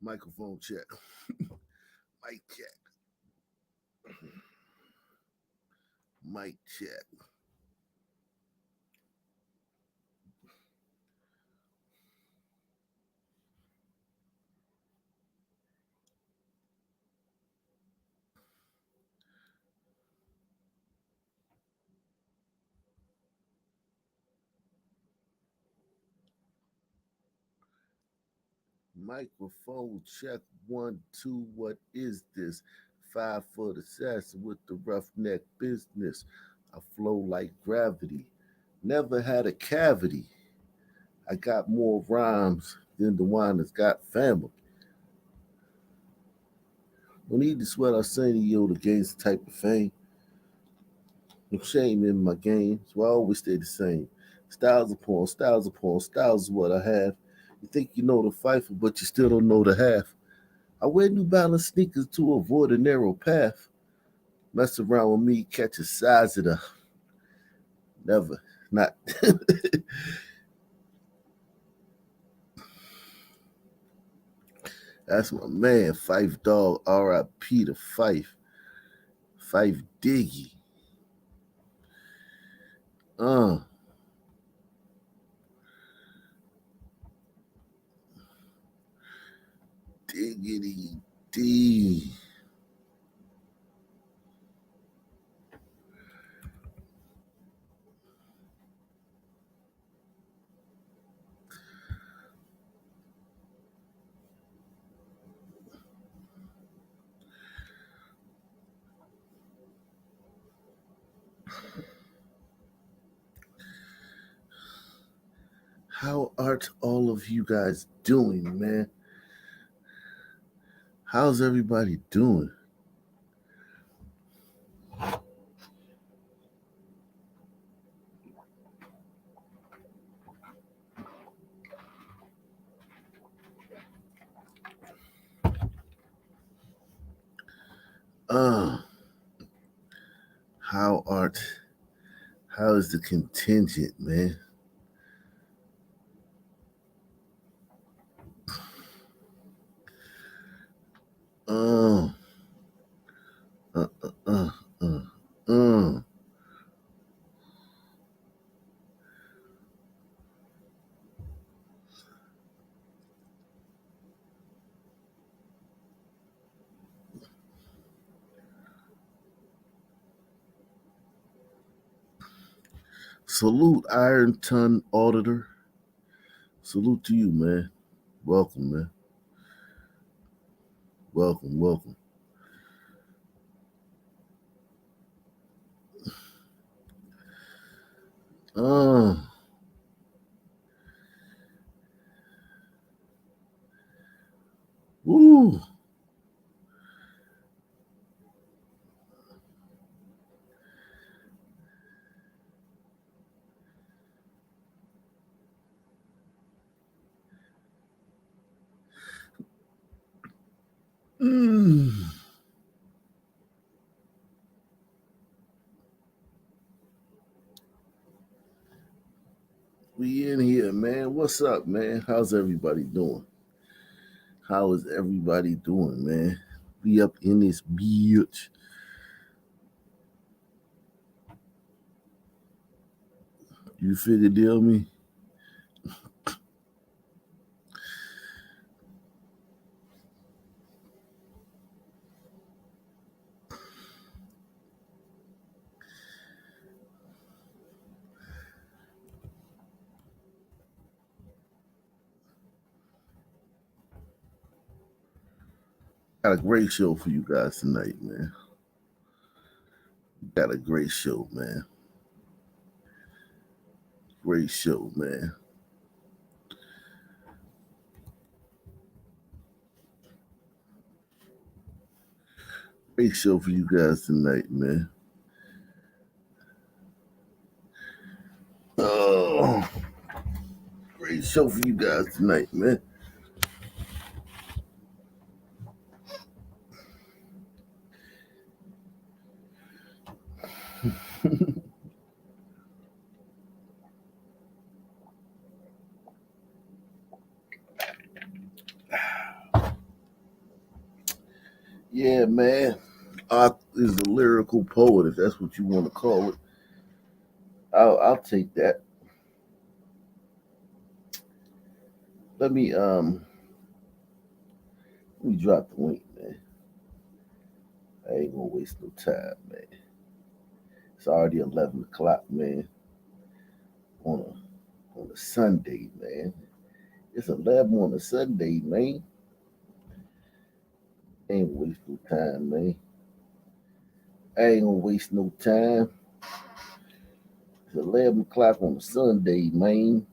Microphone check. Mic check. Mic check. Microphone check. 1, 2. What is this? 5 foot assassin with the roughneck business. I flow like gravity. Never had a cavity. I got more rhymes than the one that's got family. No need to sweat Arsenio to gain some type of fame. No shame in my game, so I always stay the same. Styles upon styles is what I have. You think you know the fifer, but you still don't know the half. I wear New Balance sneakers to avoid a narrow path. Mess around with me, catch a size of the never. Not that's my man, Fife Dog, R.I.P. to Fife. Fife Diggy. Uh, Diggity D. How art all of you guys doing, man? How's everybody doing? Uh, how art how is the contingent, man? Uh, uh, uh, uh, uh, uh. Salute Iron Ton Auditor. Salute to you, man. Welcome, man. Welcome, welcome. Uh, woo. Mm. We in here, man. What's up, man? How's everybody doing? How is everybody doing, man? We up in this bitch. You figure deal me? Got a great show for you guys tonight, man. Got a great show, man. Great show, man. Great show for you guys tonight, man. Oh, great show for you guys tonight, man. Yeah, man. Art is a lyrical poet, if that's what you want to call it. I'll take that. Let me let me drop the link, man. I ain't gonna waste no time, man. It's already 11 o'clock, man. On a Sunday, man. It's 11 on a Sunday, man. Ain't gonna waste no time, man. I ain't gonna waste no time. It's 11 o'clock on a Sunday, man.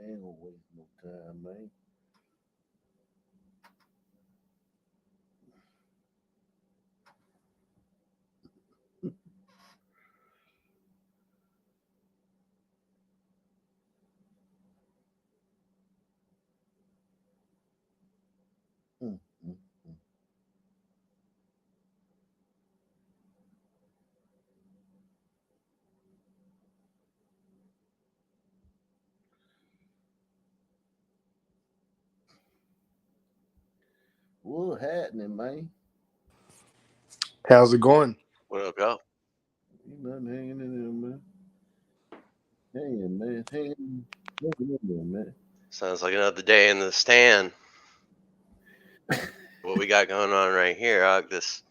I ain't gonna waste no time, man. Mm, mm, mm. What happening, man? How's it going? What up, y'all? Ain't nothing hanging in there, man. Hanging, man. Hanging in there, man. Sounds like another day in the stand. What we got going on right here, this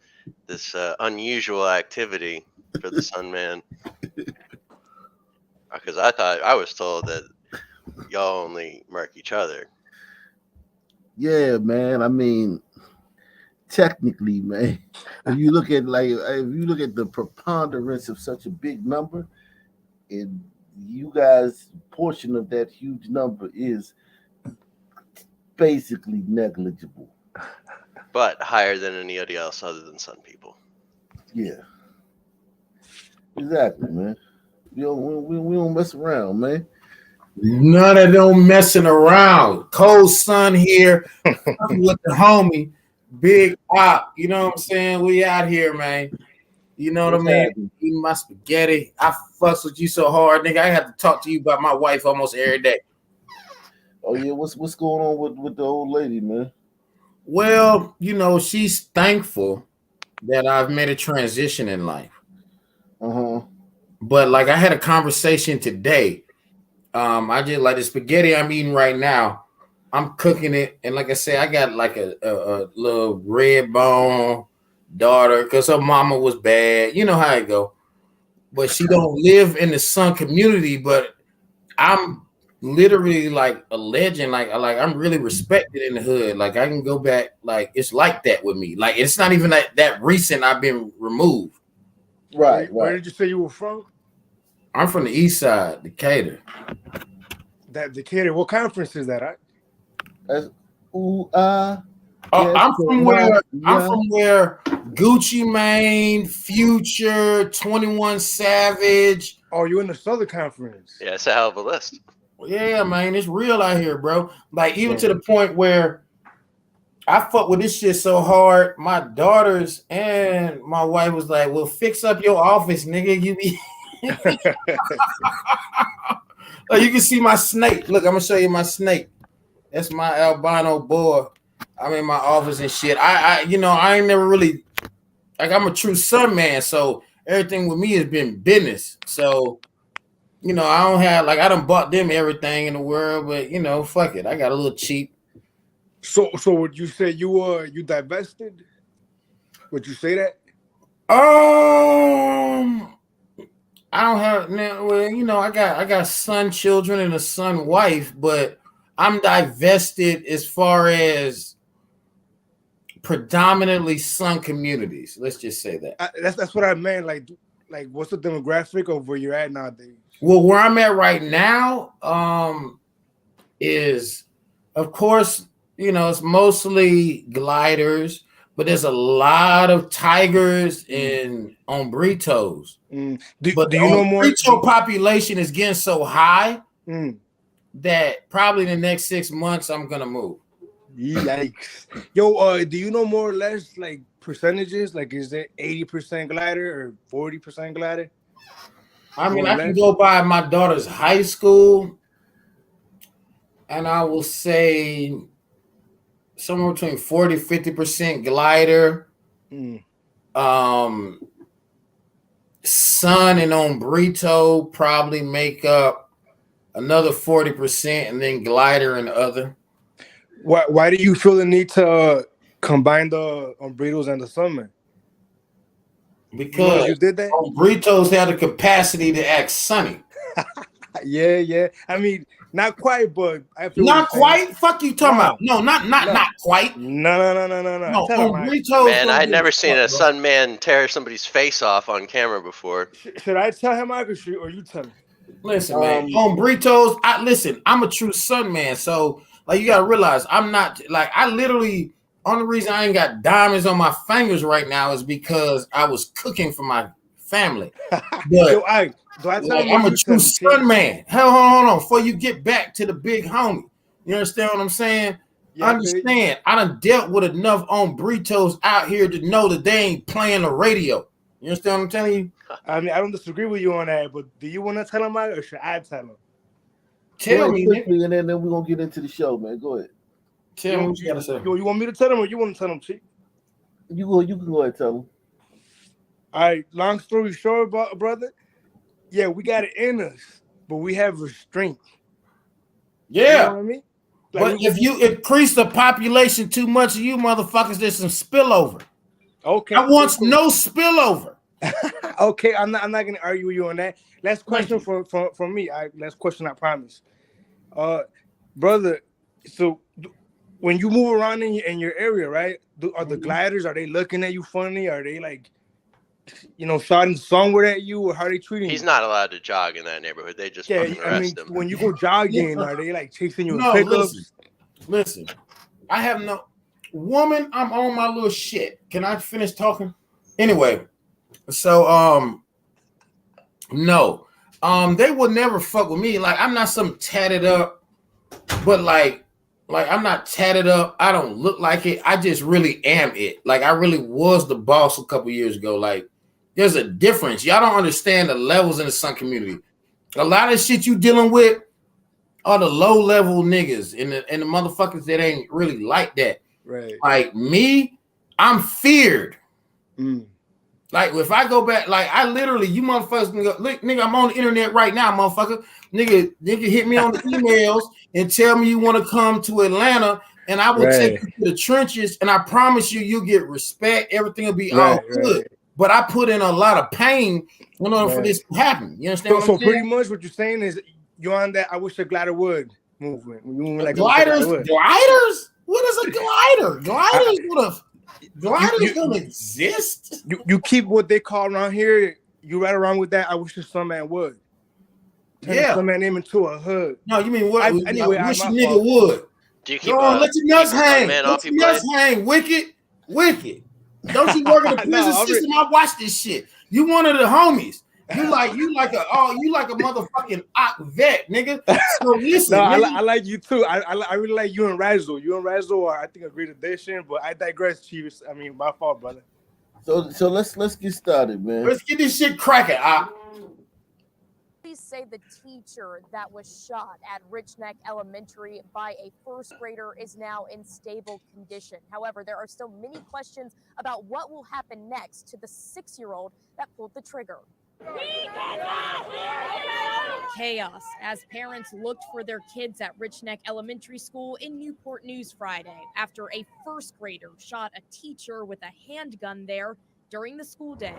unusual activity for the Sunman. Because I was told that y'all only mark each other. Yeah, man. I mean, technically, man, if you look at the preponderance of such a big number, and you guys' portion of that huge number is basically negligible. But higher than anybody else other than Sun people. Yeah, exactly, man. We don't mess around, man. None of them messing around. Cold Sun here with the homie, Big Op. You know what I'm saying? We out here, man. You know what I What's mean? happening? Eating my spaghetti. I fuss with you so hard, nigga. I have to talk to you about my wife almost every day. Oh yeah, what's going on with the old lady, man? Well, you know, she's thankful that I've made a transition in life. Uh huh. But like I had a conversation today. I just like the spaghetti I'm eating right now. I'm cooking it, and like I said, I got like a little red bone daughter because her mama was bad. You know how it go. But she don't live in the Sun community. But I'm literally like a legend. Like I'm really respected in the hood. Like I can go back. Like it's like that with me. Like it's not even that recent. I've been removed. Right, Where right. did you say you were from? I'm from the East Side, Decatur. That Decatur. What conference is that? That's ooh Oh, yes, I'm from where I'm yeah. from where Gucci Mane, Future, 21 Savage. Oh, you're in the Southern Conference. Yeah, it's a hell of a list. Yeah, man, it's real out here, bro. Like even to Man. the point where I fuck with this shit so hard. My daughters and my wife was like, "Well, fix up your office, nigga. You be like, you can see my snake. Look, I'm gonna show you my snake. That's my albino boy. I'm in my office and shit. I ain't never really like I'm a true Sun man, so everything with me has been business. So, I don't have like I done bought them everything in the world, but fuck it. I got a little cheap. So would you say you divested? Would you say that? Um I don't have now. Well, I got son children and a son wife, but I'm divested as far as predominantly Sun communities. Let's just say that. That's what I meant. Like what's the demographic of where you're at nowadays? Well, where I'm at right now, is of course, it's mostly gliders, but there's a lot of tigers and ombritos. Mm. Do But the you know more? ombrito population is getting so high Mm. that probably in the next 6 months I'm gonna move. Yikes. Yo, do you know more or less like percentages? Like, is it 80% glider or 40% glider? I mean, More or I can less. go by my daughter's high school, and I will say somewhere between 40-50% glider. Mm. Sun and Ombrito probably make up another 40%, and then glider and other. Why do you feel the need to combine the Umbritos and the Sunman? Because You did that? Ombritos have the capacity to act sunny. Yeah. I mean, not quite, but I feel Not quite. Fuck you talking about? No, not quite. No. No, Tell him, Ombritos. Man, don't I'd give a never seen fuck, a bro. sun man tear somebody's face off on camera before. Should I tell him, Michael, or you tell him? Listen, man. Ombritos. I'm a true sun man. So, like, you gotta realize, I'm not like I literally. Only reason I ain't got diamonds on my fingers right now is because I was cooking for my family. But Yo, do I tell like, him? I'm a true sun man. Hold on. Before you get back to the big homie, you understand what I'm saying? Yeah, Understand? I done dealt with enough Ombritos out here to know that they ain't playing the radio. You understand what I'm telling you? I mean, I don't disagree with you on that, but do you want to tell him, Mike, or should I tell him? Tell me, quickly, and then we're gonna get into the show, man. Go ahead. Tell me what you gotta say. You want me to tell him, or you want to tell him, Chief? You can go ahead and tell him. All right. Long story short, brother. Yeah, we got it in us, but we have restraint. Yeah. You know what I mean? Like, but if you increase the population too much of you motherfuckers, there's some spillover. Okay. I want no spillover. Okay, I'm not gonna argue with you on that. Last question from me. Last question, I promise. Brother, so when you move around in your area, right? Are the gliders, are they looking at you funny? Are they like, shouting somewhere at you, or how are they treating you? He's not allowed to jog in that neighborhood. They just fucking arrest him. When you go jogging, are they like chasing you in pickups? Listen. I have no woman. I'm on my little shit. Can I finish talking? Anyway, so no, they would never fuck with me. Like, I'm not some tatted up, but like I'm not tatted up. I don't look like it. I just really am it. Like, I really was the boss a couple years ago. Like, there's a difference. Y'all don't understand the levels in the Sun community. A lot of shit you dealing with are the low level niggas and the motherfuckers that ain't really like that. Right. Like me, I'm feared. Mm. Like, if I go back, like, I literally, you motherfuckers, nigga, I'm on the internet right now, motherfucker. Nigga hit me on the emails and tell me you want to come to Atlanta, and I will take you to the trenches, and I promise you'll get respect. Everything will be all good. Right. But I put in a lot of pain in order for this to happen. You understand? So pretty much what you're saying is you're on that I wish a glider would movement. Like gliders? What is a glider? Gliders don't exist. You keep what they call around here. You ride around with that. I wish the Sunman would. Turn the Sunman name into a hood. No, you mean what? Anyway, I wish a nigga would. Do you keep let your nuts hang. Let your nuts hang. Wicked. Don't you work in a prison system? I watch this shit. You one of the homies. You like a motherfucking vet, nigga. So listen, I like you too. I really like you and Razzle. You and Razzle are, I think, a great addition. But I digress, Chiefs. I mean, my fault, brother. So let's get started, man. Let's get this shit cracking. Police say the teacher that was shot at Rich Neck Elementary by a first grader is now in stable condition. However, there are still many questions about what will happen next to the 6-year-old that pulled the trigger. Chaos as parents looked for their kids at Rich Neck Elementary School in Newport News Friday after a first grader shot a teacher with a handgun there during the school day.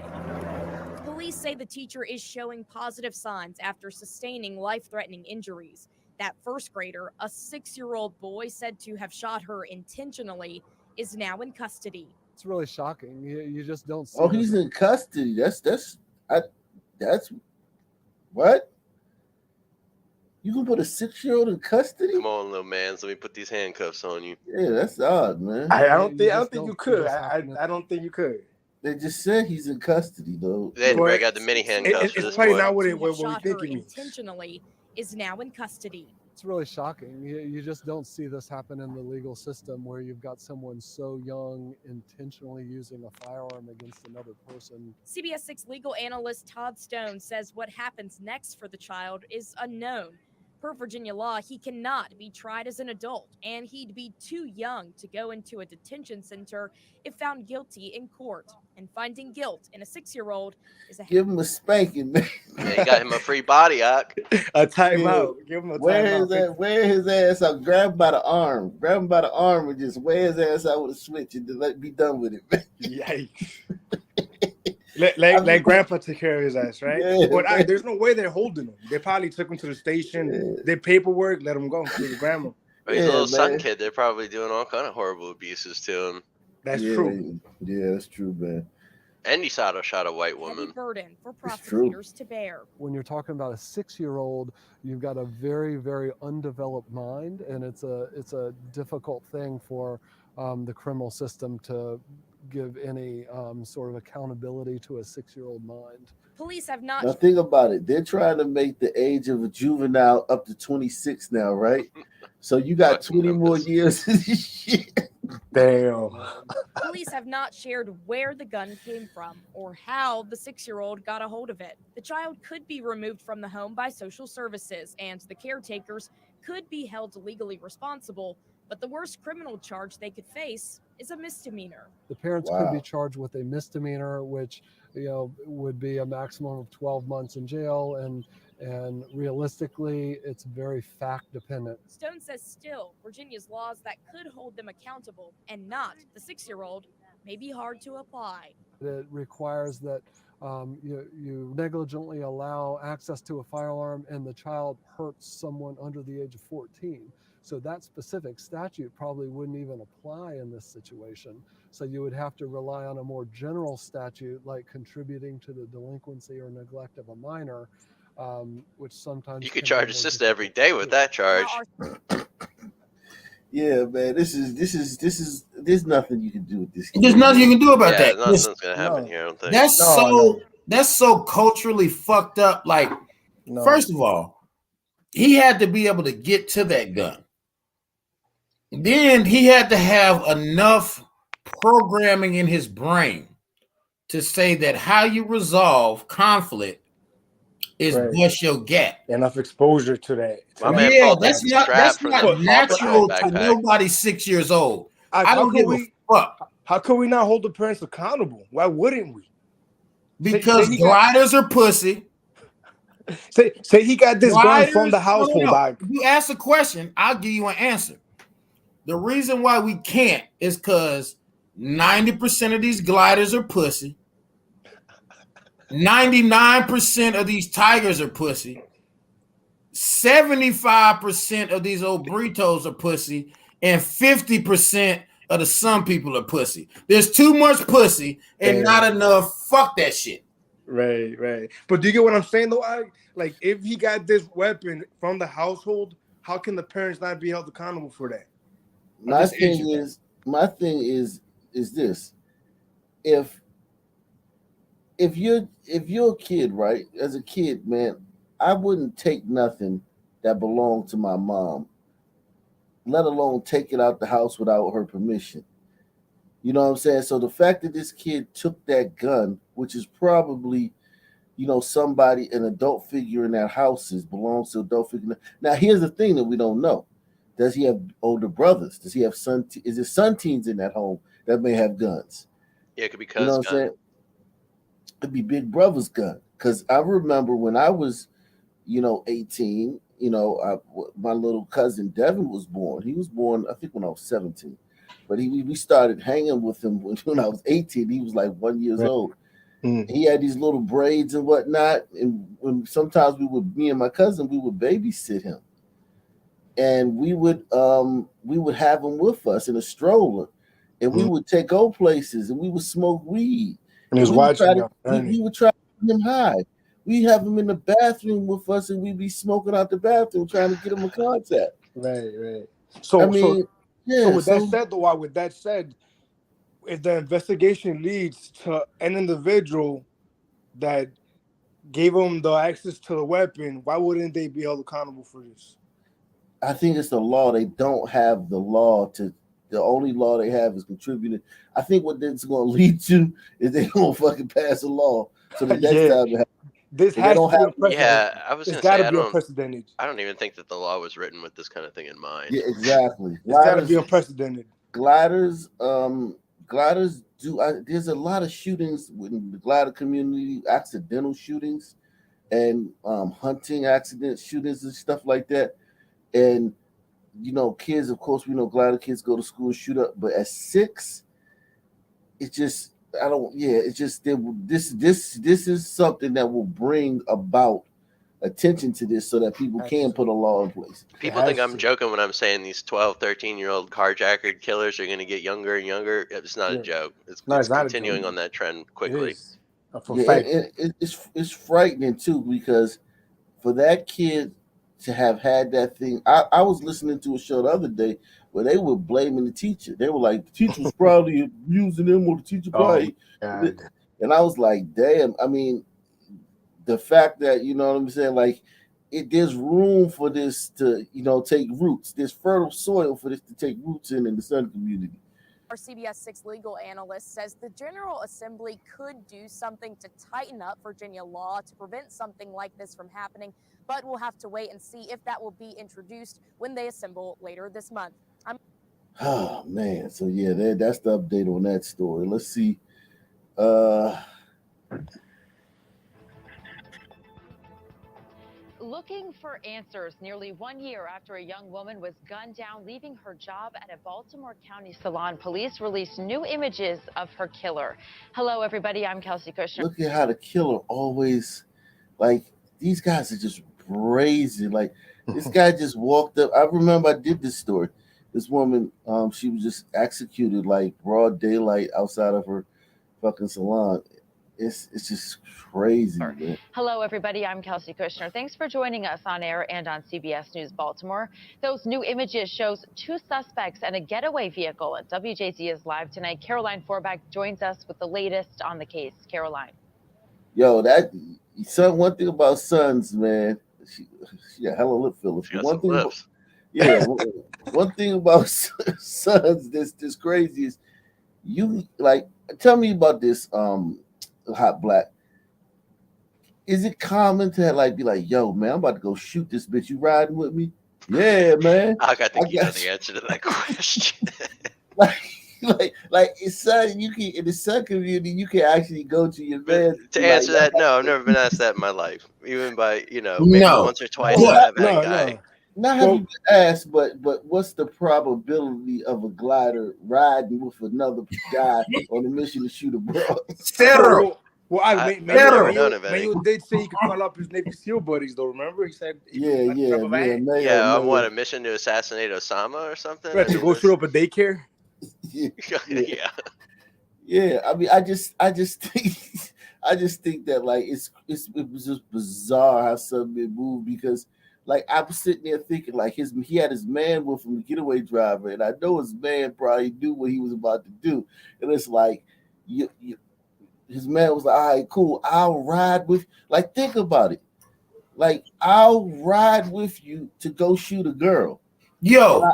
Police say the teacher is showing positive signs after sustaining life-threatening injuries. That first grader, a 6-year-old boy said to have shot her intentionally, is now in custody. It's really shocking. You just don't see. Oh, he's in custody. That's what? You can put a 6-year-old in custody? Come on, little man. Let me put these handcuffs on you. Yeah, that's odd, man. I don't think you could. I don't think you could. They just said he's in custody, though. They didn't break out the mini handcuffs. It's probably not what we think it means. Intentionally is now in custody. It's really shocking. You just don't see this happen in the legal system where you've got someone so young intentionally using a firearm against another person. CBS 6 legal analyst Todd Stone says what happens next for the child is unknown. Per Virginia law, he cannot be tried as an adult, and he'd be too young to go into a detention center if found guilty in court. And finding guilt in a 6-year-old is a Give him a spanking, man. Yeah, you got him a free body, Ock. A timeout. Give him a timeout. Wear his ass out. Grab him by the arm. Grab him by the arm and just wear his ass out with a switch and just be done with it, man. Yikes. Let Grandpa take care of his ass, right? Yeah, But there's no way they're holding him. They probably took him to the station, did paperwork, let him go to the grandma. Or his little son kid, they're probably doing all kind of horrible abuses to him. That's true. Yeah, that's true, man. And he shot a white heavy woman. burden for prosecutors to bear. When you're talking about a 6-year-old, you've got a very, very undeveloped mind, and it's a difficult thing for the criminal system to give any sort of accountability to a 6-year-old mind. Police have not. Now think about it. They're trying to make the age of a juvenile up to 26 now, right? So you got 20 more years. Damn. Police have not shared where the gun came from or how the 6-year-old got a hold of it. The child could be removed from the home by social services, and the caretakers could be held legally responsible. But the worst criminal charge they could face is a misdemeanor. The parents could be charged with a misdemeanor, which would be a maximum of 12 months in jail, and realistically, it's very fact dependent. Stone says still, Virginia's laws that could hold them accountable and not the 6-year-old may be hard to apply. It requires that you negligently allow access to a firearm and the child hurts someone under the age of 14. So that specific statute probably wouldn't even apply in this situation. So you would have to rely on a more general statute like contributing to the delinquency or neglect of a minor, which sometimes you could charge a sister every day with that charge. Yeah, man, there's nothing you can do with this. There's nothing you can do about that. Nothing's gonna happen here. I don't think. That's so culturally fucked up. Like, first of all, he had to be able to get to that gun. Then he had to have enough programming in his brain to say that how you resolve conflict is bust your gap. Enough exposure to that. That's not natural to nobody 6 years old. I don't give a fuck. How could we not hold the parents accountable? Why wouldn't we? Because gliders are pussy. Say he got this gun from the household. You ask a question, I'll give you an answer. The reason why we can't is because 90% of these gliders are pussy. 99% of these tigers are pussy. 75% of these old burritos are pussy. And 50% of the some people are pussy. There's too much pussy and not enough fuck that shit. Right. But do you get what I'm saying though? Like if he got this weapon from the household, how can the parents not be held accountable for that? My thing is this: if you're a kid, right? As a kid, man, I wouldn't take nothing that belonged to my mom, let alone take it out the house without her permission. You know what I'm saying? So the fact that this kid took that gun, which is probably, somebody, an adult figure in that house belongs to adult figure. Now, here's the thing that we don't know. Does he have older brothers? Does he have is there son teens in that home that may have guns? Yeah, it could be You know what I'm saying? It'd be Big Brother's gun. Because I remember when I was, 18, my little cousin Devin was born. He was born, I think, when I was 17. But we started hanging with him when I was 18. He was like 1 year old. He had these little braids and whatnot. And sometimes me and my cousin, we would babysit him. And we would have him with us in a stroller, and we would take old places, and we would smoke weed. And he was watching. We would try to get him high. We have him in the bathroom with us, and we'd be smoking out the bathroom trying to get him a contact. Right. So with that said, if the investigation leads to an individual that gave him the access to the weapon, why wouldn't they be held accountable for this? I think it's the law. They don't have the law to. The only law they have is contributing. I think what this is going to lead to is they going to fucking pass a law. So the next Yeah, time, they this they has don't to be have. unprecedented. Yeah, I was It's gonna got say to be unprecedented. I don't even think that the law was written with this kind of thing in mind. Yeah, exactly. It's got to be unprecedented. Gliders, gliders do. There's a lot of shootings in the glider community, accidental shootings, and hunting accident shootings and stuff like that. And kids, of course, we know glider kids go to school and shoot up, but at 6, it just I don't. Yeah, it's just this is something that will bring about attention to this so that people can put a law in place. People think I'm joking when I'm saying these 12, 13-year-old carjacker killers are going to get younger and younger. It's not a joke. It's not continuing on that trend It quickly. is. For a fact. It's frightening too because for that kid to have had that thing, I was listening to a show the other day where they were blaming the teacher. They were like, the teacher was probably abusing him, or the teacher probably. God. And I was like, damn. I mean, the fact that you know what I'm saying, like, there's room for this to take roots. There's fertile soil for this to take roots in the Sun community. Our CBS 6 legal analyst says the General Assembly could do something to tighten up Virginia law to prevent something like this from happening, but we'll have to wait and see if that will be introduced when they assemble later this month. Oh man, so yeah, that's the update on that story. Let's see. Looking for answers nearly 1 year after a young woman was gunned down leaving her job at a Baltimore County salon. Police released new images of her killer. Hello, everybody. I'm Kelsey Kushner. Look at how the killer always, like, these guys are just brazen. Like, this guy just walked up. I remember I did this story. This woman, she was just executed like broad daylight outside of her fucking salon. It's just crazy, man. Hello, everybody. I'm Kelsey Kushner. Thanks for joining us on air and on CBS News Baltimore. Those new images shows 2 suspects and a getaway vehicle. And WJZ is live tonight. Caroline Forbach joins us with the latest on the case. Caroline. Yo, one thing about Sons, man, she a hell of a lip filler. One thing, one thing about Sons that's crazy is you like. Tell me about this. Hot Black. Is it common to be like, yo, man, I'm about to go shoot this bitch. You riding with me? Yeah, man. I think you know the answer to that question. like it's son, you can in the Sun community, you can actually go to your man. To answer that, no, I've never been asked that in my life. Even by maybe once or twice I have had a guy. Not have you been asked, but what's the probability of a glider riding with another guy on a mission to shoot a bro? Zero. Manuel did say he could call up his Navy SEAL buddies, though. Remember, he said, on what, a mission to assassinate Osama or something? Right, to go shoot up a daycare. Yeah. I mean, I just think that like it was just bizarre how something moved because. Like I was sitting there thinking, like he had his man with him, the getaway driver, and I know his man probably knew what he was about to do. And it's like, his man was like, "All right, cool, I'll ride with." Like, think about it. Like, I'll ride with you to go shoot a girl. Yo,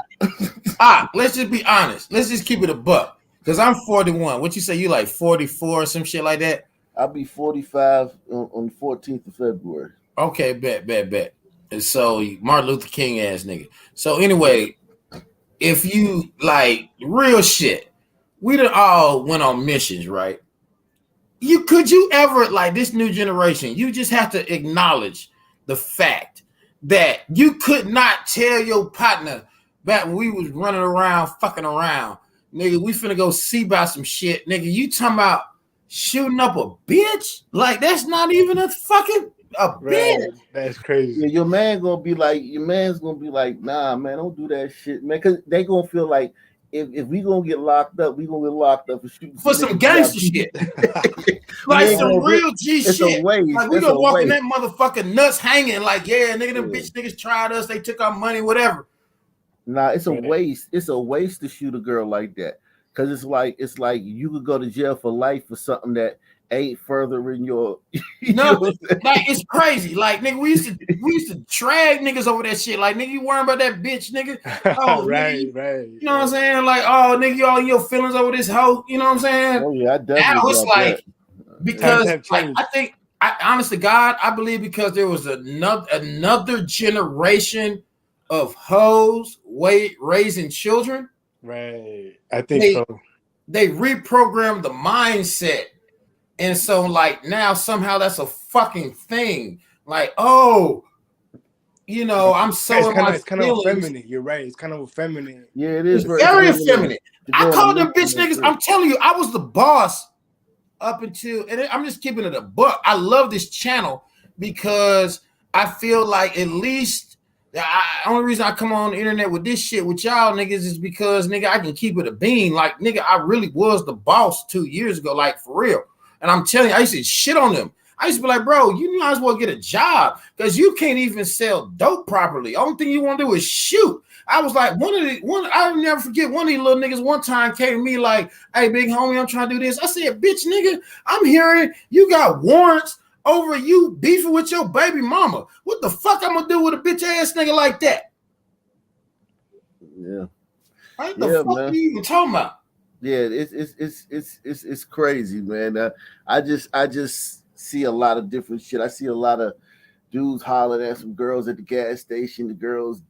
let's just be honest. Let's just keep it a buck. Because I'm 41. What you say? You like 44 or some shit like that? I'll be 45 on the 14th of February. Okay, bet. And so Martin Luther King ass nigga. So anyway, if you like real shit, we done all went on missions, right? Could you ever, like this new generation, you just have to acknowledge the fact that you could not tell your partner back when we was running around, fucking around, nigga, we finna go see about some shit, nigga. You talking about shooting up a bitch? Like that's not even a fucking bitch. That's crazy. Yeah, your man's gonna be like, nah, man, don't do that shit, man, because they gonna feel like if we gonna get locked up, we gonna get locked up for some gangster shit. Like some real G it's shit. A waste. Like we gonna walk in that motherfucking nuts hanging, like, yeah, nigga, them bitch niggas tried us, they took our money, whatever. Nah, it's a waste. It's a waste to shoot a girl like that. Cause it's like you could go to jail for life for something that ain't furthering your. You know No, what I'm saying? like it's crazy. Like nigga, we used to drag niggas over that shit. Like nigga, you worrying about that bitch, nigga? Oh, nigga, Right, right. you know what I'm saying? Like, oh, nigga, you all in your feelings over this hoe. You know what I'm saying? Oh yeah, I Now definitely it's got that. like Times because have like changed. I think honest to God, I believe because there was another generation of hoes raising children. Right. I think They so. they reprogrammed the mindset. And so, like, now somehow that's a fucking thing. Like, oh, you know, I'm so in my It's kind of feelings. effeminate. You're right. It's kind of effeminate. Yeah, it It's is very very feminine effeminate. to I go on the called them mission bitch like niggas. this. I'm telling you, I was the boss up until, and I'm just keeping it a buck. I love this channel because I feel like at least the only reason I come on the internet with this shit with y'all niggas is because nigga I can keep it a bean. Like nigga, I really was the boss 2 years ago, like for real. And I'm telling you, I used to shit on them. I used to be like, bro, you might as well get a job because you can't even sell dope properly. Only thing you want to do is shoot. I was like, I'll never forget one of these little niggas one time came to me like, hey, big homie, I'm trying to do this. I said, bitch, nigga, I'm hearing you got warrants over you beefing with your baby mama. What the fuck I'm gonna do with a bitch ass nigga like that? Yeah, What the yeah, fuck are man. you even talking about? Yeah, it's crazy, man. I just see a lot of different shit. I see a lot of dudes hollering at some girls at the gas station. The girls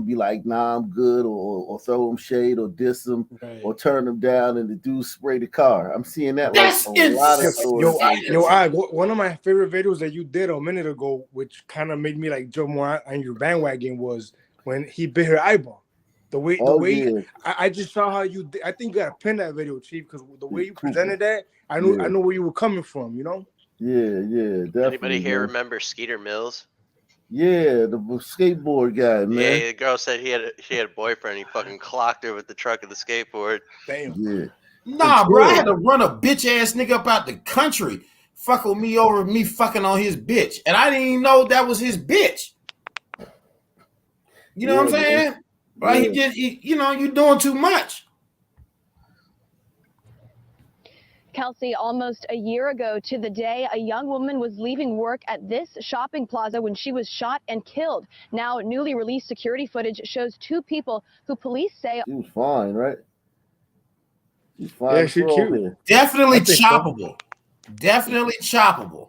be like, "Nah, I'm good," or throw them shade, or diss them, or Right. turn them down, and the dudes spray the car. I'm seeing that like That's a lot of stories Yo, like insane. that. one of my favorite videos that you did a minute ago, which kind of made me like jump more on your bandwagon, was when he bit her eyeball. The Oh way yeah, I just saw how you did. I think you got to pin that video, Chief, because the way you Cooper. presented that, I Yeah, know where you were coming from. You know. yeah, Anybody definitely, here man. remember Skeeter Mills? Yeah, the skateboard guy, man. Yeah, the girl said she had a boyfriend. He fucking clocked her with the truck of the skateboard. Damn. Yeah, and Nah, bro, I had chill. to run a bitch ass nigga up out the country, fuck with me over me fucking on his bitch, and I didn't even know that was his bitch. You know what Yeah, I'm man. saying? Right? Yeah. You know, you doing too much. Kelsey, almost a year ago to the day, a young woman was leaving work at this shopping plaza when she was shot and killed. Now, newly released security footage shows two people who police say She was fine, right? She's fine Yeah, to she throw up cute. here. I Definitely think so. choppable. Definitely choppable.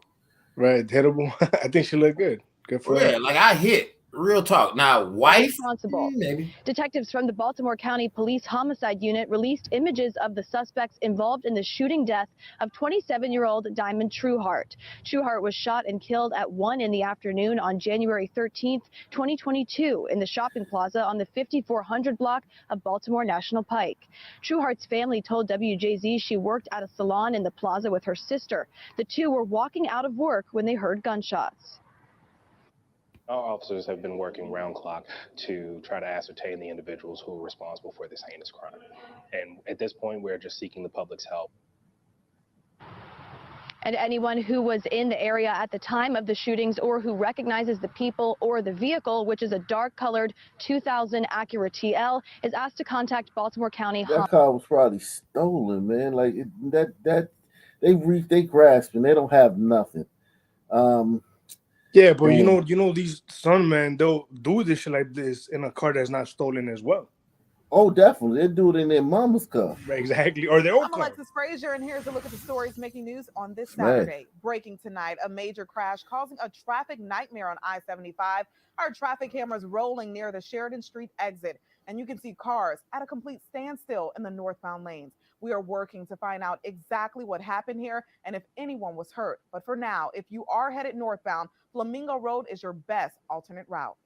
Right, hittable. I think she looked good. Good for her. Yeah, like I hit. Real talk. Now, wife, responsible. maybe. Detectives from the Baltimore County Police Homicide Unit released images of the suspects involved in the shooting death of 27-year-old Diamond Trueheart. Trueheart was shot and killed at 1 in the afternoon on January 13th, 2022 in the shopping plaza on the 5400 block of Baltimore National Pike. Trueheart's family told WJZ she worked at a salon in the plaza with her sister. The two were walking out of work when they heard gunshots. Our officers have been working round clock to try to ascertain the individuals who are responsible for this heinous crime. And at this point, we're just seeking the public's help. And anyone who was in the area at the time of the shootings or who recognizes the people or the vehicle, which is a dark-colored 2000 Acura TL, is asked to contact Baltimore County. That car was probably stolen, man. Like that they grasping. They don't have nothing. Yeah, but Damn. you know these son man, they'll do this shit like this in a car that's not stolen as well. Oh, definitely. They do it in their mama's car. Right, exactly. Or their own I'm car. Alexis Frazier, and here's a look at the stories making news on this Smash. Saturday. Breaking tonight, a major crash causing a traffic nightmare on I-75. Our traffic cameras rolling near the Sheridan Street exit, and you can see cars at a complete standstill in the northbound lanes. We are working to find out exactly what happened here and if anyone was hurt. But for now, if you are headed northbound, Flamingo Road is your best alternate route.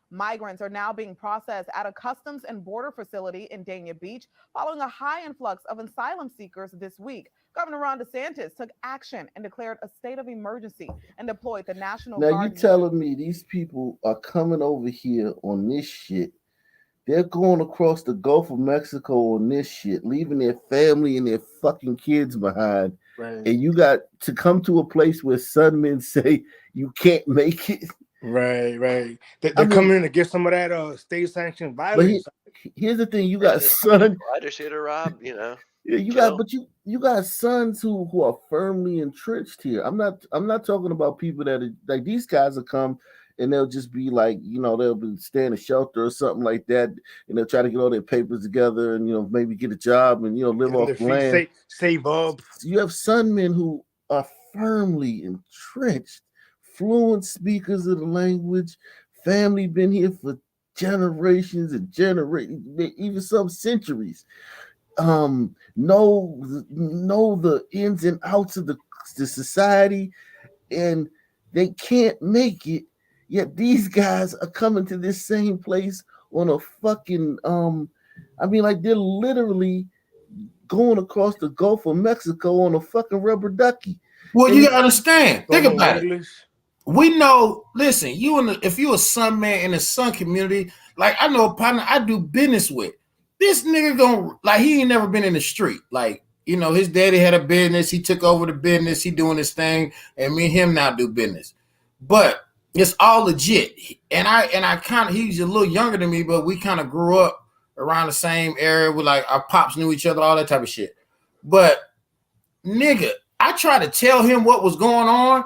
Migrants are now being processed at a Customs and Border facility in Dania Beach following a high influx of asylum seekers this week. Governor Ron DeSantis took action and declared a state of emergency and deployed the National Now Guard. you telling me these people are coming over here on this shit? They're going across the Gulf of Mexico on this shit, leaving their family and their fucking kids behind. Right. And you got to come to a place where Sunmen say you can't make it. Right. They're coming in to get some of that state sanctioned But violence. here's the thing: you got Sun. Gliders here to rob, you know. Yeah, you got, kill. but you got sons who are firmly entrenched here. I'm not talking about people that are, like these guys will come and they'll just be like, they'll be stay in a shelter or something like that, and they'll try to get all their papers together and maybe get a job and live Get on off their the feet, land. save up. You have some men who are firmly entrenched, fluent speakers of the language, family been here for generations and generations, even some centuries. Know the ins and outs of the society, and they can't make it. Yet these guys are coming to this same place on a fucking I mean, like they're literally going across the Gulf of Mexico on a fucking rubber ducky. Well, you And gotta understand. Don't Think know about it. English. We know. Listen, if you a son man in the son community, like I know a partner I do business with. This nigga he ain't never been in the street. Like his daddy had a business. He took over the business. He doing his thing, and me and him now do business. But it's all legit. And I kind of he's a little younger than me, but we kind of grew up around the same area. With like our pops knew each other, all that type of shit. But nigga, I try to tell him what was going on.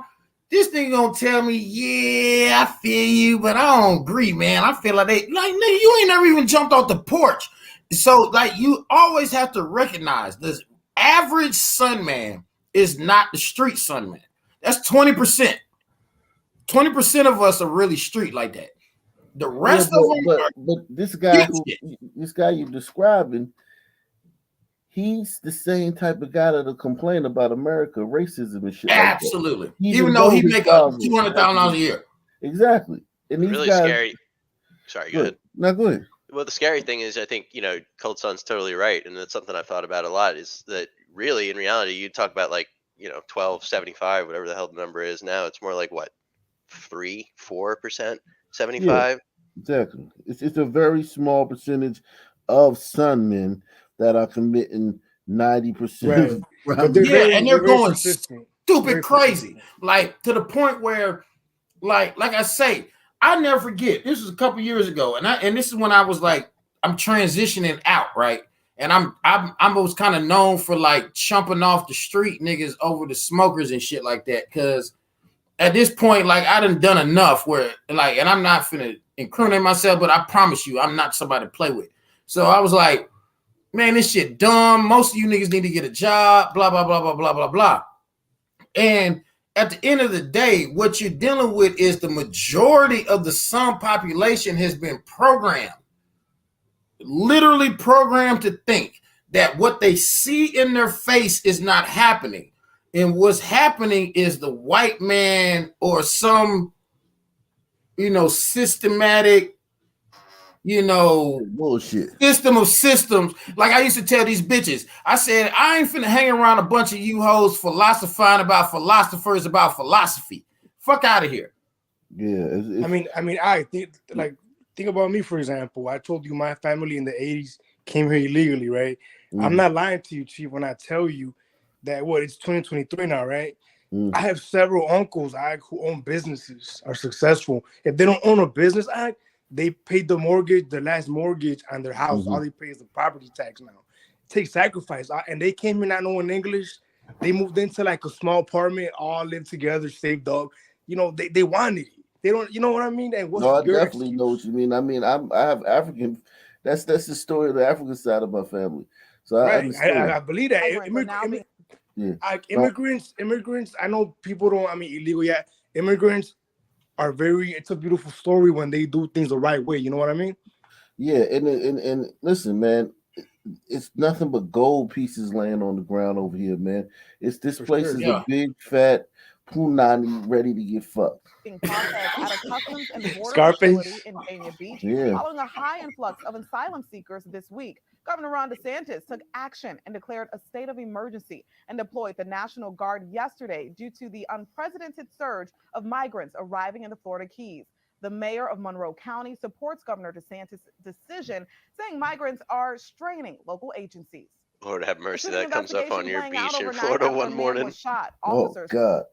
This nigga gonna tell me, yeah, I feel you, but I don't agree, man. I feel like nigga, you ain't never even jumped off the porch. So, like, you always have to recognize this average son man is not the street son man. That's 20%. 20% of us are really street like that. The yeah, rest of them are but shit. this guy you're describing, he's the same type of guy that'll complain about America, racism and shit like that. Absolutely. Even Even though though he his make a father $200,000 a year. exactly, and these Really guys. scary. Sorry, go Good. ahead. Now go ahead. Well, the scary thing is, I think Cold Sun's totally right, and that's something I've thought about a lot. Is that really, in reality, you talk about like 1275, whatever the hell the number is now. It's more like what 3-4%, Yeah, 75. exactly. It's a very small percentage of sun men that are committing 90% of Right. the But crimes. they're Yeah, very and they're they're very going persistent. stupid Very crazy. persistent. Like to the point where, like I say, I never forget. This was a couple years ago, and this is when I was like, I'm transitioning out, right? And I was kind of known for like chumping off the street niggas over the smokers and shit like that. Cause at this point, like I done enough where like, and I'm not finna incriminate myself, but I promise you, I'm not somebody to play with. So I was like, man, this shit dumb. Most of you niggas need to get a job, blah, blah, blah, blah, blah, blah, blah. And at the end of the day, what you're dealing with is the majority of the Sun population has been programmed, literally programmed to think that what they see in their face is not happening. And what's happening is the white man or some, systematic, Bullshit. system of systems. Like I used to tell these bitches, I said, I ain't finna hang around a bunch of you hoes philosophizing about philosophers about philosophy. Fuck out of here. Yeah, I think about me, for example. I told you my family in the 80s came here illegally, right? I'm not lying to you, Chief, when I tell you that it's 2023 now, right? I have several uncles who own businesses, are successful. If they don't own a business, they paid the last mortgage on their house. All they pay is the property tax now. It takes sacrifice. And they came here not knowing English. They moved into like a small apartment, all lived together, saved up. They wanted it. They don't, you know what I mean? And what's no, I your definitely excuse? know what you mean. I mean, I have African. That's the story of the African side of my family. So I Right. understand. I believe that. Migrants are now being Yeah. Immigrants, I know people don't, illegal yet. Immigrants are it's a beautiful story when they do things the right way. You know what I mean? Yeah, and listen, man, it's nothing but gold pieces laying on the ground over here, man. This For place sure. is a Yeah. big fat punani ready to get fucked. processed at a customs and border facility Scarface. in Dania Beach Yeah. following a high influx of asylum seekers this week. Governor Ron DeSantis took action and declared a state of emergency and deployed the National Guard yesterday due to the unprecedented surge of migrants arriving in the Florida Keys. The mayor of Monroe County supports Governor DeSantis' decision, saying migrants are straining local agencies. Lord have The mercy, shooting that comes up on investigation your playing out beach in overnight Florida after a one man morning. was shot. Oh Officers God.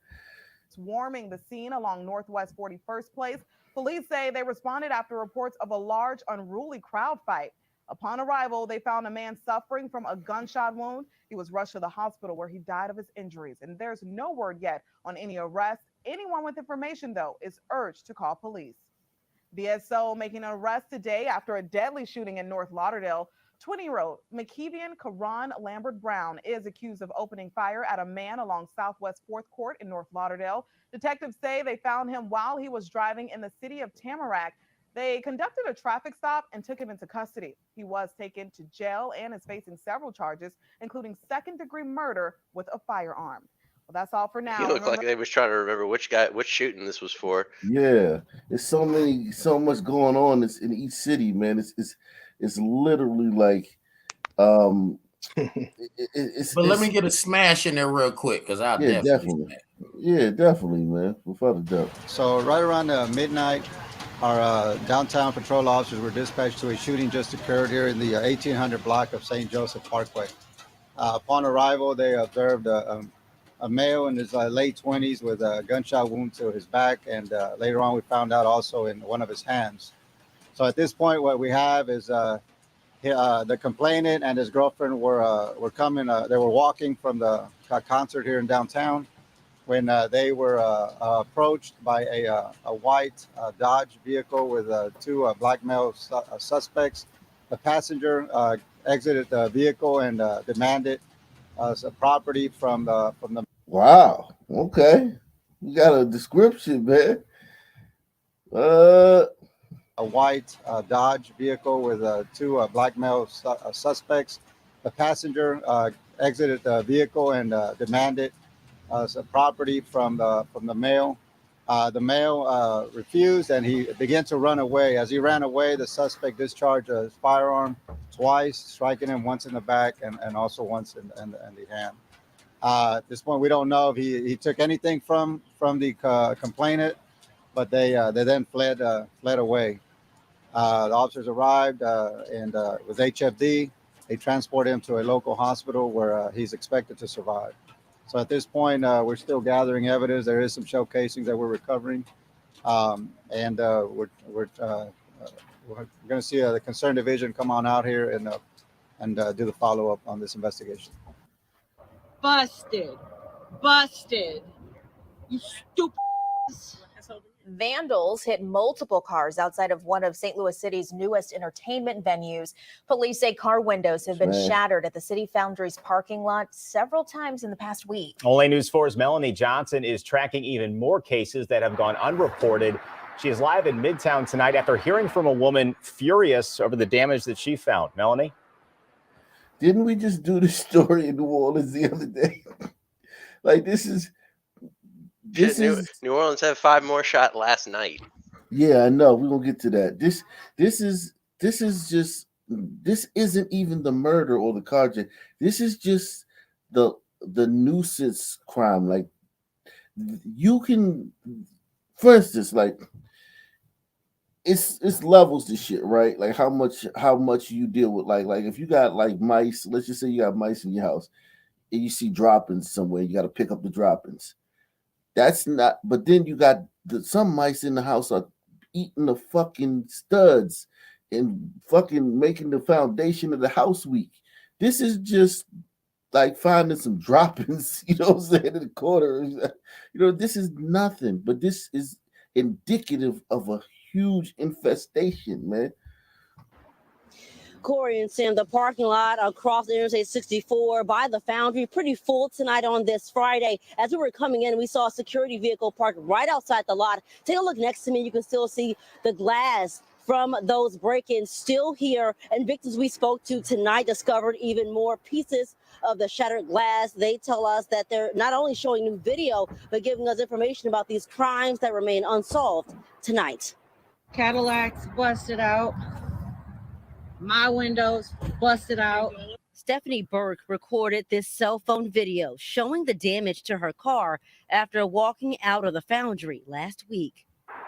swarming the scene along Northwest 41st Place. Police say they responded after reports of a large, unruly crowd fight. Upon arrival, they found a man suffering from a gunshot wound. He was rushed to the hospital where he died of his injuries. And there's no word yet on any arrests. Anyone with information, though, is urged to call police. BSO making an arrest today after a deadly shooting in North Lauderdale. 20-year-old McKevian Karan Lambert Brown is accused of opening fire at a man along Southwest 4th Court in North Lauderdale. Detectives say they found him while he was driving in the city of Tamarack. They conducted a traffic stop and took him into custody. He was taken to jail and is facing several charges, including second-degree murder with a firearm. Well, that's all for He now. looked like they was trying to remember which shooting this was for. Yeah, there's so much going on in each city, man. It's literally like, But let me get a smash in there real quick, because I'll yeah, definitely. definitely, man, without a doubt. So right around midnight, our downtown patrol officers were dispatched to a shooting just occurred here in the 1800 block of St. Joseph Parkway. Upon arrival, they observed a male in his late 20s with a gunshot wound to his back, and later on we found out also in one of his hands. So at this point, what we have is the complainant and his girlfriend were coming. They were walking from the concert here in downtown when they were approached by a white Dodge vehicle with two black male suspects. The passenger exited the vehicle and demanded some property from the. Wow. Okay, you got a description, man. A white Dodge vehicle with two black male suspects. The passenger exited the vehicle and demanded some property from the male. The male refused, and he began to run away. As he ran away, the suspect discharged his firearm twice, striking him once in the back and also once in the hand. At this point, we don't know if he took anything from the complainant, but they then fled away. The officers arrived and with HFD, they transported him to a local hospital where he's expected to survive. So at this point, we're still gathering evidence. There is some shell casings that we're recovering, and we're going to see the concerned division come on out here and do the follow up on this investigation. Busted, you stupid. Vandals hit multiple cars outside of one of St. Louis City's newest entertainment venues. Police say car windows have been shattered at the City Foundry's parking lot several times in the past week. Only News 4's Melanie Johnson is tracking even more cases that have gone unreported. She is live in Midtown tonight after hearing from a woman furious over the damage that she found. Melanie? Didn't we just do this story in New Orleans the other day? Like, this is New Orleans had 5 more shot last night. Yeah, I know. We're gonna get to that. This isn't even the murder or the carjacking. This is just the nuisance crime. Like, you can, for instance, like, it's levels to shit, right? Like how much you deal with, like if you got like mice, let's just say you got mice in your house and you see droppings somewhere, you got to pick up the droppings. That's not, but then you got some mice in the house are eating the fucking studs and fucking making the foundation of the house weak. This is just like finding some droppings, you know what I'm saying, in the corner. You know, this is nothing, but this is indicative of a huge infestation, man. Corey and Sam, the parking lot across Interstate 64 by the Foundry, pretty full tonight on this Friday. As we were coming in, we saw a security vehicle parked right outside the lot. Take a look next to me. You can still see the glass from those break-ins still here. And victims we spoke to tonight discovered even more pieces of the shattered glass. They tell us that they're not only showing new video, but giving us information about these crimes that remain unsolved tonight. Cadillacs busted out. My windows busted out. Stephanie Burke recorded this cell phone video showing the damage to her car after walking out of the Foundry last week.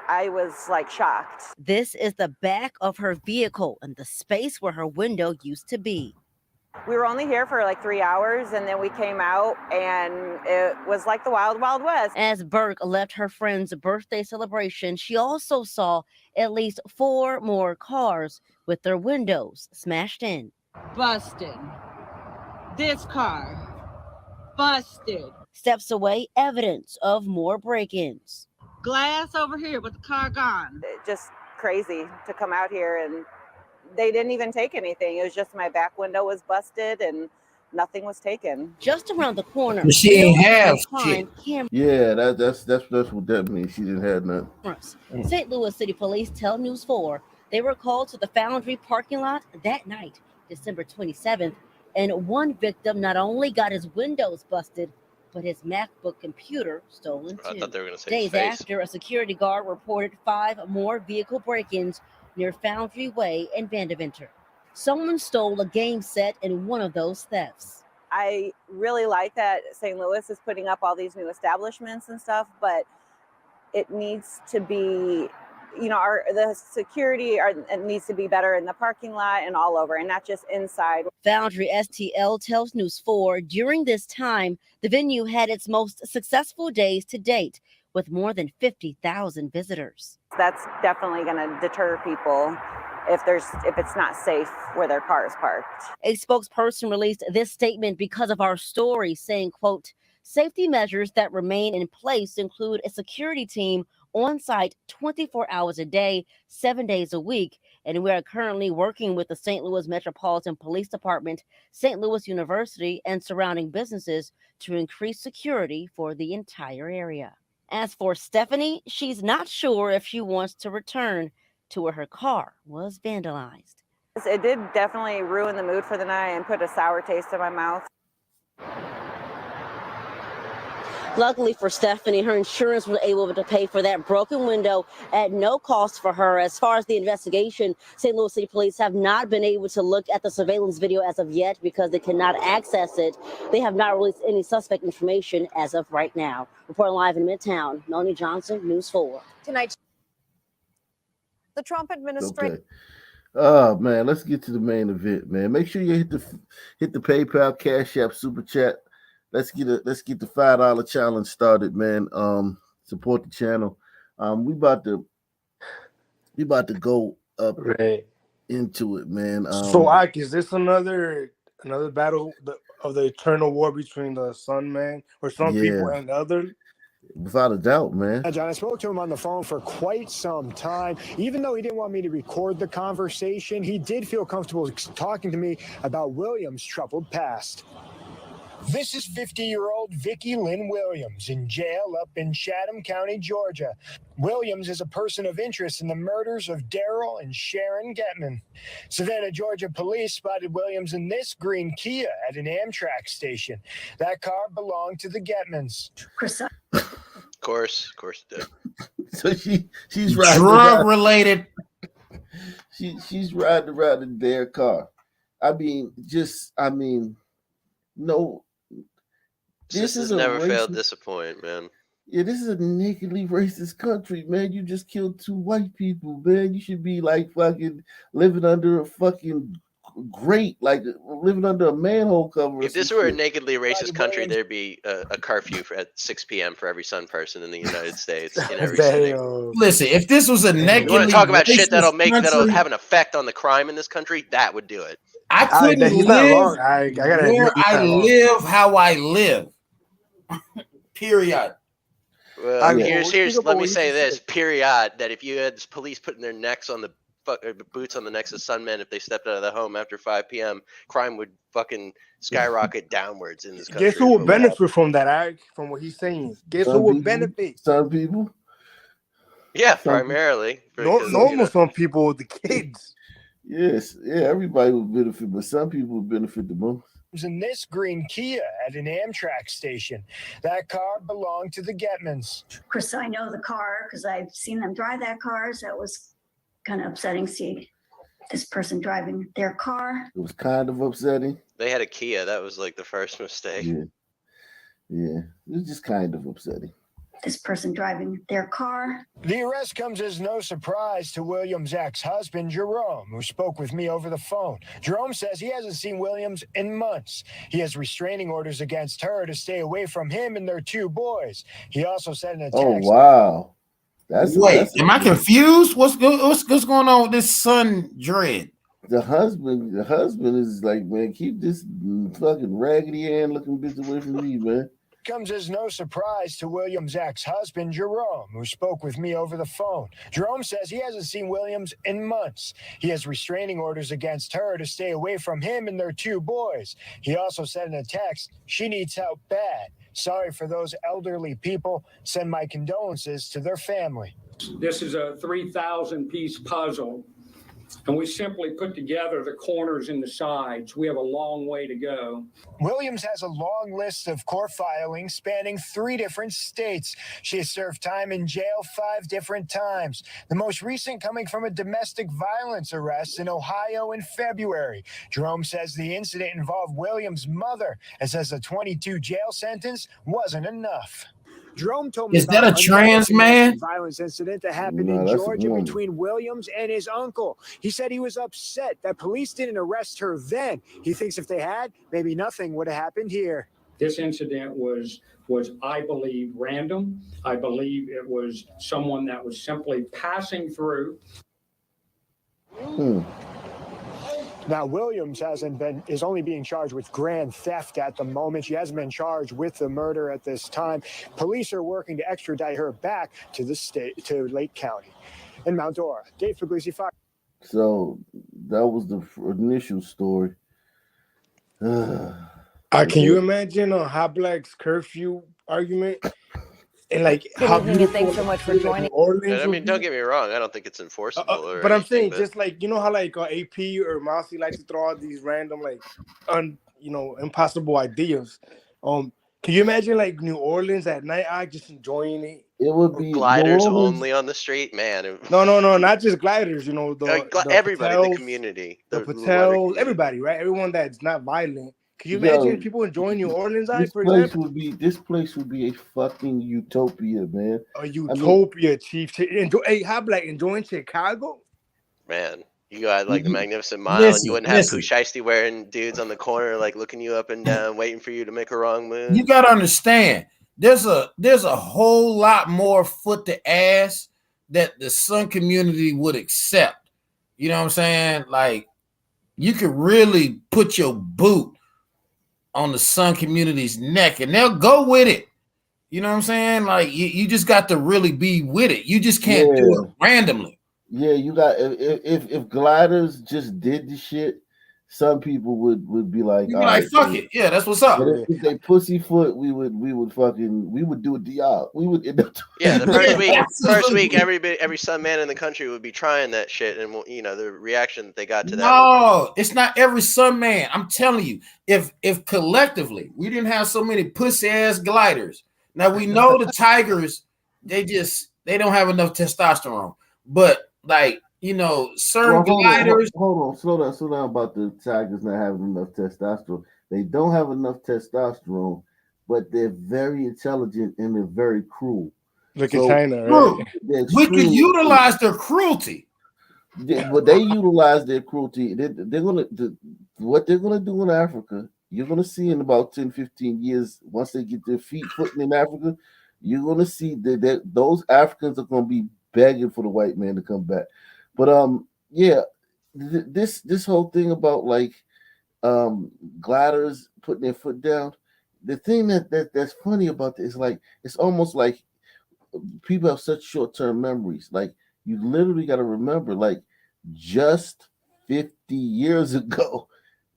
I was like shocked. This is the back of her vehicle and the space where her window used to be. We were only here for like 3 hours, and then we came out, and it was like the wild, wild west. As Burke left her friend's birthday celebration, she also saw at least 4 more cars with their windows smashed in. Busted. This car. Busted. Steps away, evidence of more break-ins. Glass over here, but the car gone. Just crazy to come out here, and they didn't even take anything. It was just my back window was busted and nothing was taken. Just around the corner, But she ain't have crime cameras. Yeah, that's what that means. She didn't have nothing. St. Louis City Police tell News 4 they were called to the Foundry parking lot that night, December 27th, and one victim not only got his windows busted, but his MacBook computer stolen too. I thought they were going to say Days his face. after, a security guard reported 5 more vehicle break-ins near Foundry Way and Vandeventer. Someone stole a game set in one of those thefts. I really like that St. Louis is putting up all these new establishments and stuff, but it needs to be, the security it needs to be better in the parking lot and all over, and not just inside. Foundry STL tells News 4 during this time, the venue had its most successful days to date, with more than 50,000 visitors. That's definitely going to deter people if it's not safe where their car is parked. A spokesperson released this statement because of our story, saying, quote, safety measures that remain in place include a security team on site 24 hours a day, 7 days a week, and we are currently working with the St. Louis Metropolitan Police Department, St. Louis University, and surrounding businesses to increase security for the entire area. As for Stephanie, she's not sure if she wants to return to where her car was vandalized. It did definitely ruin the mood for the night and put a sour taste in my mouth. Luckily for Stephanie, her insurance was able to pay for that broken window at no cost for her. As far as the investigation, St. Louis City Police have not been able to look at the surveillance video as of yet because they cannot access it. They have not released any suspect information as of right now. Reporting live in Midtown, Melanie Johnson, News 4. Tonight, the Trump administration. Okay. Oh man, let's get to the main event, man. Make sure you hit the PayPal, Cash App, Super Chat. Let's get the $5 challenge started, man. Support the channel. We about to go up into it, man. So, Ike, is this another battle of the eternal war between the Sun Man or some people and the other? Without a doubt, man. John, I spoke to him on the phone for quite some time. Even though he didn't want me to record the conversation, he did feel comfortable talking to me about Williams' troubled past. This is 50-year-old Vicki Lynn Williams in jail up in Chatham County, Georgia. Williams is a person of interest in the murders of Daryl and Sharon Getman. Savannah, Georgia police spotted Williams in this green Kia at an Amtrak station. That car belonged to the Getmans. Of course it did. So she's riding drug related. She's riding around in their car. No. This has never failed to disappoint, man. Yeah, this is a nakedly racist country, man. You just killed 2 white people, man. You should be like fucking living under a fucking grate, like living under a manhole cover. If this were a nakedly racist country, there'd be a curfew at 6 p.m. for every Sun person in the United States. In every city. Listen, if this was a nakedly, you want to talk about shit that'll country, have an effect on the crime in this country, that would do it. I couldn't live where I live how I live. Period. Well, here's let me say this, period, that if you had police putting their necks on the boots on the necks of Sunmen if they stepped out of the home after 5 p.m., crime would fucking skyrocket downwards in this country. Guess who would benefit from that, Ike? From what he's saying. Guess who would benefit? Some people. Yeah, primarily. Normal some people, the kids. Yes, everybody would benefit, but some people would benefit the most. In this green Kia at an Amtrak station. That car belonged to the Getmans. Chris, I know the car because I've seen them drive that car. So that was kind of upsetting. See this person driving their car. It was kind of upsetting. They had a Kia. That was like the first mistake. Yeah. It was just kind of upsetting. this person driving their car. The arrest comes as no surprise to Williams' ex-husband, Jerome, who spoke with me over the phone. Jerome says he hasn't seen Williams in months. He has restraining orders against her to stay away from him and their 2 boys. He also said in a text. Oh wow, Wait, am I confused? What's going on with this son dread? The husband is like, man, keep this fucking raggedy hand looking bitch away from me, man. Comes as no surprise to Williams' ex-husband, Jerome, who spoke with me over the phone. Jerome says he hasn't seen Williams in months. He has restraining orders against her to stay away from him and their 2 boys. He also said in a text, she needs help bad. Sorry for those elderly people. Send my condolences to their family. This is a 3,000-piece puzzle, and we simply put together the corners and the sides. We have a long way to go. Williams has a long list of court filings spanning 3 different states. She has served time in jail 5 different times. The most recent coming from a domestic violence arrest in Ohio in February. Jerome says the incident involved Williams' mother and says a 22 jail sentence wasn't enough. Jerome told me is that a trans man? Violence incident that happened in Georgia between Williams and his uncle. He said he was upset that police didn't arrest her then. He thinks if they had, maybe nothing would have happened here. This incident was, I believe, random. I believe it was someone that was simply passing through. Now, Williams is only being charged with grand theft at the moment. She hasn't been charged with the murder at this time. Police are working to extradite her back to to Lake County. In Mount Dora, Dave Puglisi, Fox. So that was the initial story. Can you imagine on Hot Black's curfew argument? And like, how beautiful. Thanks so much for joining. I mean, don't get me wrong. I don't think it's enforceable. But I'm saying, just like, you know how like AP or Mousy likes to throw out these random, like, impossible ideas. Can you imagine like New Orleans at night? I just enjoying it. It would be gliders only on the street, man. No, not just gliders. You know, everybody, Patels, the community, the Patels, everybody, right? Everyone that's not violent. Can you imagine people enjoying New Orleans? This place would be a fucking utopia, man. A utopia, Chief. Hey, how Black enjoying Chicago? Man, you got like the Magnificent Mile, and you wouldn't have Pooh Shiesty wearing dudes on the corner, like looking you up and down, waiting for you to make a wrong move. You gotta understand, there's a whole lot more foot to ass that the Sun community would accept. You know what I'm saying? Like, you could really put your boot on the Sun community's neck and they'll go with it. You know what I'm saying? Like, you just got to really be with it. You just can't do it randomly. Yeah, you got if gliders just did the shit, some people would be like, all right, fuck it. Yeah, that's what's up. If they pussyfoot, we would do it to y'all. We would end up the first week every Sun man in the country would be trying that shit, and the reaction that they got to that. No, it's not every Sun man. I'm telling you, if collectively we didn't have so many pussy ass gliders. Now we know the Tigers, they don't have enough testosterone, but like, certain gliders. Hold on, slow down about the Tigers not having enough testosterone. They don't have enough testosterone, but they're very intelligent and they're very cruel. Look at China, right? We could utilize their cruelty. But they utilize their cruelty. What they're gonna do in Africa, you're gonna see in about 10, 15 years, once they get their feet footing in Africa, you're gonna see that those Africans are gonna be begging for the white man to come back. But this whole thing about like gliders putting their foot down, the thing that's funny about this is like it's almost like people have such short-term memories. Like, you literally got to remember, like, just 50 years ago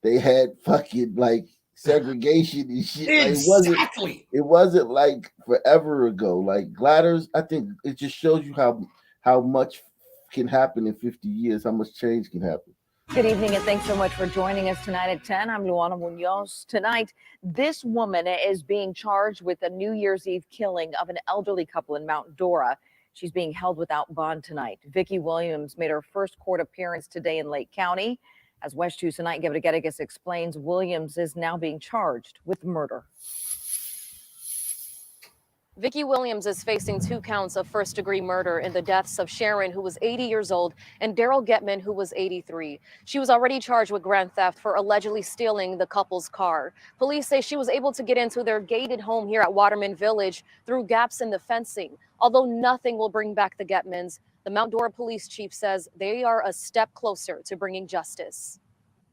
they had fucking like segregation and shit. Exactly. Like, it wasn't like forever ago. Like, gliders, I think it just shows you how much can happen in 50 years, how much change can happen. Good evening, and thanks so much for joining us tonight at 10. I'm Luana Munoz. Tonight, this woman is being charged with a New Year's Eve killing of an elderly couple in Mount Dora. She's being held without bond tonight. Vicki Williams made her first court appearance today in Lake County. As West 2 Tonight Gevregedegis explains, Williams is now being charged with murder. Vicki Williams is facing 2 counts of first-degree murder in the deaths of Sharon, who was 80 years old, and Daryl Getman, who was 83. She was already charged with grand theft for allegedly stealing the couple's car. Police say she was able to get into their gated home here at Waterman Village through gaps in the fencing. Although nothing will bring back the Getmans, the Mount Dora police chief says they are a step closer to bringing justice.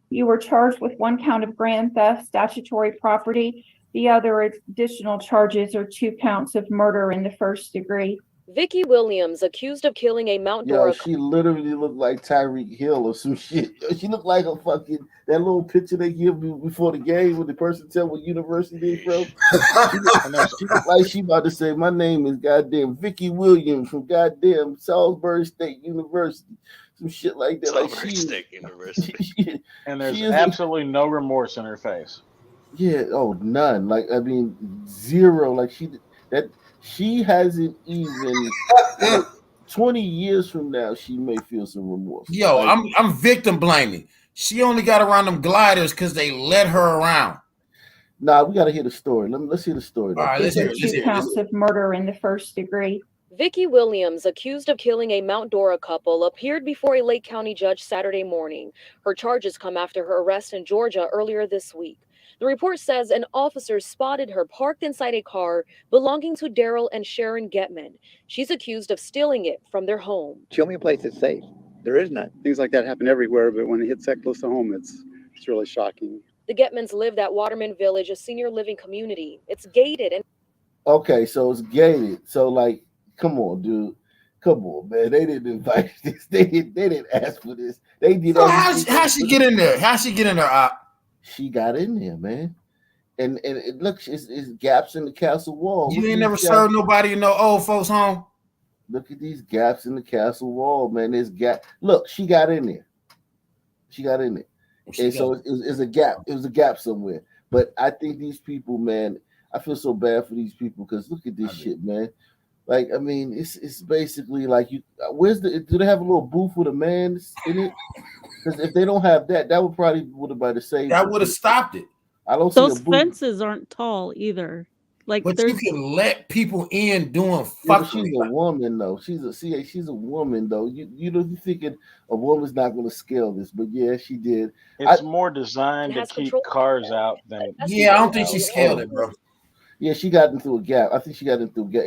You were charged with 1 count of grand theft, statutory property. The other additional charges are 2 counts of murder in the first degree. Vicki Williams, accused of killing a Mount Yo, Dora. she literally looked like Tyreek Hill or some shit. She looked like a fucking that little picture they give you before the game when the person tell what university they from. She looked like she about to say, "My name is goddamn Vicki Williams from goddamn Salisbury State University." Some shit like that. Like Salisbury she, State University. And there's she is absolutely no remorse in her face. yeah, oh none. Like I mean, zero. Like she hasn't even like 20 years from now she may feel some remorse. Yo, Like, I'm victim blaming. She only got around them gliders because they let her around. nah, we gotta hear the story. Let's hear the story. All right, let's hear it. Let's 2 hear it. counts of murder in the first degree. Vicki Williams, accused of killing a Mount Dora couple, appeared before a Lake County judge Saturday morning. Her charges come after her arrest in Georgia earlier this week. The report says an officer spotted her parked inside a car belonging to Daryl and Sharon Getman. She's accused of stealing it from their home. Show me a place that's safe. There is none. Things like that happen everywhere, but when it hits that close to home, it's really shocking. The Getmans lived at Waterman Village, a senior living community. It's gated and okay, so it's gated. So like, come on, dude. Come on, man. They didn't invite this. They didn't ask for this. They did. So how she get in there? How she get in there? She got in there, man. And it looks it's gaps in the castle wall. You ain't never served nobody in no old folks home. Look at these gaps in the castle wall, man. There's gap. Look, she got in there. She got in there. And so it's a gap. It was a gap somewhere. But I think these people, man, I feel so bad for these people because look at this shit, man. Like, I mean, it's basically like you. Do they have a little booth with a man in it? Because if they don't have that, that would have been the same. That would have stopped it. I don't Those see a booth. fences aren't tall either. Like, but you can let people in doing fucking. She's a woman though. She's a woman though. You thinking a woman's not going to scale this, but yeah, she did. It's more designed to keep cars out than. Yeah, I don't think she scaled it, bro. Yeah, she got into a gap. I think she got into a gap.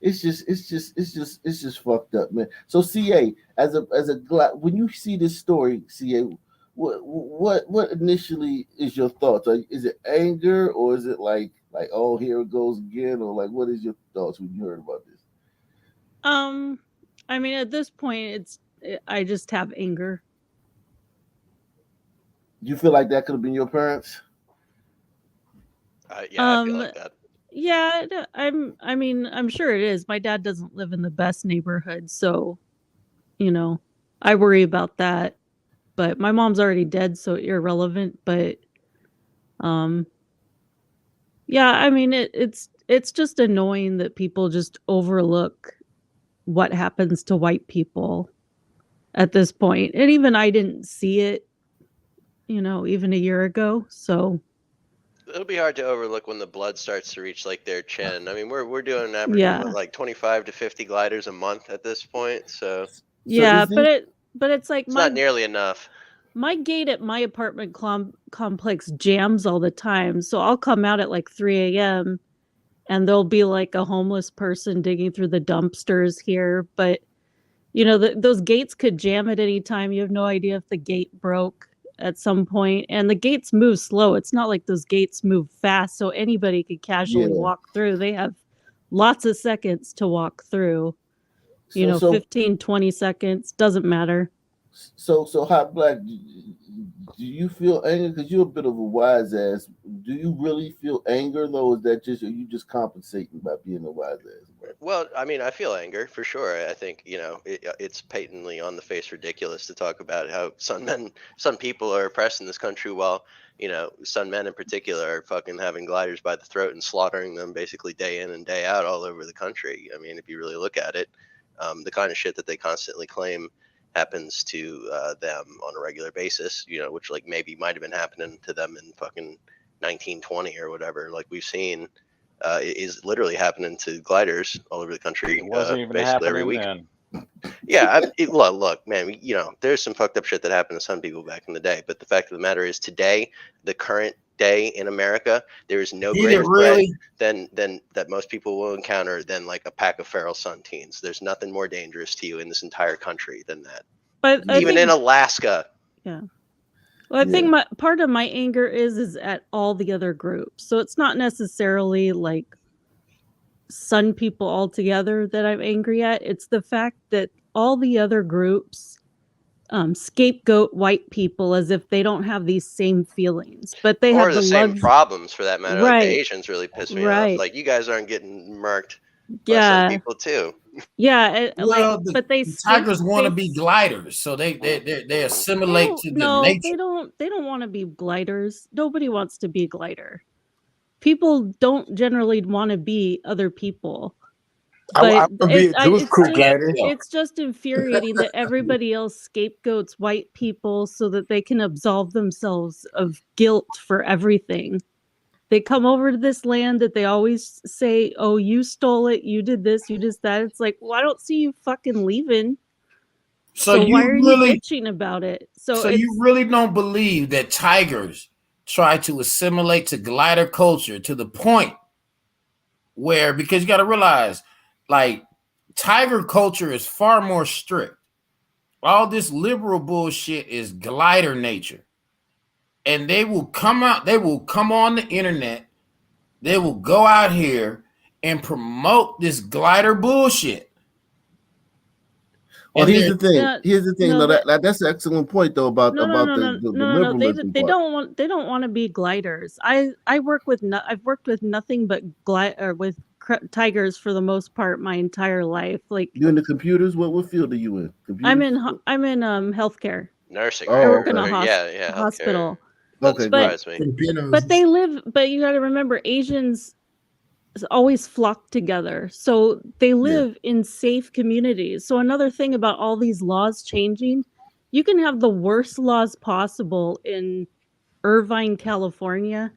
It's just fucked up, man. So CA, when you see this story, CA, what initially is your thoughts? Is it anger or is it like oh here it goes again, or like what is your thoughts when you heard about this? I mean at this point I just have anger. You feel like that could have been your parents? Yeah, I feel like that. Yeah, I'm sure it is. My dad doesn't live in the best neighborhood, so I worry about that. But my mom's already dead, so irrelevant. But yeah, I mean it's just annoying that people just overlook what happens to white people at this point. And even I didn't see it, even a year ago. So it'll be hard to overlook when the blood starts to reach like their chin. I mean, we're doing an average of like 25 to 50 gliders a month at this point. So yeah, but it's like it's not nearly enough. My gate at my apartment complex jams all the time. So I'll come out at like 3 a.m. and there'll be like a homeless person digging through the dumpsters here. But, those gates could jam at any time. You have no idea if the gate broke at some point. And the gates move slow. It's not like those gates move fast. So anybody could casually walk through. They have lots of seconds to walk through. 15, 20 seconds. Doesn't matter. So Hot Black, do you feel anger? Because you're a bit of a wise ass. Do you really feel anger though? Is that are you just compensating by being a wise ass? Well, I mean, I feel anger for sure. I think it's patently on the face ridiculous to talk about how some people are oppressed in this country, while some men in particular are fucking having gliders by the throat and slaughtering them basically day in and day out all over the country. I mean, if you really look at it, the kind of shit that they constantly claim happens to them on a regular basis, which like maybe might have been happening to them in fucking 1920 or whatever, like we've seen. is literally happening to gliders all over the country. It wasn't even basically every week. happening then. Yeah, look, man. There's some fucked up shit that happened to some people back in the day, but the fact of the matter is, today, the current day in America, there is no greater threat than that most people will encounter than like a pack of feral sun teens. There's nothing more dangerous to you in this entire country than that. But even in Alaska. Yeah. Well, I think part of my anger is at all the other groups. So it's not necessarily like sun people altogether that I'm angry at. It's the fact that all the other groups scapegoat white people as if they don't have these same feelings, but they have the same problems for that matter. Like the Asians really piss me off. Like, you guys aren't getting murked by some people too. Yeah, well, but the tigers want to be gliders, so they assimilate to the nature. They don't want to be gliders. Nobody wants to be a glider. People don't generally want to be other people. But it's just infuriating that everybody else scapegoats white people so that they can absolve themselves of guilt for everything. They come over to this land that they always say, oh, you stole it, you did this, you did that. It's like, well, I don't see you fucking leaving. So why are you bitching about it? So you really don't believe that tigers try to assimilate to glider culture to the point where, because you got to realize, like, tiger culture is far more strict. All this liberal bullshit is glider nature. And they will come out, they will come on the internet, they will go out here and promote this glider bullshit. Well, here's the thing. That's an excellent point, though, about the liberalism. They don't want to be gliders. I've worked with nothing but with tigers for the most part my entire life. Like, you in the computers? What field are you in? Computers? I'm in healthcare. Nursing. I work in a hospital. Doesn't surprise me. But you got to remember, Asians always flock together, so they live in safe communities. So another thing about all these laws changing, you can have the worst laws possible in Irvine, California,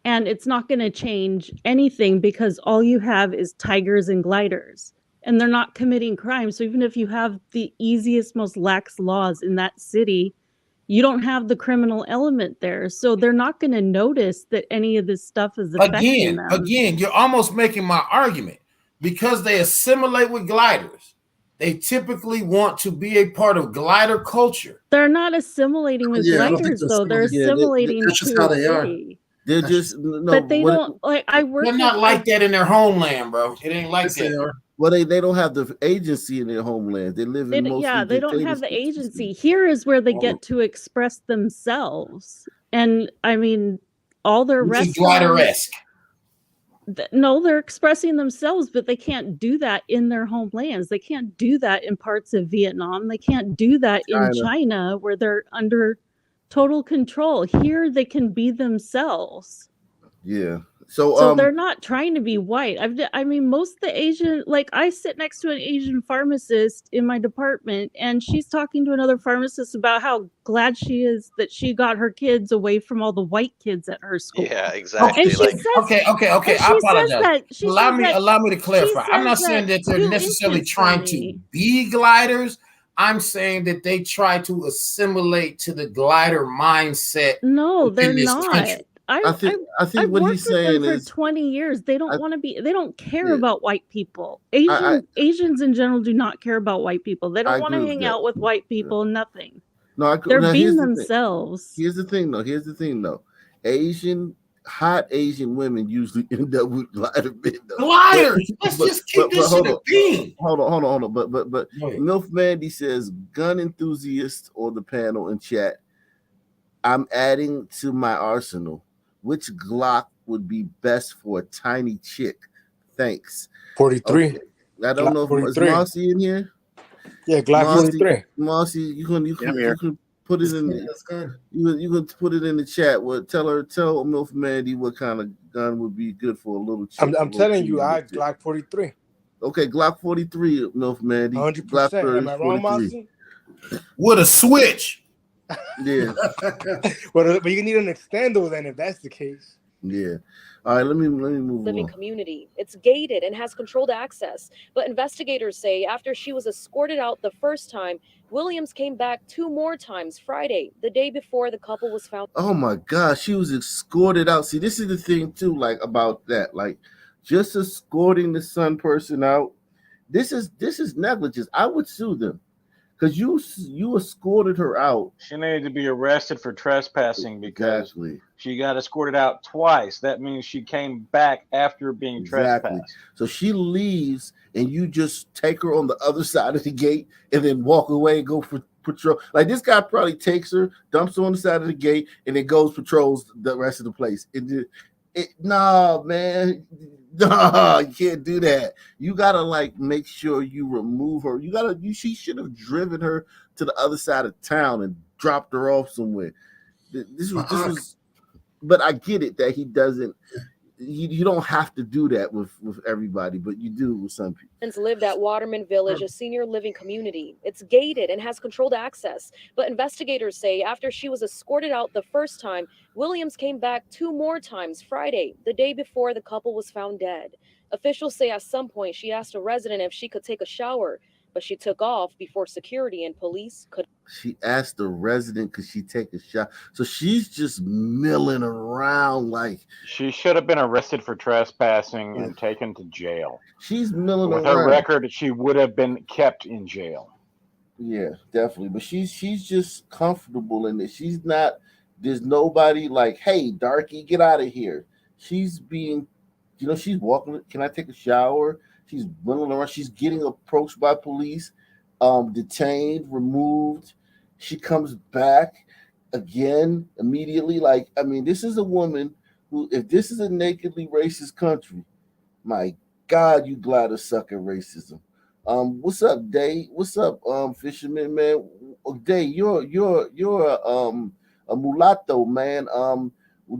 and it's not going to change anything because all you have is tigers and gliders, and they're not committing crime. So even if you have the easiest, most lax laws in that city, you don't have the criminal element there. So they're not going to notice that any of this stuff is affecting them. Again, you're almost making my argument. Because they assimilate with gliders, they typically want to be a part of glider culture. They're not assimilating with gliders, though. They're assimilating that's just how they are. They're just but they don't like. They're not like that in their homeland, bro. It ain't like that. Well, they don't have the agency in their homeland. They live in they don't have the agency. Here is where they get to express themselves. And I mean, all their restaurants. No, they're expressing themselves, but they can't do that in their homelands. They can't do that in parts of Vietnam. They can't do that in China, where they're under total control. Here, they can be themselves. Yeah. So they're not trying to be white. I mean, most of the Asian, like, I sit next to an Asian pharmacist in my department, and she's talking to another pharmacist about how glad she is that she got her kids away from all the white kids at her school. Yeah, exactly. And she says, okay. I apologize. Allow me to clarify. I'm not saying that they're necessarily trying to be gliders. I'm saying that they try to assimilate to the glider mindset. No, they're not. Country. I think what he's saying is for 20 years they don't want to be. They don't care about white people. Asians in general do not care about white people. They don't want to hang out with white people. Nothing. No, they're being themselves. Here's the thing, though. Hot Asian women usually end up with glider men. Gliders. Let's just keep this in a beam. Hold on. But Milf Mandy says gun enthusiast on the panel in chat. I'm adding to my arsenal. Which Glock would be best for a tiny chick? Thanks. 43. Okay. I don't know if is Marcy in here. Yeah, Glock 43. Marcy, you can put it in. You can put it in the chat. Tell Milf Mandy what kind of gun would be good for a little chick. I'm telling you, I Glock 43. Okay, Glock 43, Milf Mandy. 100%. Am I wrong, Marcy? With a switch. Yeah. But you need an extendo then if that's the case. Yeah. All right, let me move living on. community. It's gated and has controlled access. But investigators say after she was escorted out the first time, Williams came back 2 more times Friday, the day before the couple was found. Oh my gosh, she was escorted out. See, this is the thing too, like about that, like just escorting the son person out. This is negligence. I would sue them because you escorted her out. She needed to be arrested for trespassing because Exactly. she got escorted out twice. That means she came back after being Exactly. trespassed. So she leaves, and you just take her on the other side of the gate, and then walk away and go for patrol. Like this guy probably takes her, dumps her on the side of the gate, and then goes patrols the rest of the place. Nah, man, nah, you can't do that. You gotta like make sure you remove her. She should have driven her to the other side of town and dropped her off somewhere. This was, but I get it that he doesn't. You don't have to do that with everybody, but you do with some people. Lived at Waterman Village, a senior living community. It's gated and has controlled access. But investigators say after she was escorted out the first time, Williams came back 2 more times Friday, the day before the couple was found dead. Officials say at some point she asked a resident if she could take a shower, but she took off before security and police could. She asked the resident, could she take a shot? So she's just milling around like She should have been arrested for trespassing and taken to jail. She's milling With around. her record, she would have been kept in jail. Yeah, definitely. But she's just comfortable in it. She's not. There's nobody like, hey, darky, get out of here. She's being, she's walking. Can I take a shower? She's milling around. She's getting approached by police, detained, removed. She comes back again immediately. Like, I mean, this is a woman who, if this is a nakedly racist country, my God, you glad to suck at racism. What's up, Day? What's up, fisherman man? Day, you're a mulatto, man.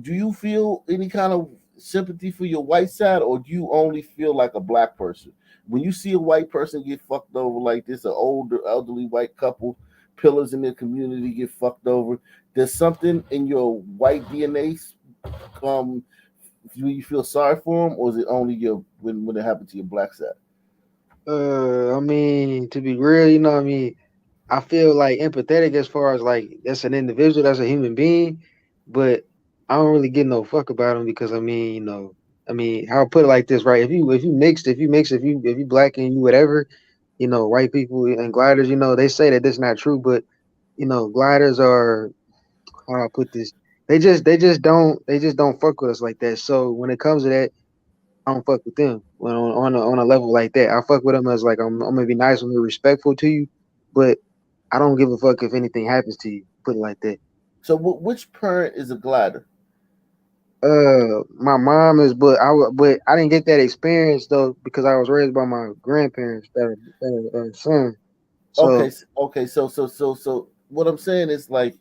Do you feel any kind of sympathy for your white side, or do you only feel like a black person? When you see a white person get fucked over like this, an older, elderly white couple, pillars in their community get fucked over, there's something in your white DNA. Do you feel sorry for them, or is it only when it happened to your black side? I mean, to be real, I mean, I feel like empathetic as far as like that's an individual, that's a human being, but I don't really give no fuck about them because I mean, I'll put it like this, right? If you black and you whatever, white people and gliders, they say that that's not true, but gliders are, how do I put this? They just don't fuck with us like that. So when it comes to that, I don't fuck with them on a level like that. I fuck with them as like I'm gonna be nice, I'm gonna be respectful to you, but I don't give a fuck if anything happens to you. Put it like that. So, which parent is a glider? My mom is, but I didn't get that experience though because I was raised by my grandparents that are son. So Okay. So, what I'm saying is like,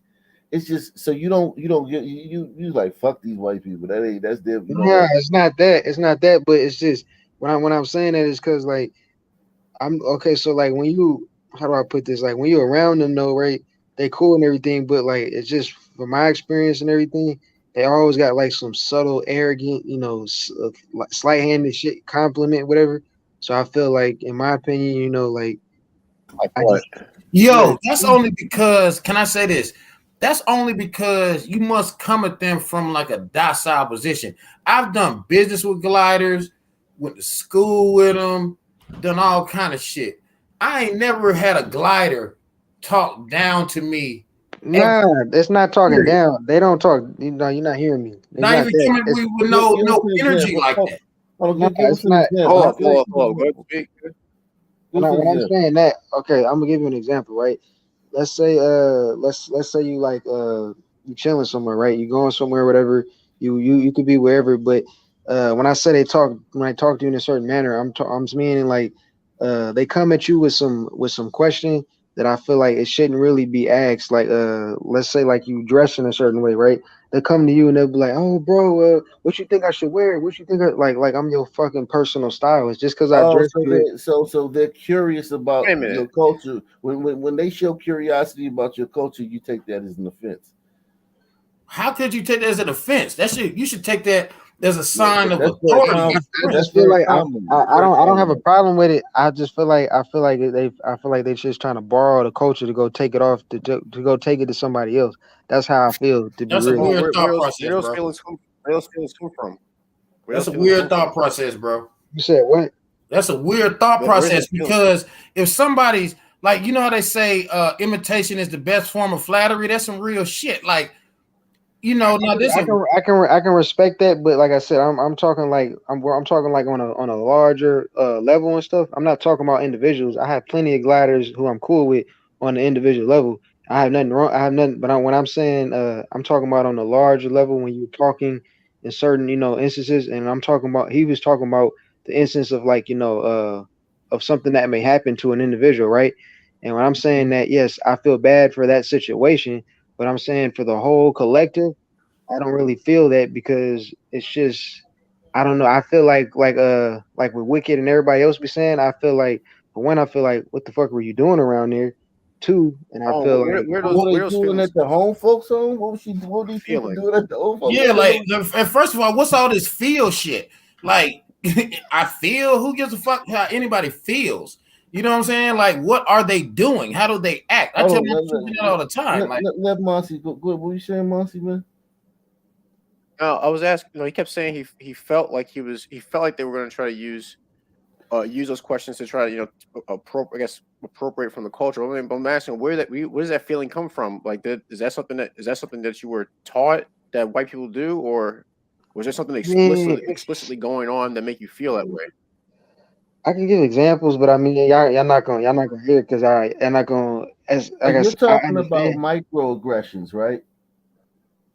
it's just so you don't get you like fuck these white people. That's them. You know yeah, that. it's not that. It's not that, but it's just when I'm saying that is because like I'm okay. So like when you, how do I put this? Like when you're around them, though, right? They cool and everything, but like it's just from my experience and everything, they always got like some subtle, arrogant, like slight-handed shit, compliment, whatever. So I feel like, in my opinion, like I just Yo, that's only because, can I say this? That's only because you must come at them from like a docile position. I've done business with gliders, went to school with them, done all kind of shit. I ain't never had a glider talk down to me. nah, that's not talking down. They don't talk. You're not hearing me. It's Not even that. coming with no energy like that. Nah, it's not. Hold on. Go speak. When I'm saying that, okay, I'm gonna give you an example, right? Let's say let's say you like you chilling somewhere, right? You going somewhere, whatever. You could be wherever, but when I say when I talk to you in a certain manner, I'm meaning like they come at you with some question that I feel like it shouldn't really be asked. Like let's say like you dress in a certain way, right? They come to you and they'll be like, "Oh, bro, what you think I should wear? What you think like I'm your fucking personal stylist just because I dress good." So they're curious about Wait a minute. your culture. When they show curiosity about your culture, you take that as an offense. how could you take that as an offense? You should take that as a sign of That's authority. I just feel like I don't have a problem with it. I feel like they're just trying to borrow the culture to go take it off to go take it to somebody else. That's how I feel, to be That's a real. weird thought Where process, those bro. feelings come? Where those feelings come from? That's a weird thought process, bro. You said what? That's a weird thought Where's process that feeling? because if somebody's like, you know how they say imitation is the best form of flattery. That's some real shit. Like, you know, now this I can respect that, but like I said, I'm talking like I'm talking like on a larger level and stuff. I'm not talking about individuals. I have plenty of gliders who I'm cool with on the individual level. I have nothing wrong. I have nothing, but when I'm saying I'm talking about on a larger level when you're talking in certain instances, and I'm talking about he was talking about the instance of like of something that may happen to an individual, right? And when I'm saying that, yes, I feel bad for that situation, but I'm saying for the whole collective. I don't really feel that because it's just I don't know. I feel like with Wicked and everybody else be saying, I feel like for one, I feel like what the fuck were you doing around there? Two, and I feel like what they doing at the home folks home? What these people doing at the home folks? Yeah, like and first of all, what's all this feel shit? Like I feel, who gives a fuck how anybody feels? You know what I'm saying? Like, what are they doing? How do they act? I tell my children that all the time. Like, let Monty go. What were you saying, Monty, man? I was asking. He kept saying he felt like he felt like they were going to try to use those questions to try to appropriate from the culture. But I'm asking where does that feeling come from? Like, is that something that you were taught that white people do, or was there something explicitly going on that make you feel that way? I can give examples, but I mean, y'all not gonna hear it because I'm not gonna. You're talking about microaggressions, right?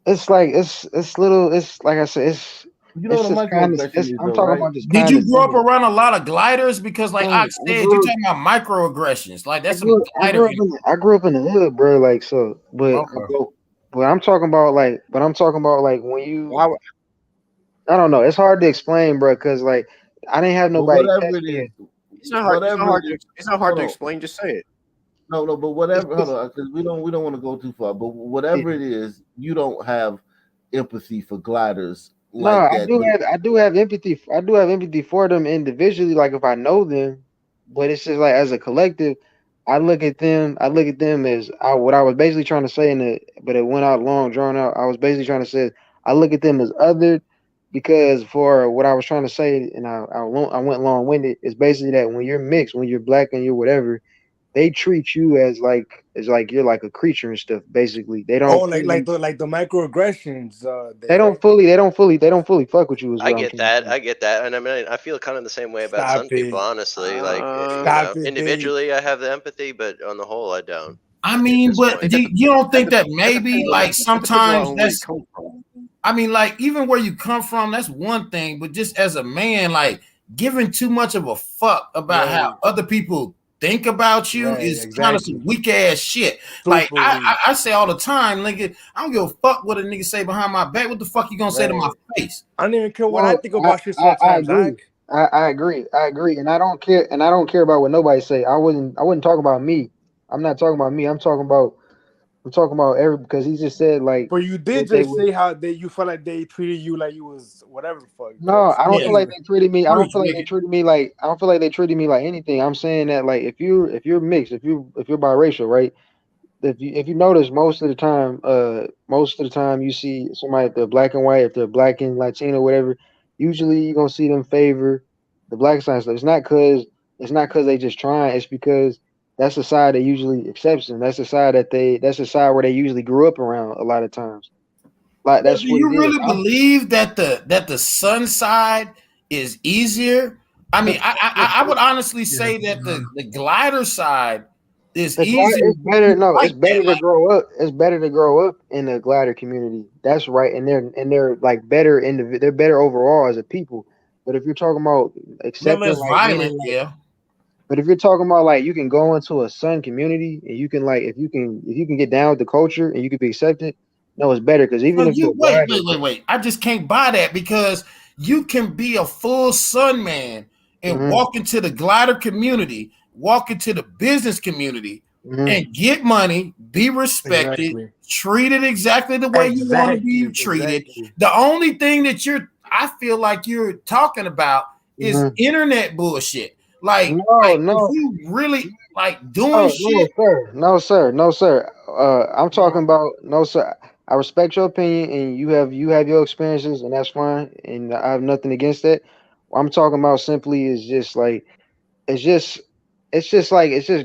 It's like it's little. It's like I said. It's you know what a microaggression is. I'm talking about just. Did you grow up around a lot of gliders? Because like I said, you're talking about microaggressions. Like that's some glider. I grew up in the hood, bro. Like so, but I'm talking about like when you. I don't know. It's hard to explain, bro, because like I didn't have nobody. Whatever it is, it's not hard. It's not hard to explain. Just say it. No, but whatever. Hold on, because we don't want to go too far. But whatever it is, you don't have empathy for gliders. Like that. I do have empathy. I do have empathy for them individually. Like if I know them, but it's just like as a collective, I look at them as what I was basically trying to say but it went out long, drawn out. I was basically trying to say I look at them as other. Because for what I was trying to say, and I went long winded, is basically that when you're mixed, when you're black and you're whatever, they treat you as like you're like a creature and stuff. Basically, they don't. like the microaggressions. They don't fully fuck with you. I get that, and I mean, I feel kind of the same way about some people. Honestly, like individually, I have the empathy, but on the whole, I don't. I mean, but you don't think that maybe like sometimes that's. I mean, like even where you come from, that's one thing. But just as a man, like giving too much of a fuck about how other people think about you is kind of some weak ass shit. Like I say all the time, nigga, I don't give a fuck what a nigga say behind my back. What the fuck you gonna say to my face? I don't even care what I think about shit sometimes. I agree, and I don't care, about what nobody say. I wouldn't talk about me. I'm not talking about me. I'm talking about every, because he just said like. But you did just say how you felt like they treated you like you was whatever the fuck. No, I don't feel like they treated me. I don't feel like they treated me like. I don't feel like they treated me like anything. I'm saying that like if you're mixed, if you're biracial, right? If you notice, most of the time you see somebody, if they're black and white, if they're black and Latino, whatever. Usually you're gonna see them favor the black side. So it's not because they just trying. It's because that's the side that usually accepts them. That's the side where they usually grew up around a lot of times. Like that's. Do you really believe that the sun side is easier? I mean, I would honestly say that the glider side is easier. It's better. No, it's better to grow up. It's better to grow up in the glider community. That's right, and they're like better they're better overall as a people. But if you're talking about accepting, like, violent, yeah. But if you're talking about like you can go into a sun community and you can like if you can get down with the culture and you can be accepted, no, it's better because even if you wait, I just can't buy that because you can be a full sun man and walk into the glider community, walk into the business community, and get money, be respected, treated exactly the way you want to be treated. The only thing that I feel like you're talking about is internet bullshit. Like, if you really like doing shit. No, sir. I'm talking about no, sir. I respect your opinion, and you have your experiences, and that's fine, and I have nothing against that. What I'm talking about simply is just like it's just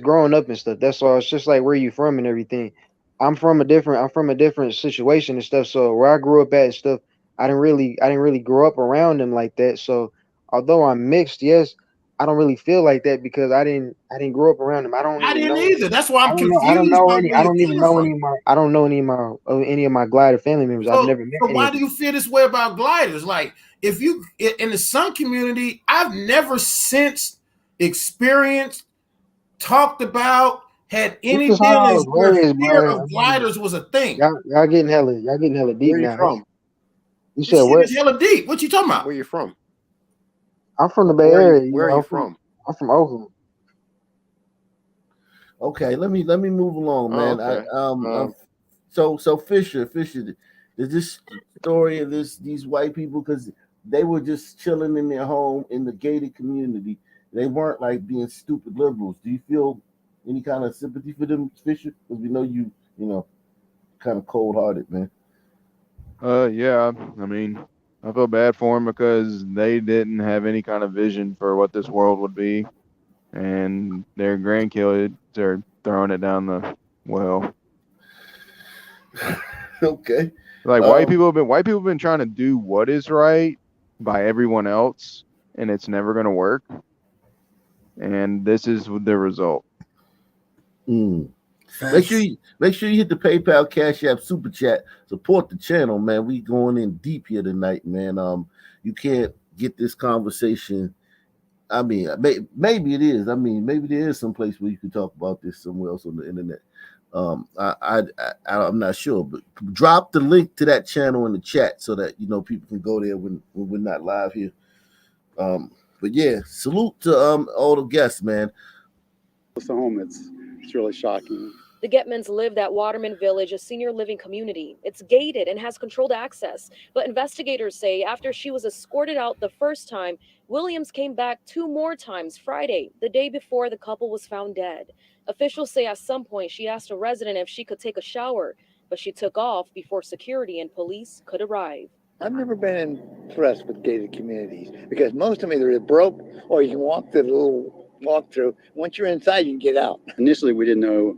growing up and stuff. That's all. It's just like where you from and everything. I'm from a different situation and stuff. So where I grew up at and stuff, I didn't really grow up around them like that. So although I'm mixed, yes, I don't really feel like that because I didn't grow up around them. I don't I even didn't know. either. That's why I'm confused. I don't know by any. where I you're don't even coming know from. any of my. I don't know any of my glider family members. I've never met So any why of do them. you feel this way about gliders? Like, if you in the Sun community, I've never since experienced, talked about, had This any is how I dealings was where raised, fear bro. of gliders was a thing. Y'all getting hella deep Where are you now. from? You This said shit what? is hella deep. What you talking about? Where you from? I'm from the Bay Where are Area. you? Where are you from? I'm from Oakland. Okay, let me move along, man. Okay. So Fisher, is this story of these white people because they were just chilling in their home in the gated community. They weren't like being stupid liberals. Do you feel any kind of sympathy for them, Fisher? Because we know you know, kind of cold hearted, man. Yeah. I mean, I feel bad for them because they didn't have any kind of vision for what this world would be, and their grandkids are throwing it down the well. Okay. Like white people have been trying to do what is right by everyone else, and it's never going to work. And this is the result. Make sure you hit the PayPal, Cash App, Super Chat. Support the channel, man. We going in deep here tonight, man. You can't get this conversation. I mean, maybe it is. I mean, maybe there is some place where you can talk about this somewhere else on the internet. I'm not sure, but drop the link to that channel in the chat so that people can go there when we're not live here. But yeah, salute to all the guests, man. Close to home, it's really shocking. The Getmans lived at Waterman Village, a senior living community. It's gated and has controlled access, but investigators say after she was escorted out the first time, Williams came back 2 more times Friday, the day before the couple was found dead. Officials say at some point she asked a resident if she could take a shower, but she took off before security and police could arrive. I've never been impressed with gated communities because most of them either broke or you can walk through the little walk-through. Once you're inside, you can get out. Initially, we didn't know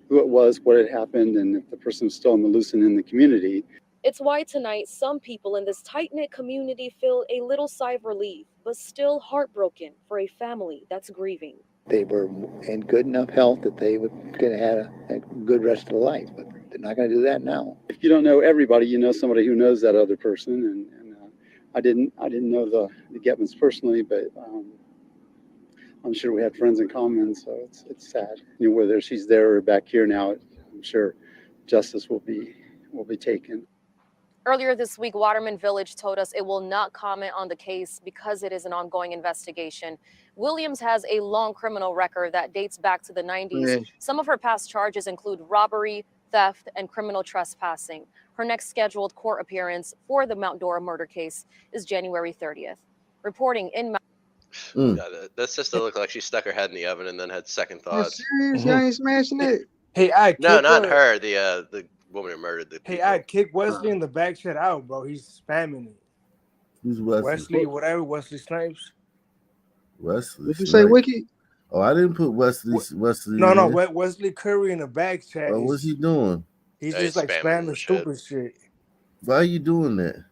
who it was, what had happened, and if the person was still on the loose and in the community. It's why tonight some people in this tight-knit community feel a little sigh of relief, but still heartbroken for a family that's grieving. They were in good enough health that they could have had a good rest of their life, but they're not going to do that now. If you don't know everybody, you know somebody who knows that other person, and I didn't know the Getmans personally, but I'm sure we had friends in common, so it's sad. Whether she's there or back here now, I'm sure justice will be taken. Earlier this week, Waterman Village told us it will not comment on the case because it is an ongoing investigation. Williams has a long criminal record that dates back to the 90s. Yeah. Some of her past charges include robbery, theft, and criminal trespassing. Her next scheduled court appearance for the Mount Dora murder case is January 30th. Reporting in Mount That sister looked like she stuck her head in the oven and then had second Are you thoughts. serious? Y'all ain't smashing it. Hey, I No, kick not her. The woman who murdered the Hey, people. I kick Wesley in the back chat out, bro. He's spamming it. Who's Wesley? Wesley Snipes. Wesley. Did you say Wiki? Oh, I didn't put Wesley. No, Wesley Curry in the back chat. Oh, what's he doing? He's just like spamming stupid shit. Why are you doing that?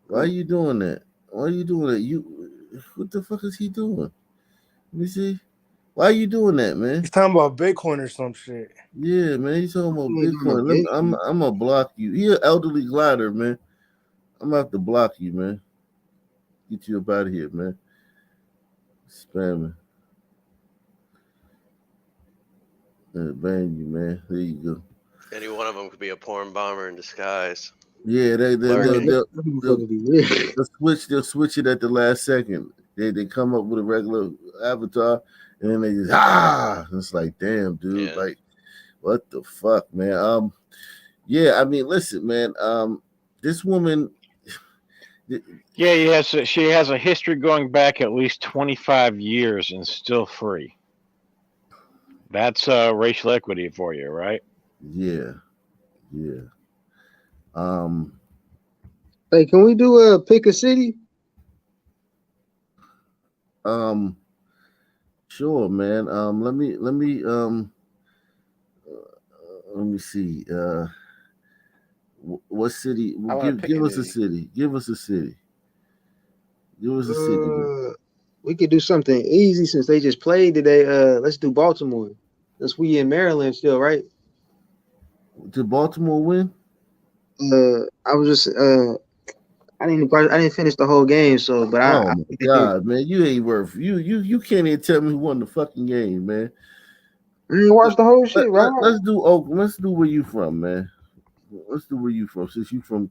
Why are you doing that? What the fuck is he doing? Let me see. Why are you doing that, man? He's talking about Bitcoin or some shit. Yeah, man. He's talking about Bitcoin. I'm gonna block you. He an elderly glider, man. I'm gonna have to block you, man. Get you up out of here, man. Spamming. Ban you, man. There you go. Any one of them could be a porn bomber in disguise. Yeah, they'll switch it at the last second. They come up with a regular avatar and then they just it's like, damn, dude. Yeah. Like, What the fuck, man? Yeah, I mean, listen, man. This woman. Yeah, she has a history going back at least 25 years and still free. That's racial equity for you, right? Yeah. Hey, can we do a pick a city? Sure, man. Let me see. What city? Give us a city. Give us a city. Give us a city. We could do something easy since they just played today. Let's do Baltimore. Since we in Maryland still, right? Did Baltimore win? I was just I didn't finish the whole game, so but Oh my god, man, you ain't worth you can't even tell me who won the fucking game, man. You didn't watch the whole shit, right? Let's do where you from, man. Let's do where you from. Since you from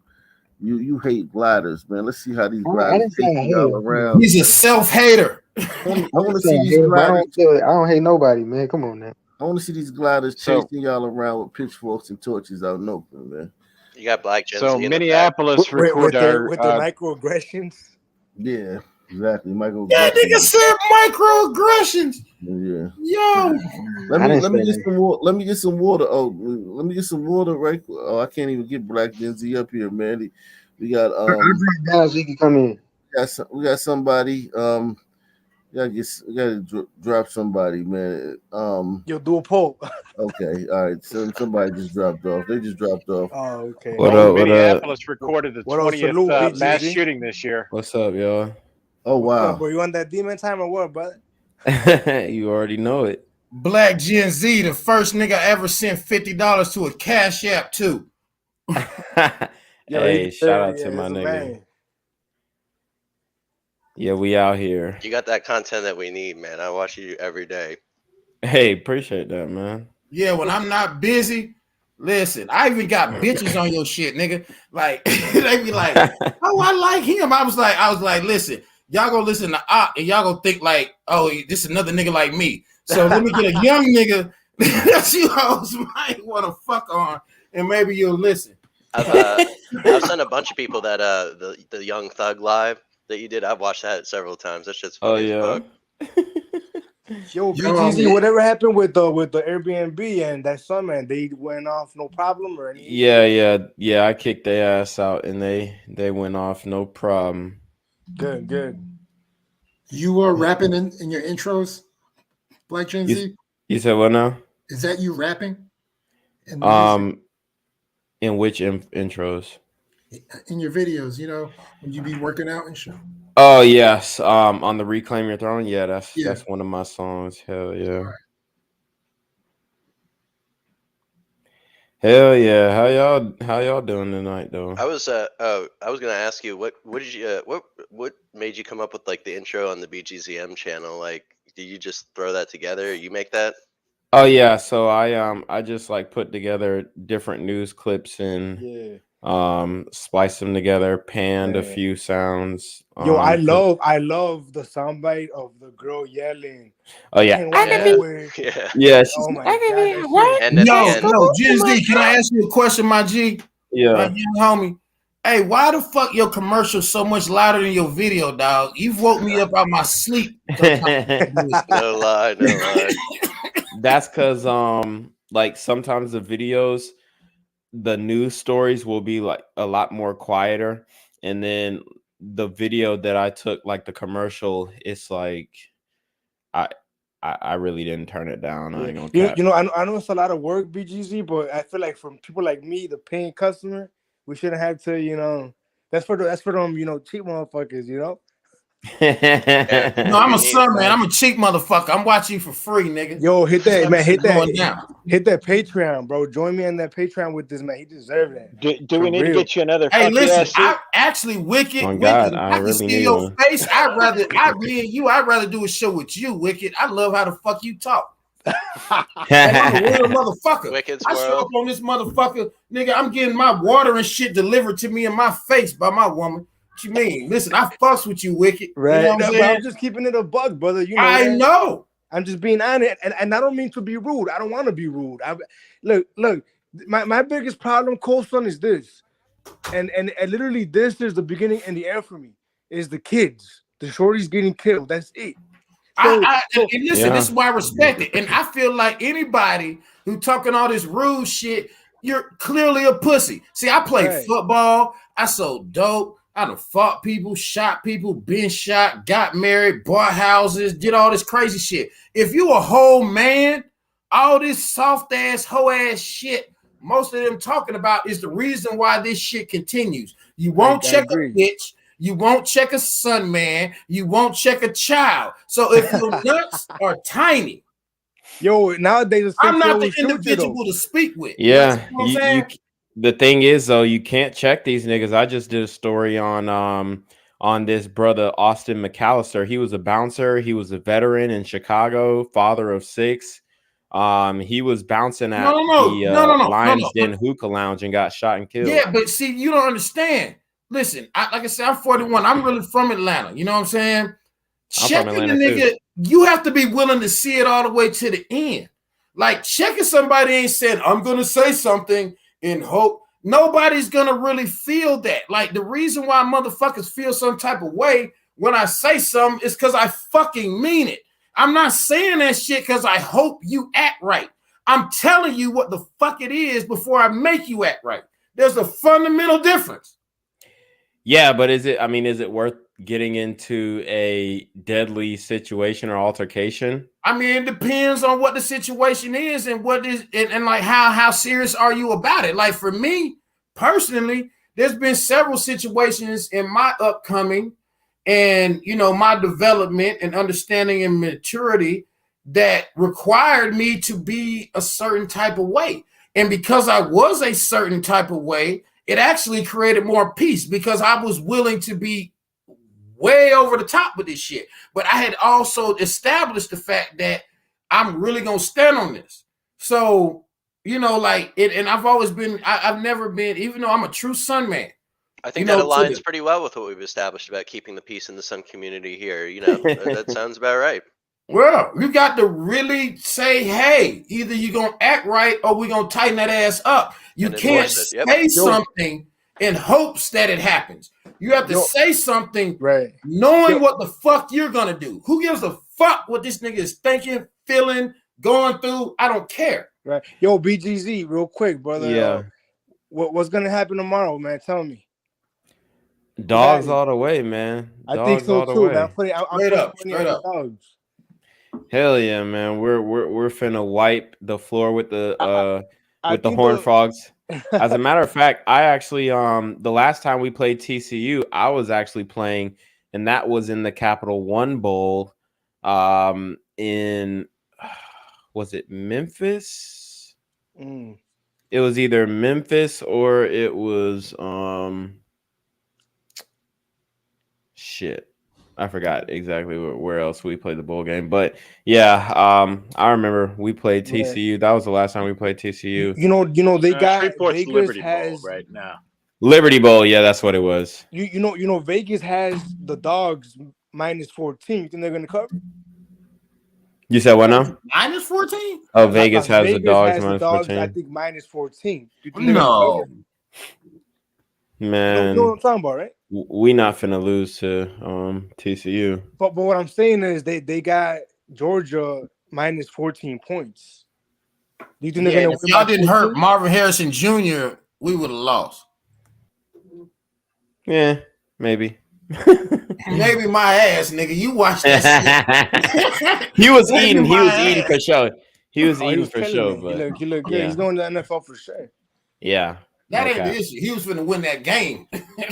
you hate gliders, man. Let's see how these gliders chasing y'all around. He's a self-hater. I want to see these gliders. I don't hate nobody, man. Come on, man. I want to see these gliders chasing y'all around with pitchforks and torches out in Oakland, man. You got Black Gen So Z in Minneapolis with recorded the microaggressions. Yeah, exactly. That nigga said microaggressions. Yeah. Yo. Let me get some water. Let me get some water. Oh, let me get some water right. Oh, I can't even get Black Gen Z up here, man. We got I bring it down so you can come in. We got somebody. We gotta drop somebody, man. You'll do a poll. Okay, all right. Somebody just dropped off. They just dropped off. Oh, okay. Minneapolis recorded the 20th mass shooting this year. What's up, y'all? Oh wow. Bro, you on that demon time or what, brother? You already know it. Black Gen Z, the first nigga ever sent $50 to a Cash App too. Hey, shout out to my nigga. Yeah, we out here. You got that content that we need, man. I watch you every day. Hey, appreciate that, man. Yeah, when I'm not busy, listen, I even got bitches on your shit, nigga. Like they be like, oh, I like him. I was like, listen, y'all gonna listen to Op and y'all gonna think like, oh, this is another nigga like me. So let me get a young nigga that you hoes might want to fuck on, and maybe you'll listen. I've sent a bunch of people that the Young Thug live that you did. I've watched that several times. That shit's funny as fuck. Yo, BGZ, whatever happened with the Airbnb and that summer, they went off no problem or anything? Yeah. I kicked their ass out and they went off no problem. Good. You were rapping in your intros, Black Gen Z? You said what now? Is that you rapping? In which intros? In your videos, you know, when you be working out and shit. Oh yes, on the Reclaim Your Throne. Yeah, that's one of my songs. Hell yeah. Right. Hell yeah. How y'all doing tonight though? I was gonna ask you what made you come up with like the intro on the BGZM channel? Like, did you just throw that together? You make that? Oh yeah, so I just like put together different news clips and splice them together, panned a few sounds. Yo, I love the soundbite of the girl yelling. Oh yeah. Yeah. Oh my god. No, Gen Z, can I ask you a question, my G? Yeah. My young homie. Hey, why the fuck your commercial so much louder than your video, dog? You woke me up out my sleep. No lie. That's because like sometimes the videos, the news stories will be like a lot more quieter, and then the video that I took, like the commercial, it's like I really didn't turn it down. I ain't gonna cap. You know, I know it's a lot of work, BGZ, but I feel like from people like me, the paying customer, we shouldn't have to, you know, that's for them, you know, cheap motherfuckers, you know. No, I'm a son, man. I'm a cheap motherfucker. I'm watching you for free, nigga. Yo, hit that, man. Hit that Patreon, bro. Join me on that Patreon with this man. He deserves that. Do we need to get you another? Hey, listen, I actually Wicked. Oh, God, I really can see your face. I'd rather do a show with you, Wicked. I love how the fuck you talk. I'm a real motherfucker. Wicked's I show up on this motherfucker, nigga. I'm getting my water and shit delivered to me in my face by my woman. What you mean? Listen, I fucks with you, Wicked. Right. You know what I'm just keeping it a buck, brother. You know I know. I'm just being honest, and I don't mean to be rude. I don't want to be rude. Look. My biggest problem, Colson, is this, and literally this is the beginning and the end for me. Is the kids, the shorties getting killed. That's it. And listen, this is why I respect it. And I feel like anybody who talking all this rude shit, you're clearly a pussy. See, I played football. I sold dope. I done fought people, shot people, been shot, got married, bought houses, did all this crazy shit. If you a whole man, all this soft ass, hoe ass shit, most of them talking about is the reason why this shit continues. You won't check a bitch. You won't check a son, man. You won't check a child. So if your nuts are tiny, nowadays I'm not the individual to speak with. Yeah, you the thing is though, you can't check these niggas. I just did a story on this brother Austin McAllister. He was a bouncer. He was a veteran in Chicago, father of 6. He was bouncing at the Lions Den hookah lounge and got shot and killed. Yeah, but see, you don't understand. Listen, like I said, I'm 41. I'm really from Atlanta. You know what I'm saying? Checking the nigga, you have to be willing to see it all the way to the end. Like checking somebody ain't saying, I'm gonna say something in hope. Nobody's gonna really feel that. Like the reason why motherfuckers feel some type of way when I say something is because I fucking mean it. I'm not saying that shit because I hope you act right. I'm telling you what the fuck it is before I make you act right. There's a fundamental difference. Yeah, but is it worth getting into a deadly situation or altercation? I mean, it depends on what the situation is and what is and like how serious are you about it. Like for me personally, there's been several situations in my upcoming and my development and understanding and maturity that required me to be a certain type of way. And because I was a certain type of way, it actually created more peace because I was willing to be way over the top with this shit. But I had also established the fact that I'm really going to stand on this. So, like it, and I've always been, I've never been, even though I'm a true Sun man. I think that aligns pretty well with what we've established about keeping the peace in the Sun community here. That sounds about right. Well, you got to really say, hey, either you're going to act right or we're going to tighten that ass up. You can't say something in hopes that it happens. You have to say something knowing what the fuck you're going to do. Who gives a fuck what this nigga is thinking, feeling, going through? I don't care. Right. Yo, BGZ, real quick, brother. Yeah. What's going to happen tomorrow, man? Tell me. Dogs all the way, man. Dogs I think so too. Man. I'm putting straight up. Dogs. Hell yeah, man. We're finna wipe the floor with the horned frogs. As a matter of fact, I actually the last time we played TCU, I was actually playing, and that was in the Capital One Bowl in was it Memphis? It was either Memphis or it was shit. I forgot exactly where else we played the bowl game, but yeah, I remember we played TCU. That was the last time we played TCU. They got Shreveport's Vegas Liberty has Bowl right now. Liberty Bowl, yeah, that's what it was. You know Vegas has the dogs minus 14. You think they're gonna cover? You said what now? Minus 14? Oh, Vegas has the dogs minus 14. I think minus 14. No. Man, you know what I'm talking about, right? We not finna lose to TCU. But what I'm saying is they got Georgia minus 14 points. Do you think they're gonna win? If y'all didn't hurt Marvin Harrison Jr., we would have lost. Yeah, maybe. Maybe my ass, nigga. You watched that shit. He was eating for sure. He was eating for sure. But he look good. Yeah. He's going to the NFL for sure. Yeah. That ain't the issue. He was finna win that game.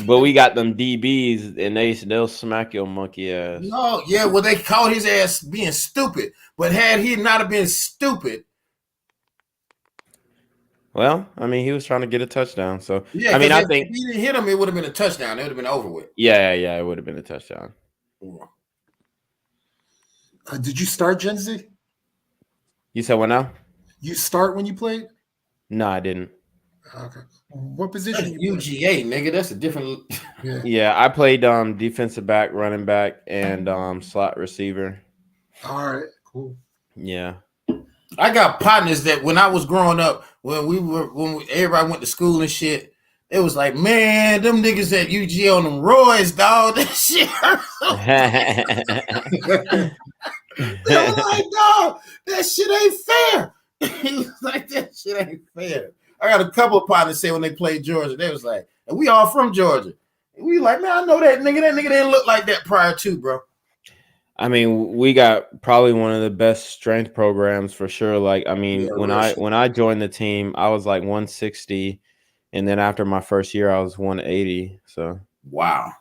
But we got them DBs, and they'll smack your monkey ass. No, yeah, well, they called his ass being stupid. But had he not have been stupid. Well, I mean, he was trying to get a touchdown. So, yeah, I mean, if think he didn't hit him, it would have been a touchdown. It would have been over with. Yeah, it would have been a touchdown. Did you start, Gen Z? You said what now? You start when you played? No, I didn't. Okay. What position? UGA, nigga. That's a different. Yeah, I played defensive back, running back, and slot receiver. All right, cool. Yeah. I got partners that when I was growing up, when everybody went to school and shit, it was like, man, them niggas at UG on them roids, dog. That shit. They were like, dog, that shit ain't fair. He was like, that shit ain't fair. I got a couple of partners say when they played Georgia, they was like, and we all from Georgia. And we like, man, I know that nigga. That nigga didn't look like that prior to, bro. I mean, we got probably one of the best strength programs for sure. Like, I mean, Yeah, when I joined the team, I was like 160, and then after my first year, I was 180. So wow,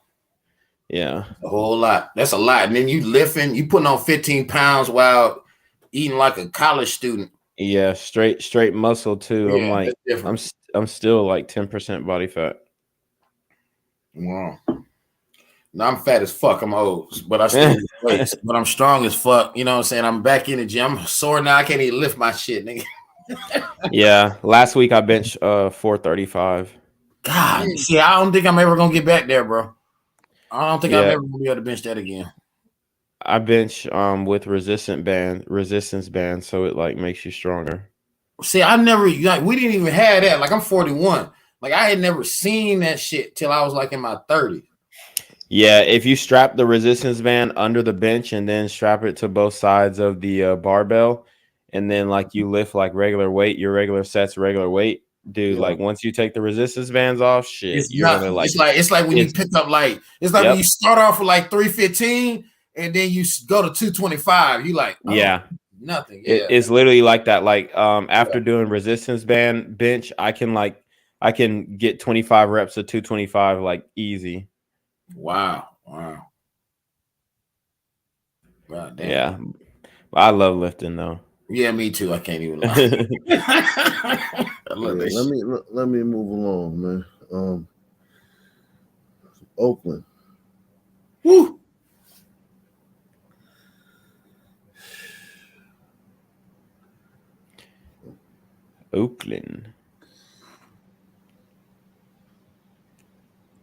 yeah, a whole lot. That's a lot. And then you lifting, you putting on 15 pounds while eating like a college student. yeah, straight muscle too. I'm Yeah, like, that's different. I'm still like 10% body fat. Wow. No, I'm fat as fuck. I'm old, but I still lift weights. But I'm strong as fuck. You know what I'm saying? I'm back in the gym. I'm sore now. I can't even lift my shit, nigga. Yeah, last week I benched 435. God, see, I don't think I'm ever gonna get back there, bro. I don't think I'm Yeah, ever gonna be able to bench that again. I bench with resistance band, so it like makes you stronger. See, I never like we didn't even have that. Like I'm 41. Like I had never seen that shit till I was like in my 30s. Yeah, if you strap the resistance band under the bench and then strap it to both sides of the barbell, and then like you lift like regular weight, your regular sets, regular weight, dude. Yeah. Like once you take the resistance bands off, shit, It's you're gonna nothing. like It's like when you pick up like it's like when Yep. you start off with like 315 and then you go to 225. You like, oh, Yeah. nothing. Yeah. It's literally like that. Like after doing resistance band bench, I can get 25 reps of 225 like easy. Wow. Wow. God damn. Yeah. I love lifting though. Yeah, me too. I can't even lie. I love that shit. Let me move along, man. Oakland. Woo. Oakland.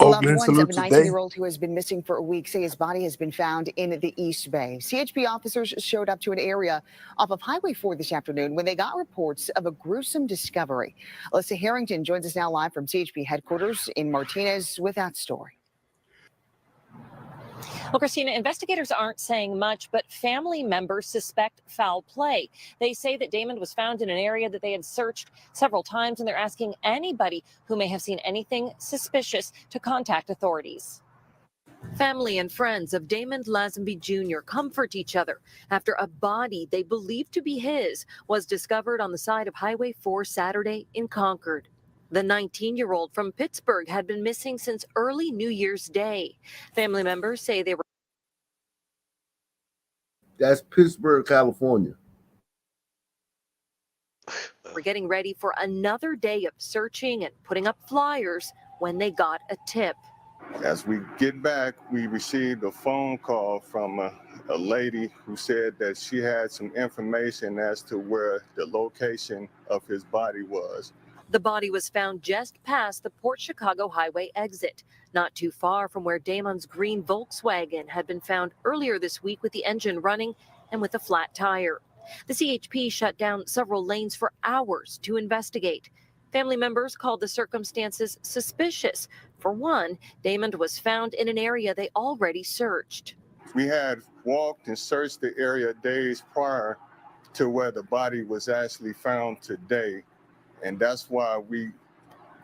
Loved ones of a 19-year-old who has been missing for a week say his body has been found in the East Bay. CHP officers showed up to an area off of Highway 4 this afternoon when they got reports of a gruesome discovery. Alyssa Harrington joins us now live from CHP headquarters in Martinez with that story. Well, Christina, investigators aren't saying much, but family members suspect foul play. They say that Damon was found in an area that they had searched several times, and they're asking anybody who may have seen anything suspicious to contact authorities. Family and friends of Damon Lazenby Jr. comfort each other after a body they believe to be his was discovered on the side of Highway 4 Saturday in Concord. The 19-year-old from Pittsburgh had been missing since early New Year's Day. Family members say they were... That's Pittsburgh, California. We're getting ready for another day of searching and putting up flyers when they got a tip. As we get back, we received a phone call from a lady who said that she had some information as to where the location of his body was. The body was found just past the Port Chicago Highway exit, not too far from where Damon's green Volkswagen had been found earlier this week with the engine running and with a flat tire. The CHP shut down several lanes for hours to investigate. Family members called the circumstances suspicious. For one, Damon was found in an area they already searched. We had walked and searched the area days prior to where the body was actually found today. And that's why we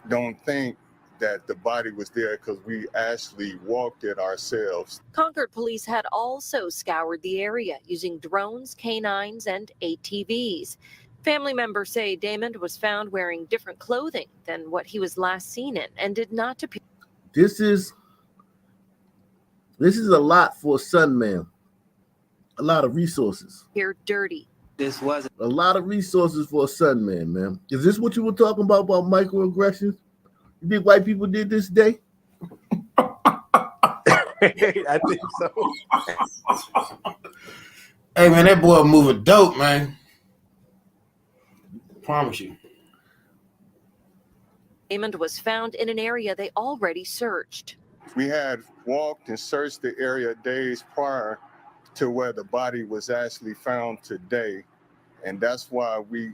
don't think that the body was there, because we actually walked it ourselves. Concord police had also scoured the area using drones, canines, and ATVs. Family members say Damon was found wearing different clothing than what he was last seen in and did not appear. This is a lot for a son, man. A lot of resources. Here, dirty. This wasn't a lot of resources for a son, man. Is this what you were talking about microaggressions? You think white people did this day? I think so. Hey man, that boy moving dope, man. Promise you. Damon was found in an area they already searched. We had walked and searched the area days prior to where the body was actually found today. And that's why we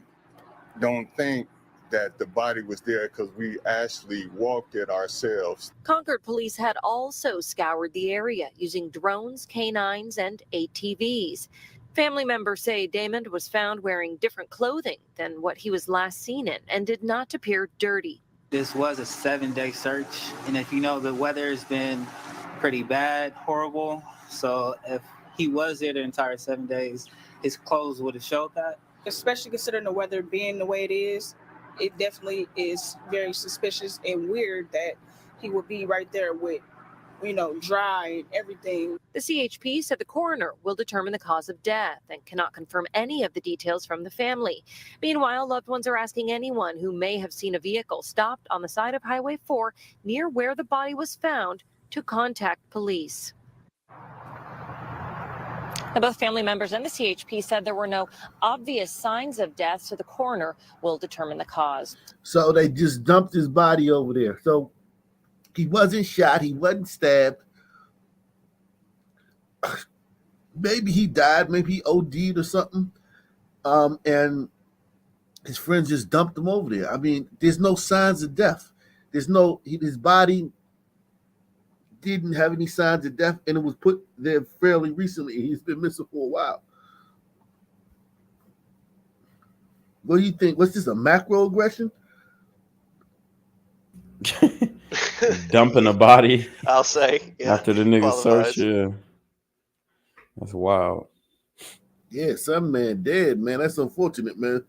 don't think that the body was there, because we actually walked it ourselves. Concord police had also scoured the area using drones, canines, and ATVs. Family members say Damon was found wearing different clothing than what he was last seen in and did not appear dirty. This was a 7-day search, and if you know, the weather has been pretty bad, horrible. So if he was there the entire 7 days, his clothes would have showed that. Especially considering the weather being the way it is, it definitely is very suspicious and weird that he would be right there with, dry and everything. The CHP said the coroner will determine the cause of death and cannot confirm any of the details from the family. Meanwhile, loved ones are asking anyone who may have seen a vehicle stopped on the side of Highway 4 near where the body was found to contact police. Now, both family members and the CHP said there were no obvious signs of death, so the coroner will determine the cause. So they just dumped his body over there. So he wasn't shot. He wasn't stabbed. Maybe he died. Maybe he OD'd or something. And his friends just dumped him over there. I mean, there's no signs of death. His body didn't have any signs of death, and it was put there fairly recently. He's been missing for a while. What do you think? What's this, a macro aggression? Dumping a body. I'll say. Yeah, after the nigga qualifies. search, yeah. That's wild. Yeah, some man dead, man. That's unfortunate, man.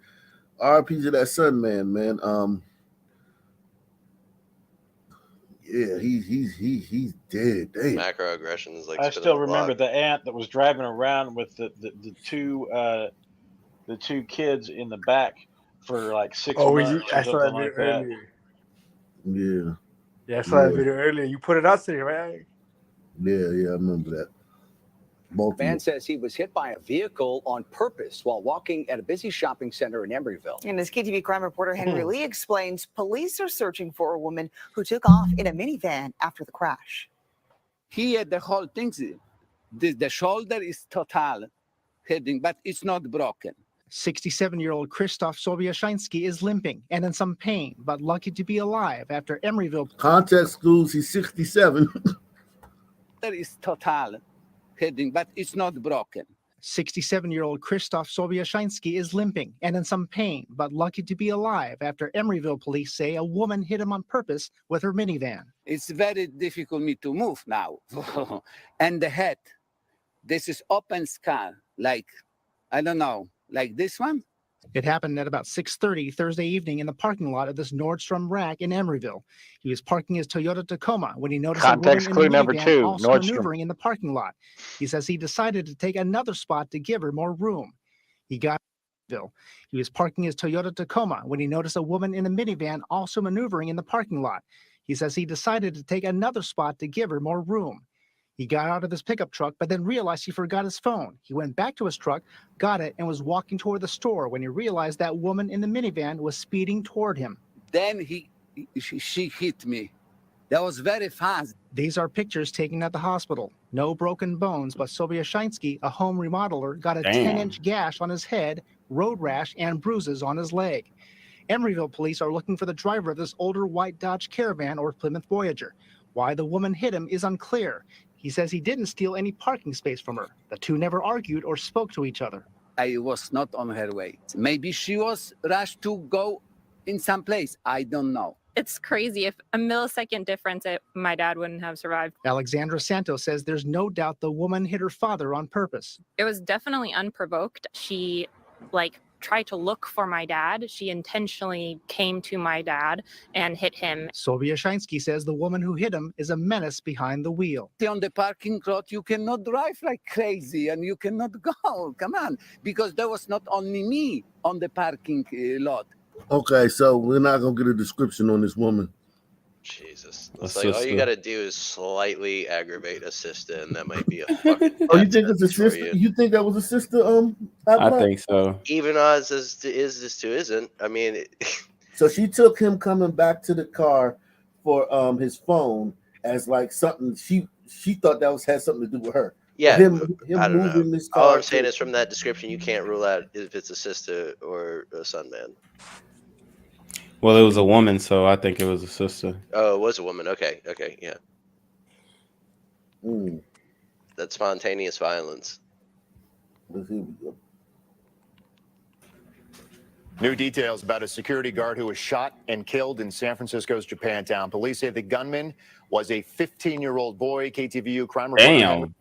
RP to that son, man. Yeah, he's dead. Damn. Macroaggressions, like I spinning still the remember block. the aunt that was driving around with the two kids in the back for like 6 months. I or saw something that like video that. earlier. Yeah. Yeah, I saw that video earlier. You put it out today, right? Yeah, I remember that. Man says he was hit by a vehicle on purpose while walking at a busy shopping center in Emeryville. And as KTV crime reporter Henry Lee explains, police are searching for a woman who took off in a minivan after the crash. Here, the whole thing, the shoulder is total heading, but it's not broken. 67-year-old Krzysztof Sobieszyński is limping and in some pain, but lucky to be alive after Emeryville. Context clues, he's 67. That is total heading, but it's not broken. 67-year-old Krzysztof Sobieszyński is limping and in some pain, but lucky to be alive after Emeryville police say a woman hit him on purpose with her minivan. It's very difficult me to move now. And the head, this is open skull, like, I don't know, like this one? It happened at about 6:30 Thursday evening in the parking lot of this Nordstrom rack in Emeryville. He was parking his Toyota Tacoma when he noticed Context a clue woman in number the minivan 2, also Nordstrom. maneuvering in the parking lot. He says he decided to take another spot to give her more room. He was parking his Toyota Tacoma when he noticed a woman in a minivan also maneuvering in the parking lot. He says he decided to take another spot to give her more room. He got out of his pickup truck, but then realized he forgot his phone. He went back to his truck, got it, and was walking toward the store when he realized that woman in the minivan was speeding toward him. Then she hit me. That was very fast. These are pictures taken at the hospital. No broken bones, but Sobieszyński, a home remodeler, got a Damn. 10-inch gash on his head, road rash, and bruises on his leg. Emeryville police are looking for the driver of this older white Dodge Caravan or Plymouth Voyager. Why the woman hit him is unclear. He says he didn't steal any parking space from her. The two never argued or spoke to each other. I was not on her way. Maybe she was rushed to go in some place. I don't know. It's crazy. If a millisecond difference, my dad wouldn't have survived. Alexandra Santos says there's no doubt the woman hit her father on purpose. It was definitely unprovoked. She, tried to look for my dad. She intentionally came to my dad and hit him. Sobieszyński says the woman who hit him is a menace behind the wheel. On the parking lot, you cannot drive like crazy and you cannot go. Come on. Because there was not only me on the parking lot. Okay, so we're not going to get a description on this woman. Jesus. A It's like all sister. you got to do is slightly aggravate a sister, and that might be a fucking Oh, you death think it's a sentence for sister? you. You think that was a sister? I think so. Even as to is this to isn't. I mean, So she took him coming back to the car for his phone as like something she thought that had something to do with her. Yeah, him I don't know. moving this All car. I'm saying is from that description, you can't rule out if it's a sister or a son, man. Well, it was a woman, so I think it was a sister. Oh, it was a woman. Okay, yeah. Mm. That's spontaneous violence. Here we go. New details about a security guard who was shot and killed in San Francisco's Japantown. Police say the gunman was a 15-year-old boy. KTVU crime reporter. Damn.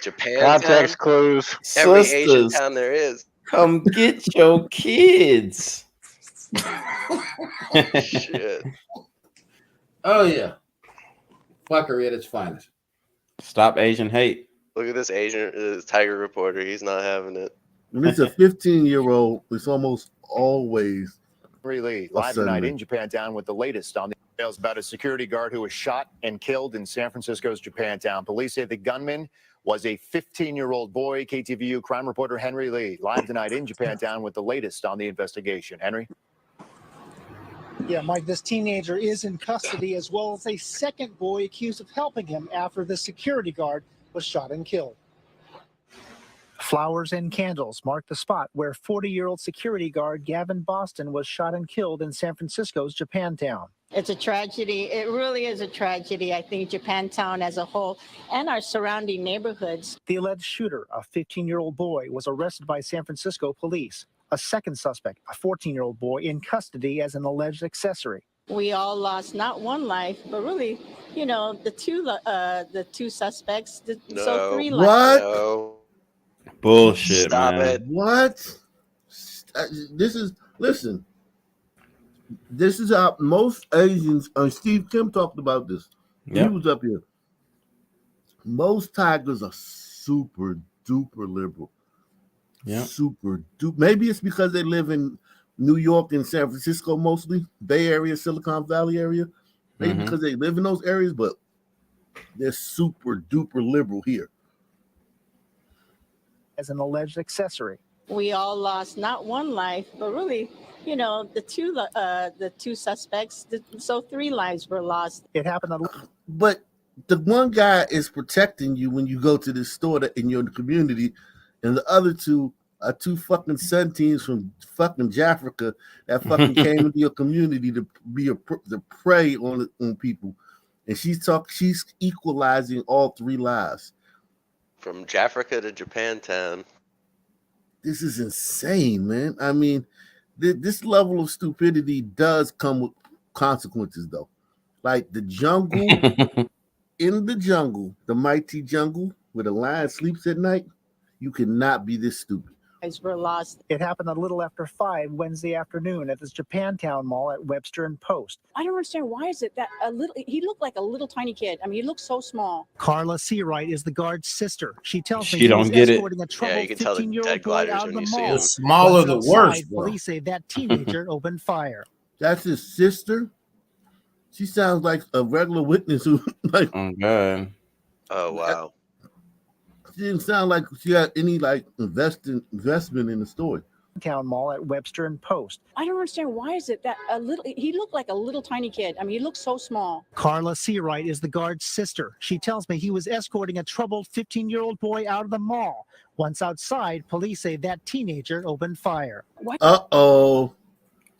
Japan. Context clues. Every Asian Sisters, town there is. come get your kids. Shit. Oh yeah, fuckery at its finest. Stop Asian hate. Look at this Asian tiger reporter. He's not having it. When it's a 15-year-old, it's almost always Lee, a live son, tonight man. in Japantown with the latest on the details about a security guard who was shot and killed in San Francisco's Japantown. Police say the gunman was a 15-year-old boy. KTVU crime reporter Henry Lee, live tonight in Japantown with the latest on the investigation. Henry? Yeah, Mike, this teenager is in custody, as well as a second boy accused of helping him after the security guard was shot and killed. Flowers and candles mark the spot where 40-year-old security guard Gavin Boston was shot and killed in San Francisco's Japantown. It's a tragedy. It really is a tragedy. I think Japantown as a whole and our surrounding neighborhoods. The alleged shooter, a 15-year-old boy, was arrested by San Francisco police. A second suspect, a 14-year-old boy, in custody as an alleged accessory. We all lost not one life, but really, the two suspects. So 3 lives. What? No. Bullshit, Stop man. it. What? Listen. This is how most Asians. Steve Kim talked about this. Yep. He was up here. Most tigers are super duper liberal. Yeah. Super duper. Maybe it's because they live in New York and San Francisco mostly, Bay Area, Silicon Valley area. Maybe because they live in those areas, but they're super duper liberal here. As an alleged accessory. We all lost not one life, but really, the two suspects. So 3 lives were lost. It happened. But the one guy is protecting you when you go to this store in your community, and the other two are 2 fucking sun teams from fucking Jafrica that fucking came into your community to be the prey on people, and she's equalizing all 3 lives. From Jafrica to Japantown. This is insane, man. I mean, this level of stupidity does come with consequences, though. Like the jungle, in the jungle, the mighty jungle, where the lion sleeps at night, you cannot be this stupid. Lives were lost. It happened a little after 5 Wednesday afternoon at this Japantown mall at Webster and Post. I don't understand, why is it that he looked like a little tiny kid. I mean, he looked so small. Carla Seawright is the guard's sister. She tells me She don't get it. escorting a troubled 15-year-old boy out of the mall. The smaller the worse, bro. Police say that teenager opened fire. That's his sister? She sounds like a regular witness who like. Oh God. Oh wow. She didn't sound like she had any like investment in the story. Town Mall at Webster and Post. I don't understand, why is it that he looked like a little tiny kid. I mean, he looked so small. Carla Seawright is the guard's sister. She tells me he was escorting a troubled 15-year-old boy out of the mall. Once outside, police say that teenager opened fire. What? Uh-oh.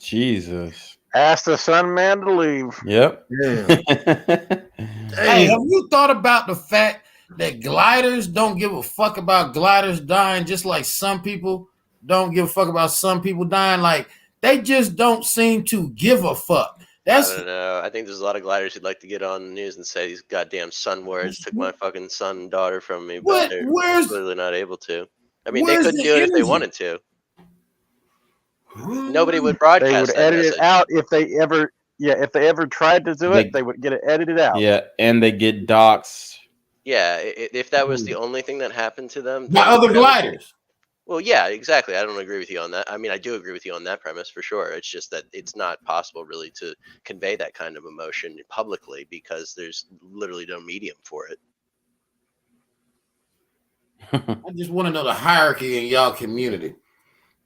Jesus. Ask the sun man to leave. Yep. Yeah. Hey, have you thought about the fact that gliders don't give a fuck about gliders dying, just like some people don't give a fuck about some people dying? Like, they just don't seem to give a fuck. I don't know. I think there's a lot of gliders who'd like to get on the news and say these goddamn sun warriors took my fucking son and daughter from me, but they're clearly not able to. I mean, they couldn't do it if they wanted to. Nobody would broadcast They would that edit message. it out if they ever tried to do it. They would get it edited out. Yeah, and they get doxxed. Yeah, if that was the only thing that happened to them. By other gliders. Well, yeah, exactly. I don't agree with you on that. I mean, I do agree with you on that premise for sure. It's just that it's not possible really to convey that kind of emotion publicly because there's literally no medium for it. I just want to know the hierarchy in y'all community.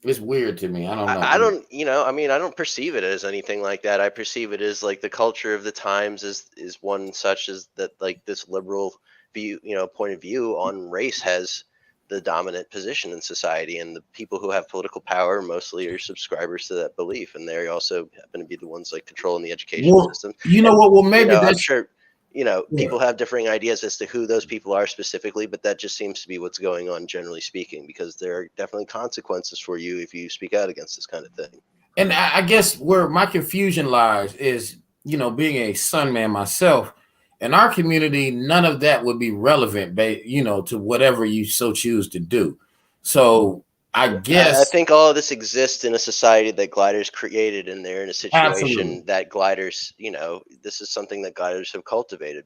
It's weird to me. I don't know. I don't, I mean, I don't perceive it as anything like that. I perceive it as like the culture of the times is one such as that, like this liberal view, point of view on race has the dominant position in society, and the people who have political power mostly are subscribers to that belief, and they also happen to be the ones like controlling the education system. You know what? Well, maybe I'm that's sure people have differing ideas as to who those people are specifically, but that just seems to be what's going on generally speaking, because there are definitely consequences for you if you speak out against this kind of thing. And I guess where my confusion lies is, being a son man myself, in our community, none of that would be relevant, to whatever you so choose to do. So I guess I think all of this exists in a society that Gliders created, and they're in a situation Absolutely. that Gliders, this is something that Gliders have cultivated,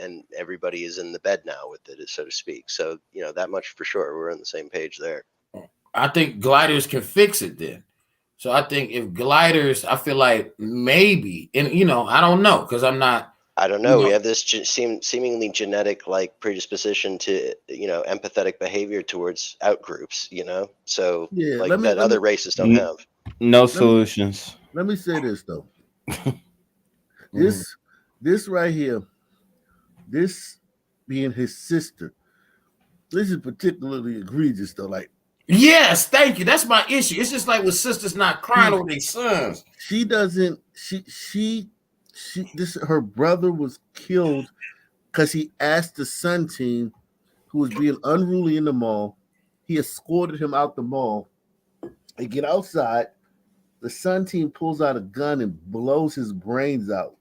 and everybody is in the bed now with it, so to speak. So, that much for sure. We're on the same page there. I think Gliders can fix it then. So I think if Gliders, I feel like maybe, and I don't know, because I'm not. I don't know. We have this seemingly genetic predisposition to empathetic behavior towards out groups. So that other races don't have. No solutions. Let me say this though. This right here, this being his sister, this is particularly egregious though. Like, yes, thank you. That's my issue. It's just like with sisters not crying over their sons. She doesn't. Her brother was killed because he asked the Sun team, who was being unruly in the mall. He escorted him out the mall. They get outside. The Sun team pulls out a gun and blows his brains out.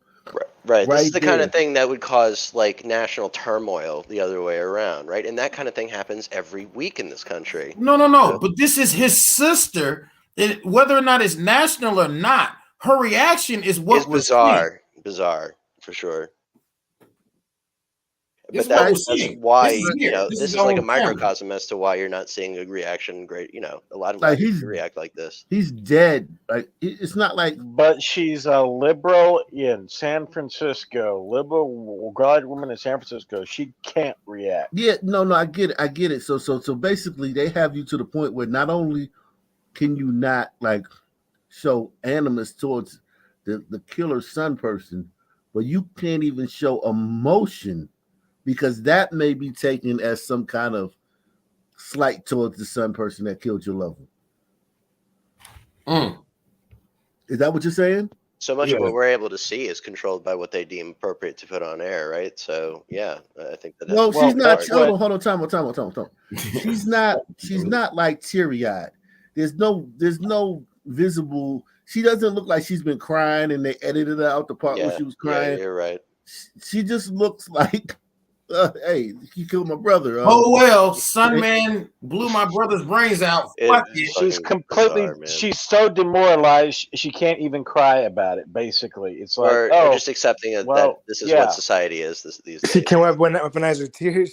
Right. This is the kind of thing that would cause national turmoil the other way around, right? And that kind of thing happens every week in this country. No. But this is his sister. Whether or not it's national or not, her reaction is what was bizarre for sure. But that's why this is like a microcosm as to why you're not seeing a reaction. A lot of people react like this. He's dead. Like, it's not like. But she's a liberal in San Francisco, liberal God woman in San Francisco. She can't react. Yeah, no, I get it. So basically, they have you to the point where not only can you not show animus towards the killer's son person, but you can't even show emotion, because that may be taken as some kind of slight towards the son person that killed your loved one. Is that what you're saying? So much of what we're able to see is controlled by what they deem appropriate to put on air, right? So yeah, I think that. Well, she's not. Hold on. Time. She's not like teary-eyed. There's no visible. She doesn't look like she's been crying, and they edited out the part where she was crying. Yeah, you're right. She just looks like, hey, you killed my brother. Son man blew my brother's brains out. She's completely. Bizarre, she's so demoralized. She can't even cry about it. Basically, it's like, or just accepting that this is what society is these days. She can weaponize her tears.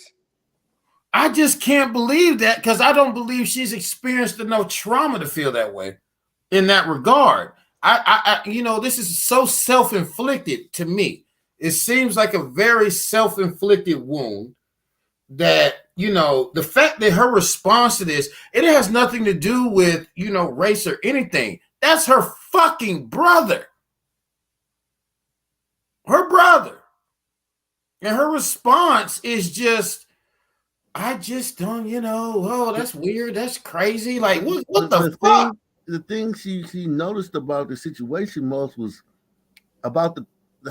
I just can't believe that, because I don't believe she's experienced enough trauma to feel that way in that regard. I this is so self-inflicted to me. It seems like a very self-inflicted wound that, the fact that her response to this, it has nothing to do with, race or anything. That's her fucking brother. Her brother. And her response is just, I just don't, that's weird. That's crazy. Like, what the fuck? The thing she noticed about the situation most was about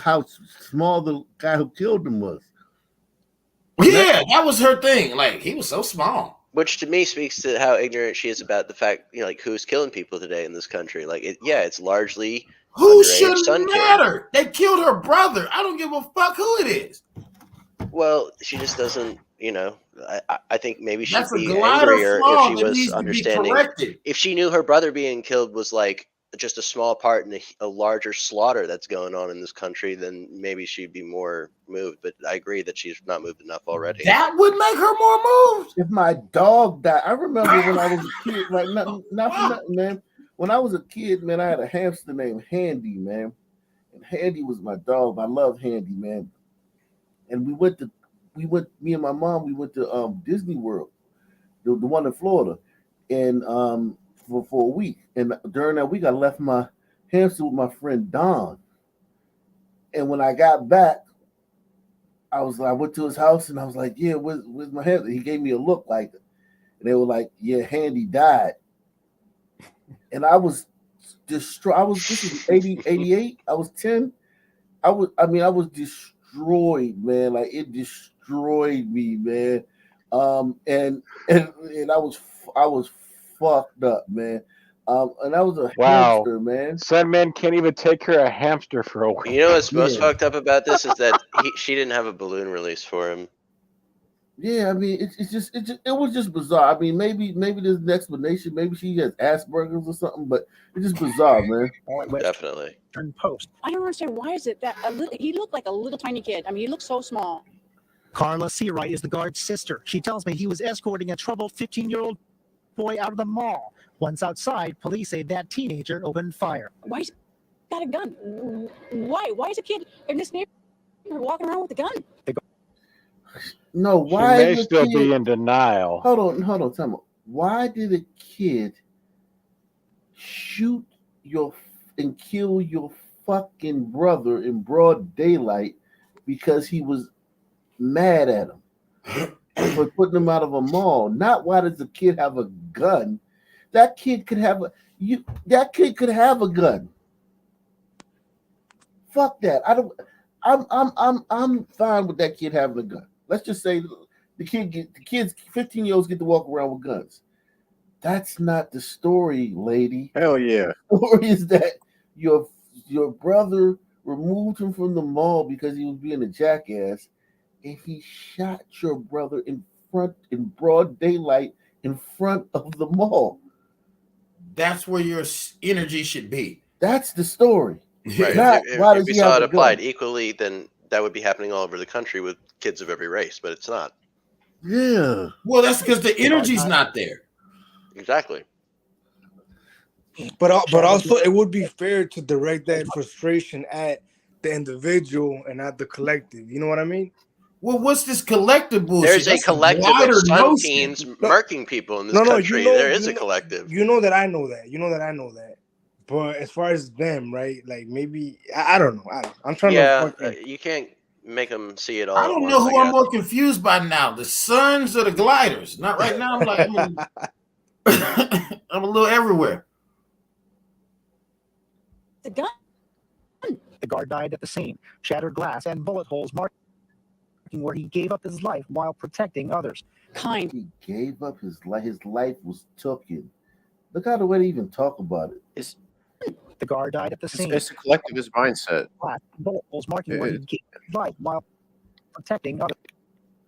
how small the guy who killed him was. Yeah, that was her thing. Like, he was so small. Which to me speaks to how ignorant she is about the fact, who's killing people today in this country. It's largely who shouldn't matter. They killed her brother. I don't give a fuck who it is. Well, she just doesn't. I think maybe she'd be angrier if she was understanding. If she knew her brother being killed was just a small part in a larger slaughter that's going on in this country, then maybe she'd be more moved. But I agree that she's not moved enough already. That would make her more moved. If my dog died, I remember when I was a kid, not for nothing, man. When I was a kid, man, I had a hamster named Handy, man. And Handy was my dog. I love Handy, man. And me and my mom, we went to Disney World, the one in Florida, and for a week. And during that week, I left my hamster with my friend Don. And when I got back, I went to his house and I was like, yeah, where's my hand? He gave me a look like, and they were like, yeah, Handy died. And I was distraught. This was 80, 88. I was 10. I was destroyed, man. Like it destroyed me, man. And I was fucked up, man. And I was a Wow. hamster, man. Sandman can't even take care of a hamster for a week. You know what's most Yeah. fucked up about this is that she didn't have a balloon release for him. Yeah, I mean, it was just bizarre. I mean, maybe there's an explanation. Maybe she has Asperger's or something, but it's just bizarre, man. Definitely. Post. I don't understand why is it that he looked like a little tiny kid. I mean, he looked so small. Carla Seawright is the guard's sister. She tells me he was escorting a troubled 15-year-old boy out of the mall. Once outside, police say that teenager opened fire. Why he's got a gun? Why? Why is a kid in this neighborhood walking around with a gun? No, She why may is a still kid, be in denial. Hold on, tell me. Why did a kid shoot and kill your fucking brother in broad daylight because he was mad at him for putting him out of a mall? Not why does the kid have a gun? That kid could have a gun. Fuck that. I'm fine with that kid having a gun. Let's just say the kids 15-year-olds get to walk around with guns. That's not the story, lady. Hell yeah. The story is that your brother removed him from the mall because he was being a jackass, and he shot your brother in broad daylight in front of the mall. That's where your energy should be. That's the story. Right. Not, If we saw it applied equally, then that would be happening all over the country with kids of every race, but it's not. Yeah. Well, that's because the energy's not there. Exactly. But also, it would be fair to direct that frustration at the individual and not the collective. You know what I mean? Well, what's this collective bullshit? There's a That's collective wider of Sun notion. teens murking people in this country. There is a collective. You know that I know that. You know that I know that. But as far as them, right? Like maybe I don't know. I'm trying to. You can't make them see it all. I don't know who I'm more confused by now, the Suns or the Gliders. Not right now. I'm a little everywhere. The gun. The guard died at the scene, shattered glass and bullet holes marking where he gave up his life while protecting others. He gave up his life. His life was taken. Look how the way they even talk about it. The guard died at the scene. It's a collectivist mindset. Glass and bullet holes marking where he gave his life while protecting others.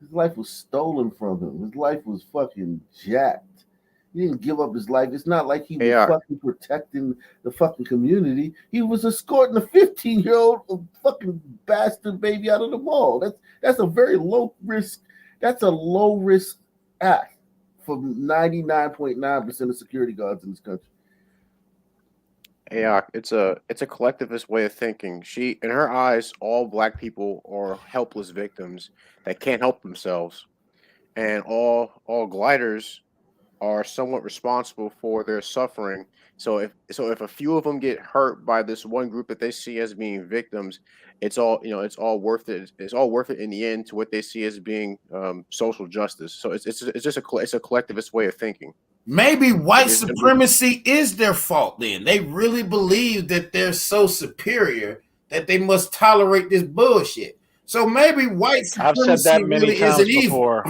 His life was stolen from him. His life was fucking jacked. He didn't give up his life. It's not like he was fucking protecting the fucking community. He was escorting a 15-year-old fucking bastard baby out of the mall. That's a very low risk. That's a low risk act for 99.9% of security guards in this country. Yeah, it's a collectivist way of thinking. In her eyes, all black people are helpless victims that can't help themselves, and all gliders are somewhat responsible for their suffering. So if a few of them get hurt by this one group that they see as being victims, it's all worth it. It's all worth it in the end to what they see as being social justice. So it's just a collectivist way of thinking. Maybe white supremacy is their fault then. They really believe that they're so superior that they must tolerate this bullshit. So maybe white supremacy I've said that many really times isn't before.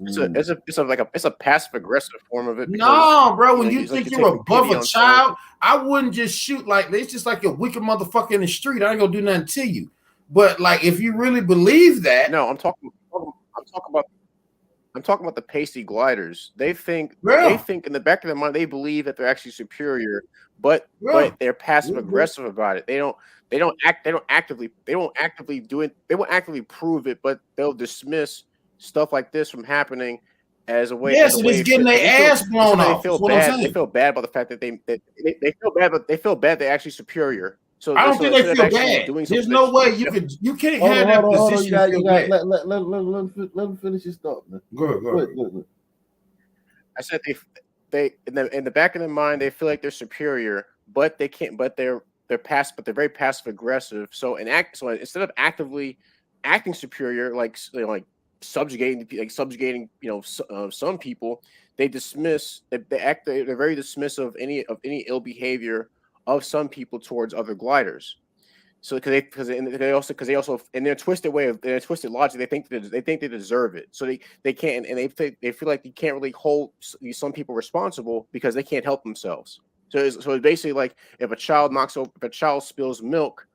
It's a passive aggressive form of it. No, bro. When you it's think like you're taking above pity a on child, I wouldn't just shoot like this. It's just like a wicked motherfucker in the street. I ain't gonna do nothing to you. But like, if you really believe that, no, I'm talking about the pasty gliders. They think in the back of their mind they believe that they're actually superior, but they're passive aggressive about it. They won't actively do it. They won't actively prove it, but they'll dismiss stuff like this from happening as a way. Yes, it's getting their ass blown off. They feel bad. They feel bad about the fact that they feel bad, but they feel bad they're actually superior. So I don't think they feel bad. There's no way you can't have that position. Let him finish his thought, man. Go ahead. I said they in the back of their mind they feel like they're superior, but they can't. But they're very passive aggressive. So instead of actively acting superior, like subjugating, some people, they dismiss. They're very dismissive of any ill behavior of some people towards other gliders. So because they also in their twisted logic, they think they deserve it. So they can't, and they feel like you can't really hold some people responsible because they can't help themselves. So it's basically like if a child spills milk,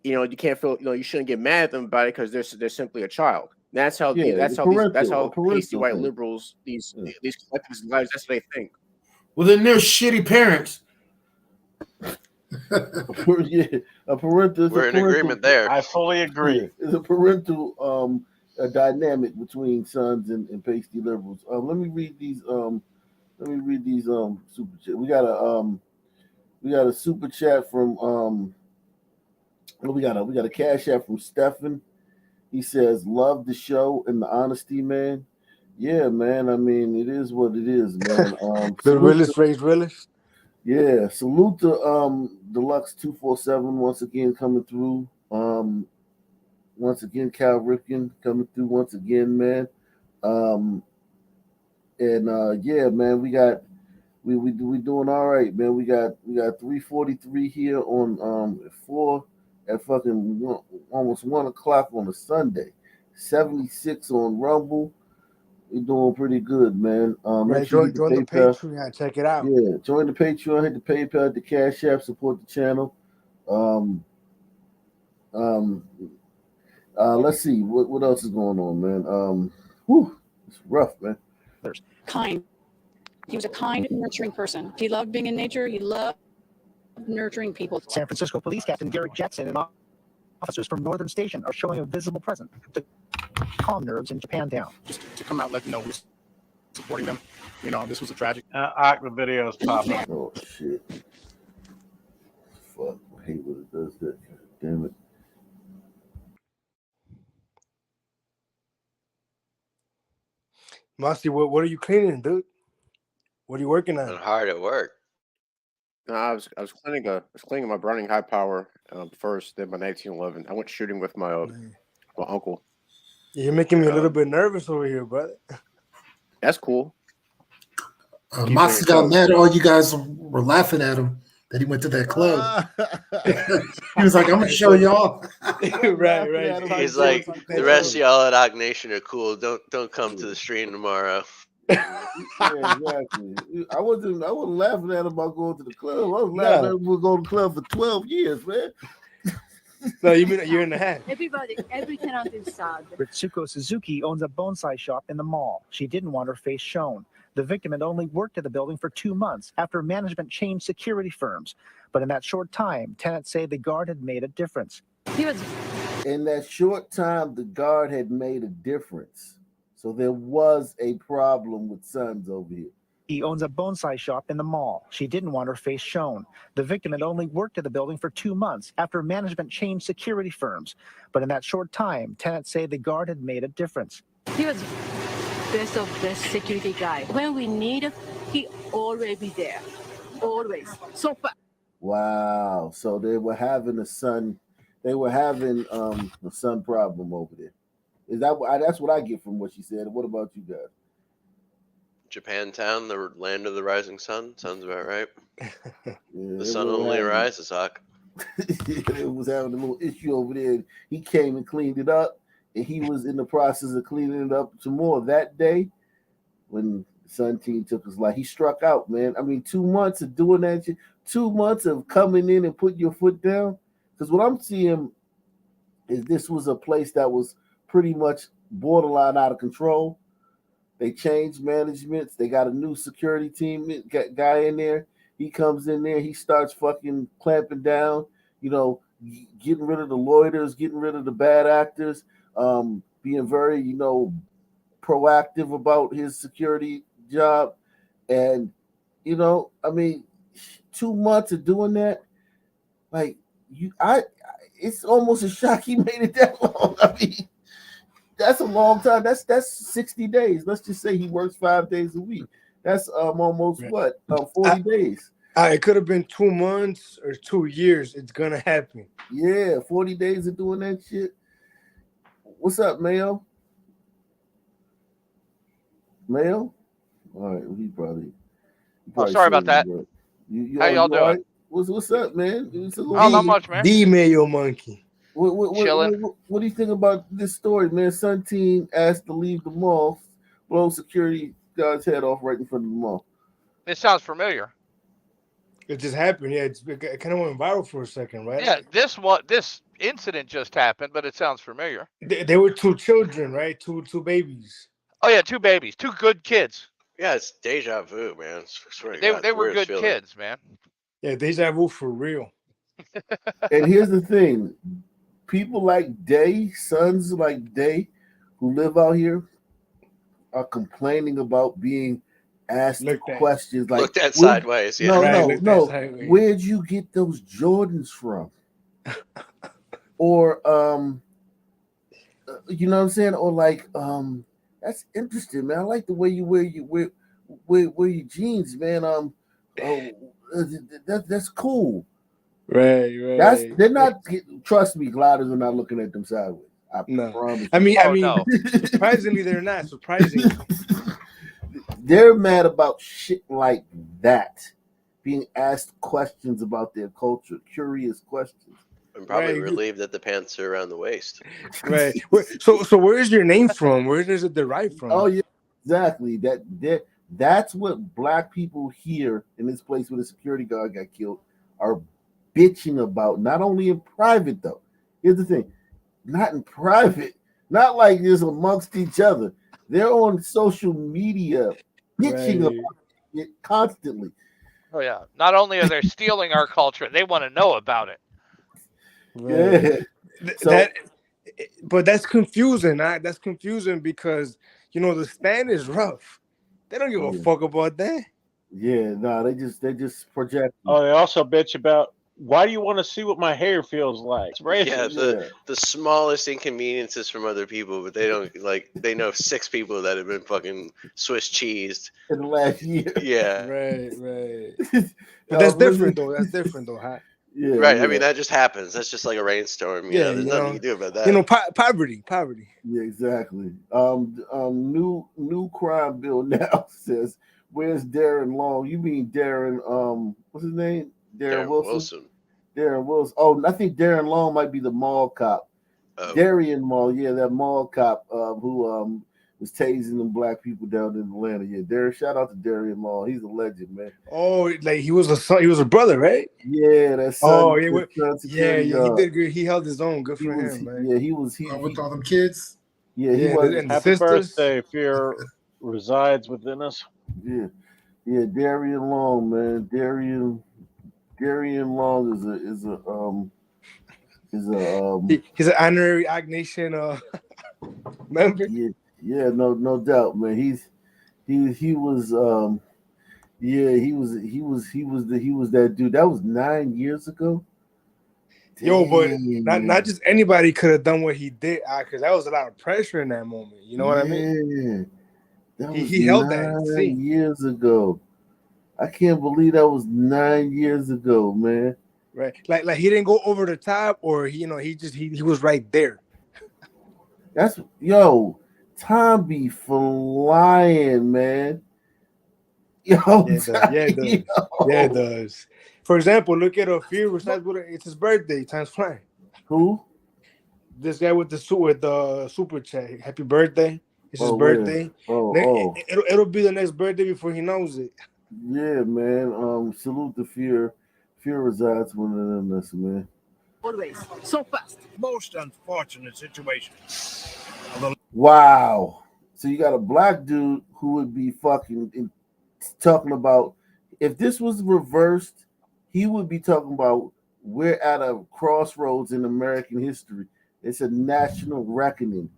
you can't feel, you shouldn't get mad at them about it because they're simply a child. That's how pasty white liberals, these collectivist lives, that's what they think. Well, then they're shitty parents. A parental. We're in agreement there. I fully agree. Yeah, it's a parental a dynamic between sons and pasty liberals. Let me read these super chat. We got a super chat from we got a cash app from Stefan. He says, "Love the show and the honesty, man." Yeah, man. I mean, it is what it is, man. The realest raised realest. Yeah, salute to Deluxe 247 once again coming through. Once again, Cal Ripken coming through once again, man. Yeah, man, we doing all right, man. We got 343 here on at fucking almost 1 o'clock on a Sunday. 76 on Rumble. We're doing pretty good, man. Right, join the Patreon. Check it out. Yeah, join the Patreon. Hit the PayPal, hit the Cash App. Support the channel. Let's see what else is going on, man. It's rough, man. Kind. He was a kind, nurturing person. He loved being in nature. He loved nurturing people. San Francisco Police Captain Garrett Jetson and officers from Northern Station are showing a visible presence to calm nerves in Japantown. Just to come out, let them know we're supporting them. This was a tragic. The videos pop up. Oh shit! Fuck! I hate when it does that. Damn it! Mossy, what are you cleaning, dude? What are you working on? I'm hard at work. No, I was cleaning my Browning high power first, then my 1911. I went shooting with my uncle. You're making me a little bit nervous over here, brother. That's cool. Mossy got mad. All you guys were laughing at him that he went to that club. He was like, "I'm gonna show y'all." right. He's like, the rest of y'all at Ock Nation are cool. Don't come to the stream tomorrow. Yeah, exactly. I wasn't laughing at him about going to the club. I was laughing at him about going to the club for 12 years, man. No, you mean a year and a half. Every tenant is sad. Ritsuko Suzuki owns a bonsai shop in the mall. She didn't want her face shown. The victim had only worked at the building for 2 months after management changed security firms. But in that short time, tenants say the guard had made a difference. In that short time, the guard had made a difference. So there was a problem with Sons over here. He owns a bonsai shop in the mall. She didn't want her face shown. The victim had only worked at the building for 2 months after management changed security firms. But in that short time, tenants say the guard had made a difference. He was best of best security guy. When we need, he always be there. Always. So fast. Wow. So they were having a son problem over there. Is that's what I get from what she said. What about you guys? Japantown, the land of the rising sun. Sounds about right. Yeah, the sun only rises, Hawk. It was having a little issue over there. He came and cleaned it up, and he was in the process of cleaning it up some more that day when the Sun team took his life. He struck out, man. I mean, 2 months of doing that shit, 2 months of coming in and putting your foot down. Because what I'm seeing is this was a place that was pretty much borderline out of control. They changed managements. They got a new security team guy in there. He comes in there. He starts fucking clamping down, getting rid of the loiters, getting rid of the bad actors, being very, proactive about his security job. And, 2 months of doing that, it's almost a shock he made it that long. I mean, that's a long time. That's 60 days. Let's just say he works 5 days a week. That's almost 40 days. It could have been 2 months or 2 years. It's gonna happen. Yeah, 40 days of doing that shit. What's up, Mayo? Mayo? All right, well, he probably sorry about that. You How y'all all doing? right? What's up, man? It's a little Oh, not much, man. The Mayo monkey. What do you think about this story, man? Sun Team asked to leave the mall, blow security guard's head off right in front of the mall. It sounds familiar. It just happened. Yeah, it kind of went viral for a second, right? Yeah, this incident just happened, but it sounds familiar. They were two children, right? Two babies. Oh yeah, two babies, two good kids. Yeah, it's deja vu, man. I swear to God, They were weirdest good feeling. kids, man. Yeah, deja vu for real. And here's the thing: people like Day, sons like Day, who live out here, are complaining about being asked questions like looked at sideways. Yeah, no. Where'd you get those Jordans from? Or you know what I'm saying? Or like that's interesting, man. I like the way you wear your jeans, man. That's cool. Right. They're not. Trust me, gliders are not looking at them sideways. I promise. I mean, no. Surprisingly, they're not. Surprisingly, they're mad about shit like that, being asked questions about their culture, curious questions. I'm probably relieved that the pants are around the waist. Right. So where is your name from? Where does it derive from? Oh yeah, exactly. That's what black people here in this place where the security guard got killed are bitching about. Not only in private though. Here's the thing: not in private, not like this amongst each other. They're on social media bitching about it constantly. Oh yeah. Not only are they stealing our culture, they want to know about it. Yeah. But that's confusing. That's confusing because the stand is rough. They don't give a fuck about that. Yeah, no, they just project. Oh, they also bitch about, why do you want to see what my hair feels like? It's racist. Yeah, the smallest inconveniences from other people, but they don't they know 6 people that have been fucking Swiss cheesed in the last year. Yeah. Right. But that's different though. That's different though, huh? Yeah. Right. Yeah. I mean, that just happens. That's just like a rainstorm. You know, there's nothing you can do about that. Poverty. Yeah, exactly. New crime bill now says, where's Darren Long? You mean Darren? What's his name? Darren Wilson. Darren Wilson. Oh, I think Darren Long might be the mall cop. Darien Mall, yeah, that mall cop who was tasing them black people down in Atlanta. Yeah, Darren. Shout out to Darien Mall. He's a legend, man. Oh, like he was a son. He was a brother, right? Yeah, that's he did good. He held his own. Good for him, man. Yeah, he was. With all them kids. Yeah, he was. And Happy birthday, Fear resides within us. Yeah, Darien Long, man. Darien Long he's an honorary Ignatian member. Yeah, no doubt, man. He was that dude. That was 9 years ago. Yo, but not just anybody could have done what he did, because that was a lot of pressure in that moment. You know what I mean? That was he held that 9 years ago. I can't believe that was 9 years ago, man. Right, like he didn't go over the top, or he was right there. That's time be flying, man. It does. For example, look at Fear. It's his birthday. Time's flying. Who? This guy with the super chat. Happy birthday! It's his birthday. It'll be the next birthday before he knows it. Yeah, man. Salute to Fear. Fear resides within us, man. Always so fast. Most unfortunate situation. Wow. So you got a black dude who would be fucking talking about, if this was reversed, he would be talking about, we're at a crossroads in American history. It's a national reckoning.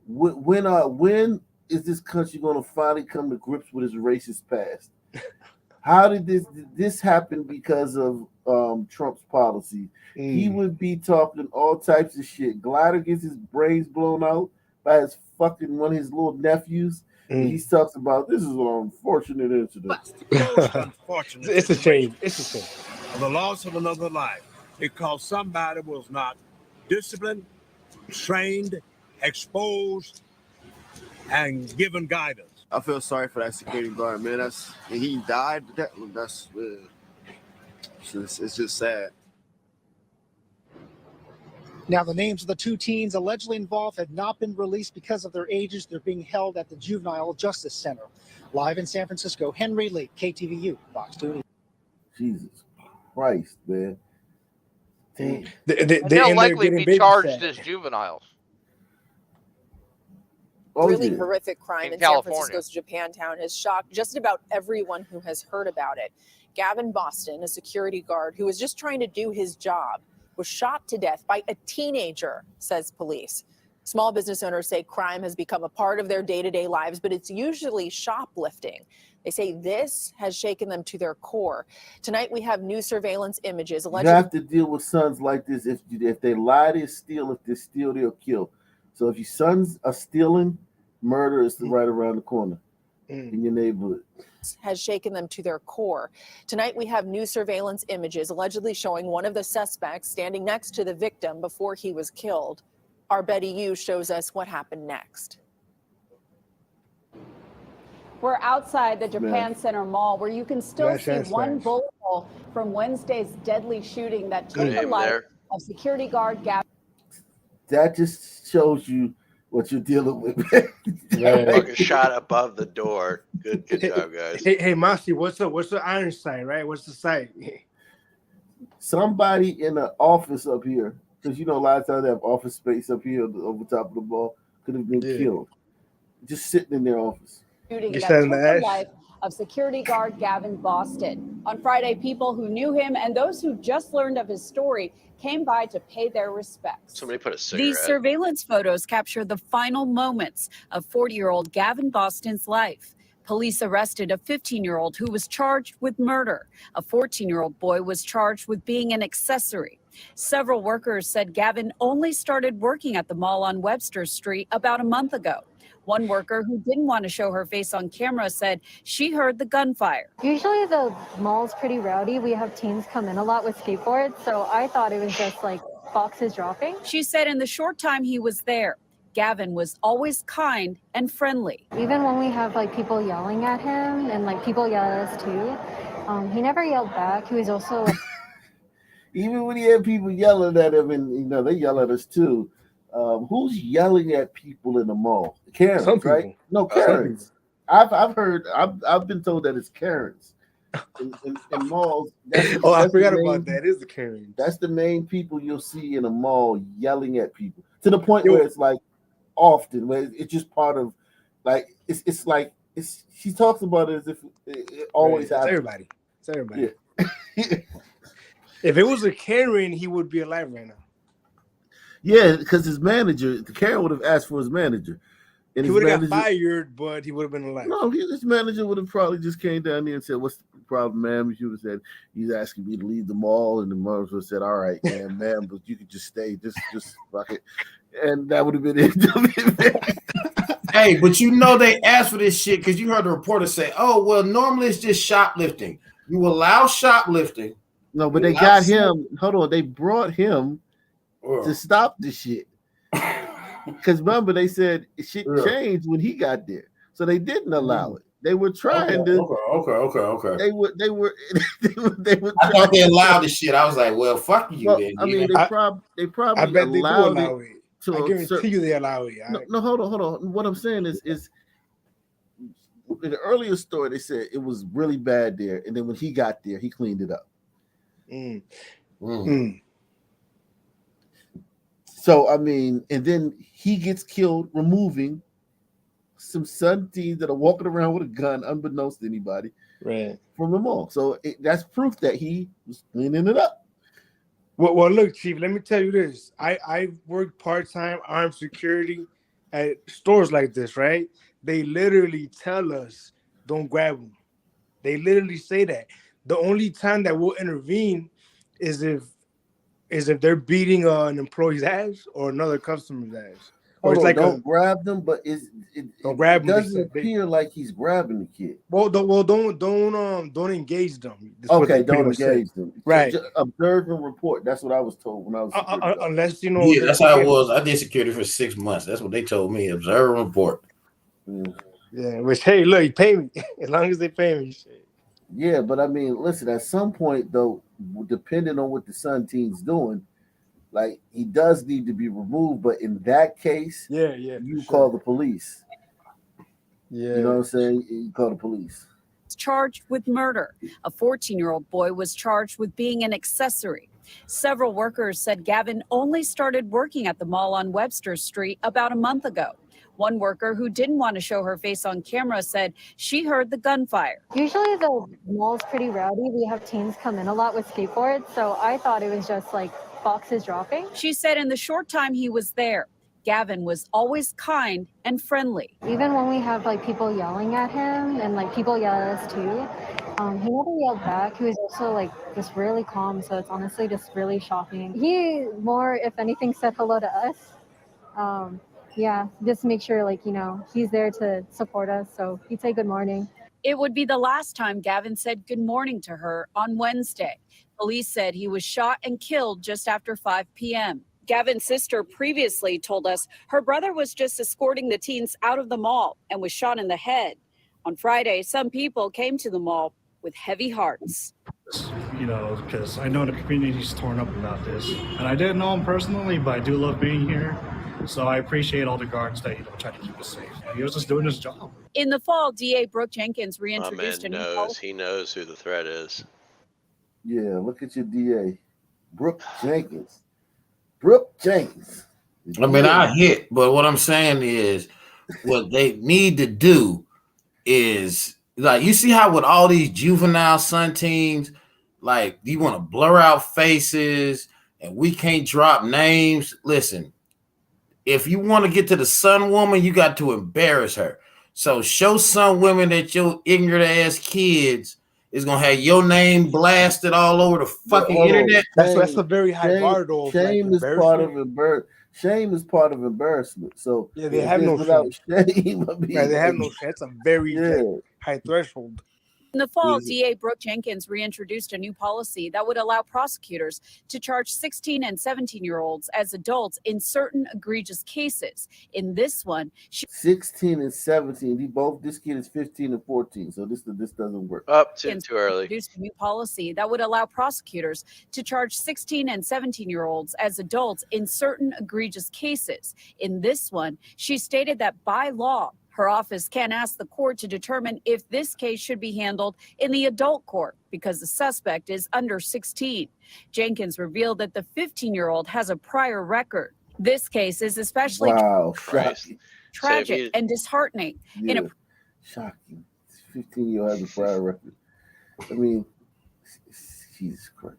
When is this country going to finally come to grips with its racist past? How did this happen because of Trump's policy? He would be talking all types of shit. Glider gets his brains blown out by his fucking one of his little nephews. And he talks about, this is an unfortunate incident. Most unfortunate. It's a shame. It's a shame. The loss of another life because somebody was not disciplined, trained, exposed, and given guidance. I feel sorry for that security guard, man. He died. It's just sad. Now, the names of the two teens allegedly involved have not been released because of their ages. They're being held at the Juvenile Justice Center. Live in San Francisco, Henry Lee, KTVU, Fox 2. Jesus Christ, man. Damn. They'll likely be charged as juveniles. Really horrific crime in San California. Francisco's Japantown has shocked just about everyone who has heard about it. Gavin Boston, a security guard who was just trying to do his job, was shot to death by a teenager, says police. Small business owners say crime has become a part of their day-to-day lives, but it's usually shoplifting. They say this has shaken them to their core. Tonight, we have new surveillance images. You have to deal with sons like this. If they lie, they steal. If they steal, they'll kill. So if your sons are stealing, murder is right around the corner in your neighborhood. Has shaken them to their core. Tonight, we have new surveillance images allegedly showing one of the suspects standing next to the victim before he was killed. Our Betty Yu shows us what happened next. We're outside the Japan Center Mall, where you can still see one bullet hole from Wednesday's deadly shooting that took the life of security guard Gavin. That just shows you what you're dealing with. Fucking shot above the door. Good job, guys. Hey, Masi, what's the iron sign, right? What's the site? Somebody in the office up here, because a lot of times they have office space up here over top of the mall, could have been killed. Just sitting in their office. Shooting that took the life of security guard Gavin Boston. On Friday, people who knew him and those who just learned of his story came by to pay their respects. Somebody put a cigarette. These surveillance photos capture the final moments of 40-year-old Gavin Boston's life. Police arrested a 15-year-old who was charged with murder. A 14-year-old boy was charged with being an accessory. Several workers said Gavin only started working at the mall on Webster Street about a month ago. One worker who didn't want to show her face on camera said she heard the gunfire. Usually the mall's pretty rowdy. We have teens come in a lot with skateboards, so I thought it was just like boxes dropping. She said in the short time he was there, Gavin was always kind and friendly. Even when we have people yelling at him and people yell at us too, he never yelled back. He was also even when he had people yelling at him, and they yell at us too. Who's yelling at people in the mall? Karens, right? No, Karens. I've heard. I've been told that it's Karens in malls. I forgot about that. It is the Karens. That's the main people you'll see in a mall yelling at people to the point where it's often where it's just part of it's she talks about it as if it always happens. It's everybody. Yeah. If it was a Karen, he would be alive right now. Yeah, because his manager, the Karen would have asked for his manager. And he would have got fired, but he would have been alive. No, his manager would have probably just came down there and said, "What's the problem, ma'am?" She would have said, "He's asking me to leave the mall," and the manager would have said, "All right, ma'am, but you could just stay, just fuck it," and that would have been it. Hey, but they asked for this shit because you heard the reporter say, "Oh, well, normally it's just shoplifting. You allow shoplifting." No, but they got him. Hold on, they brought him to stop the shit. Because remember, they said shit changed when he got there, so they didn't allow it. They were trying to. Okay. They were. I thought they allowed the shit. I was like, well, fuck you. Well, then. I mean, they probably. I bet they do allow it. I guarantee you they allow it. No, hold on. What I'm saying is in the earlier story they said it was really bad there, and then when he got there, he cleaned it up. So I mean, and then he gets killed removing some sun teens that are walking around with a gun, unbeknownst to anybody, right, from the mall. So that's proof that he was cleaning it up. Well, look, Chief. Let me tell you this. I worked part-time armed security at stores like this, right? They literally tell us don't grab them. They literally say that. The only time that we'll intervene is if they're beating an employee's ass or another customer's ass. Or it's like don't grab them, but it grab them, doesn't appear like he's grabbing the kid. Don't engage them. That's what Okay, they pretty don't much said. engage them. Right. Just observe and report. That's what I was told when I was unless Yeah, that's how it was. I did security for 6 months. That's what they told me. Observe and report. Yeah, which hey, look, you pay me as long as they pay me. Shit. Yeah, but I mean, listen. At some point, though, depending on what the Sun team's doing, like he does need to be removed. But in that case, you call the police. Yeah, you know what I'm saying. You call the police. Charged with murder. A 14-year-old boy was charged with being an accessory. Several workers said Gavin only started working at the mall on Webster Street about a month ago. One worker who didn't want to show her face on camera said she heard the gunfire. Usually the mall's pretty rowdy. We have teens come in a lot with skateboards, so I thought it was just like boxes dropping. She said in the short time he was there, Gavin was always kind and friendly. Even when we have like people yelling at him and like people yell at us too, he never yelled back. He was also like just really calm, so it's honestly just really shocking. He more, if anything, said hello to us. Yeah, just make sure like, you know, he's there to support us. So he'd say good morning. It would be the last time Gavin said good morning to her on Wednesday. Police said he was shot and killed just after 5 p.m. Gavin's sister previously told us her brother was just escorting the teens out of the mall and was shot in the head. On Friday, some people came to the mall with heavy hearts. You know, because I know the community's torn up about this. And I didn't know him personally, but I do love being here. So I appreciate all the guards that, you know, try to keep us safe. He was just doing his job. In the fall, DA Brooke Jenkins My reintroduced man a new knows. policy. He knows who the threat is. Yeah, look at your DA, Brooke Jenkins. Brooke Jenkins. I mean, I hit, but what I'm saying is, what they need to do is like, you see how with all these juvenile Sun teams, like you want to blur out faces and we can't drop names. Listen, if you want to get to the Sun woman, you got to embarrass her. So show Sun women that your ignorant ass kids is gonna have your name blasted all over the fucking internet. That's a very high bar though. Shame is part of Shame is part of embarrassment. So yeah, they have no without shame. shame. I mean, They have no shame. That's a very high threshold. In the fall, DA Brooke Jenkins reintroduced a new policy that would allow prosecutors to charge 16 and 17-year-olds as adults in certain egregious cases. In this one, 16 and 17. This kid is 15 and 14. So this doesn't work. Up too early. Introduced a new policy that would allow prosecutors to charge 16 and 17-year-olds as adults in certain egregious cases. In this one, she stated that by law, her office can ask the court to determine if this case should be handled in the adult court because the suspect is under 16. Jenkins revealed that the 15-year-old has a prior record. This case is especially tragic and disheartening. Yeah, shocking. 15-year-old has a prior record. I mean, Jesus Christ.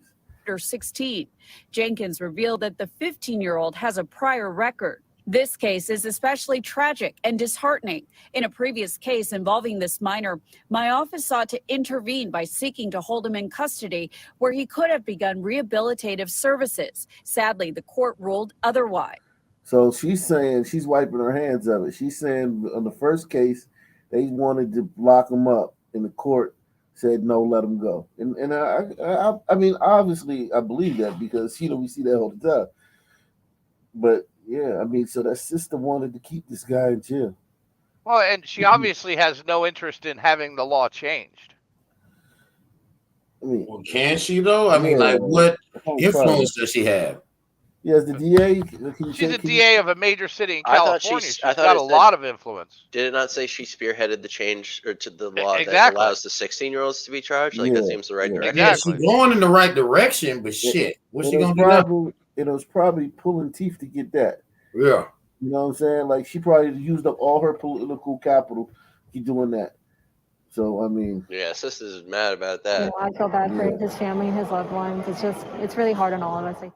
Under 16. Jenkins revealed that the 15-year-old has a prior record. This case is especially tragic and disheartening. In a previous case involving this minor, my office sought to intervene by seeking to hold him in custody where he could have begun rehabilitative services. Sadly, the court ruled otherwise. So she's saying, she's wiping her hands of it. She's saying on the first case, they wanted to lock him up, and the court said no, let him go. And I mean, obviously, I believe that because we see that all the time. But yeah, I mean, so that sister wanted to keep this guy in jail. Well, and she obviously has no interest in having the law changed. I mean, well, can she though? I mean, like, what influence does she have? Yes, the DA. She's a DA of a major city in California. She's got a lot of influence. Did it not say she spearheaded the change or to the law that Exactly. allows the 16-year-olds to be charged? Like that seems the right direction. Yeah, she's going in the right direction, but shit, what's she gonna do now? It was probably pulling teeth to get that. Yeah. You know what I'm saying? Like she probably used up all her political capital to keep doing that. So I mean, yeah, sister's mad about that. You know, I feel bad for his family and his loved ones. It's really hard on all of us.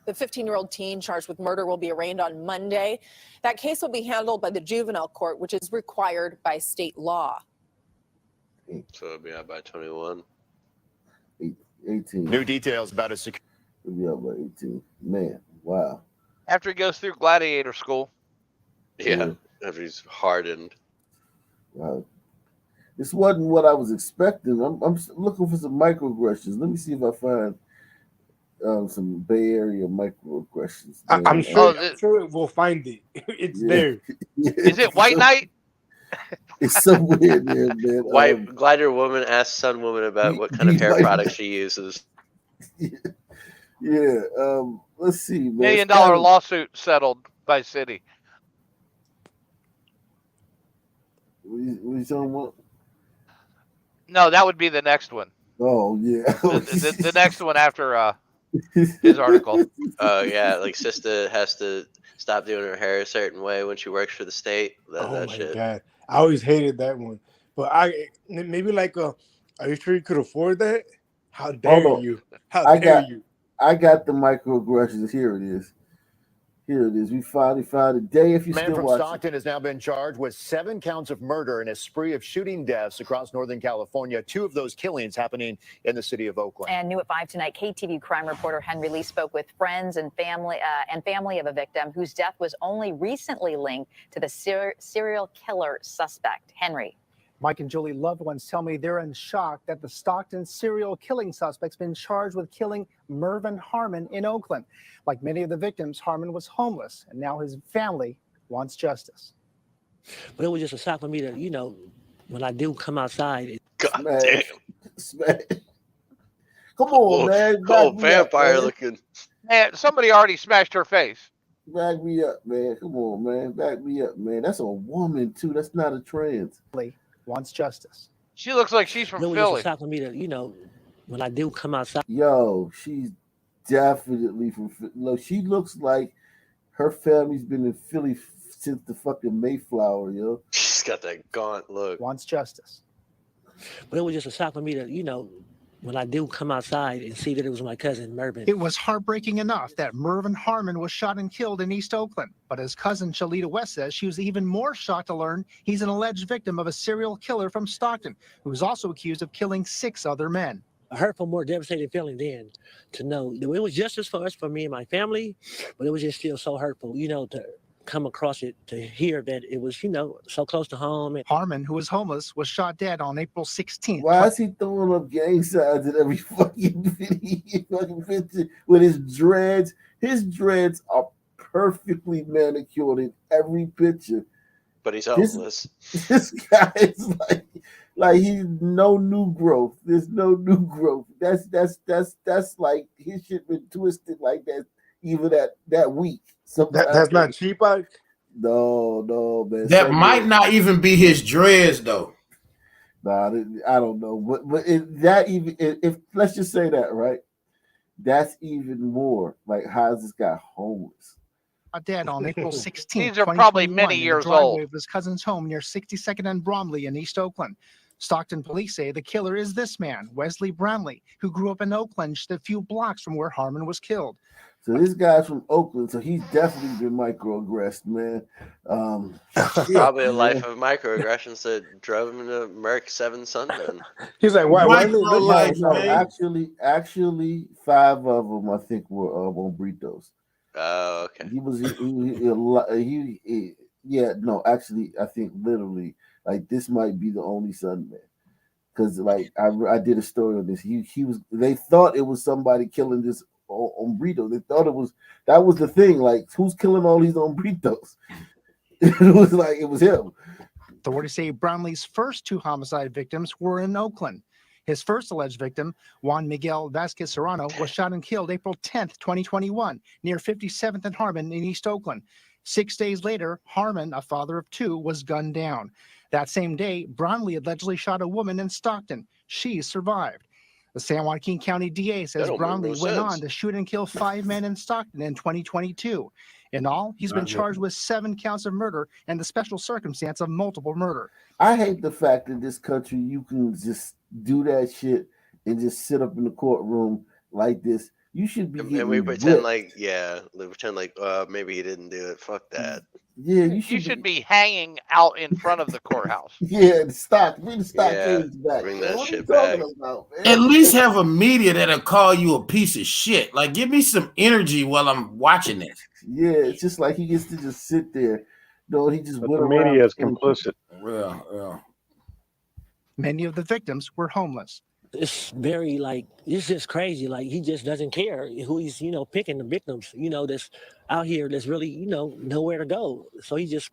The 15-year-old teen charged with murder will be arraigned on Monday. That case will be handled by the juvenile court, which is required by state law. So it'll be out by 21. 18. New details about a It'll be out by 18. Man, wow. After he goes through gladiator school. Yeah, after he's hardened. This wasn't what I was expecting. I'm looking for some microaggressions. Let me see if I find some Bay Area microaggressions. I'm sure we'll find it. It's there. Is it White Knight? It's somewhere there, man. White glider woman asks Sun Woman about what kind of hair products she uses. Yeah. Let's see, man. $1 million lawsuit settled by city. What are you talking about? No, that would be the next one. Oh yeah. the next one after his article. Oh yeah, like Sista has to stop doing her hair a certain way when she works for the state. That my shit. God, I always hated that one. But maybe like are you sure you could afford that? How dare you? How dare you? I got the microaggressions. Here it is. Here it is. We finally found it. Day, if you Man still from watching. Stockton has now been charged with 7 counts of murder in a spree of shooting deaths across Northern California. 2 of those killings happening in the city of Oakland. And new at 5 tonight, KTVU crime reporter Henry Lee spoke with friends and family of a victim whose death was only recently linked to the serial killer suspect. Henry. Mike and Julie loved ones tell me they're in shock that the Stockton serial killing suspect's been charged with killing Mervyn Harmon in Oakland. Like many of the victims, Harmon was homeless, and now his family wants justice. But it was just a shock for me to, when I do come outside. God damn. Come on, man. Vampire looking. Man, somebody already smashed her face. Back me up, man. Come on, man. Back me up, man. That's a woman, too. That's not a trans. Wants justice. She looks like she's from It was Philly. just a shock for me to, when I do come outside. Yo, she's definitely from Philly. Look, she looks like her family's been in Philly since the fucking Mayflower, yo. She's got that gaunt look. Wants justice. But it was just a shock for me to, when I do come outside and see that it was my cousin Mervyn. It was heartbreaking enough that Mervyn Harmon was shot and killed in East Oakland. But his cousin Shalita West says she was even more shocked to learn he's an alleged victim of a serial killer from Stockton, who was also accused of killing 6 other men. A hurtful, more devastating feeling then to know that it was justice for us, for me and my family, but it was just still so hurtful, to come across it, to hear that it was, so close to home. Harmon, who was homeless, was shot dead on April 16th. Why is he throwing up gang signs in every fucking video, fucking picture with his dreads? His dreads are perfectly manicured in every picture. But he's homeless. This guy is like he's no new growth. There's no new growth. That's like his shit been twisted like that even that week. That's not cheap, Ike? No, man. That might not even be his dreads, though. Nah, I don't know. But if let's just say that, right? That's even more like how is this guy homeless? Dead on April 16th. These are probably many years old. Of his cousin's home near 62nd and Bromley in East Oakland. Stockton police say the killer is this man, Wesley Brownlee, who grew up in Oakland just a few blocks from where Harmon was killed. So this guy's from Oakland, so he's definitely been microaggressed, man. Probably a life of microaggressions that drove him to Merck 7 Sunburn. He's like, why Actually, 5 of them I think were on burritos. Oh, okay. Actually, I think literally, like this might be the only son, man. Because like I did a story on this. He was. They thought it was somebody killing this hombrito. They thought that was the thing. Like, who's killing all these hombritos? It was like it was him. Authorities say Brownlee's first 2 homicide victims were in Oakland. His first alleged victim, Juan Miguel Vasquez Serrano, was shot and killed April 10th, 2021, near 57th and Harmon in East Oakland. 6 days later, Harmon, a father of 2, was gunned down. That same day, Brownlee allegedly shot a woman in Stockton. She survived. The San Joaquin County DA says Brownlee went on to shoot and kill 5 men in Stockton in 2022. In all, he's been charged with 7 counts of murder and the special circumstance of multiple murder. I hate the fact that this country you can just do that shit and just sit up in the courtroom like this. You should be. And we pretend like maybe he didn't do it. Fuck that. Yeah, you should be hanging out in front of the courthouse. Yeah, bring the stockades back. Bring that what shit are you back. talking about, man? At least have a media that'll call you a piece of shit. Like, give me some energy while I'm watching it. Yeah, it's just like he gets to just sit there No, he just But went the around. media is complicit. Yeah. Many of the victims were homeless. It's very like it's just crazy. Like he just doesn't care who he's picking the victims. That's out here that's really nowhere to go. So he's just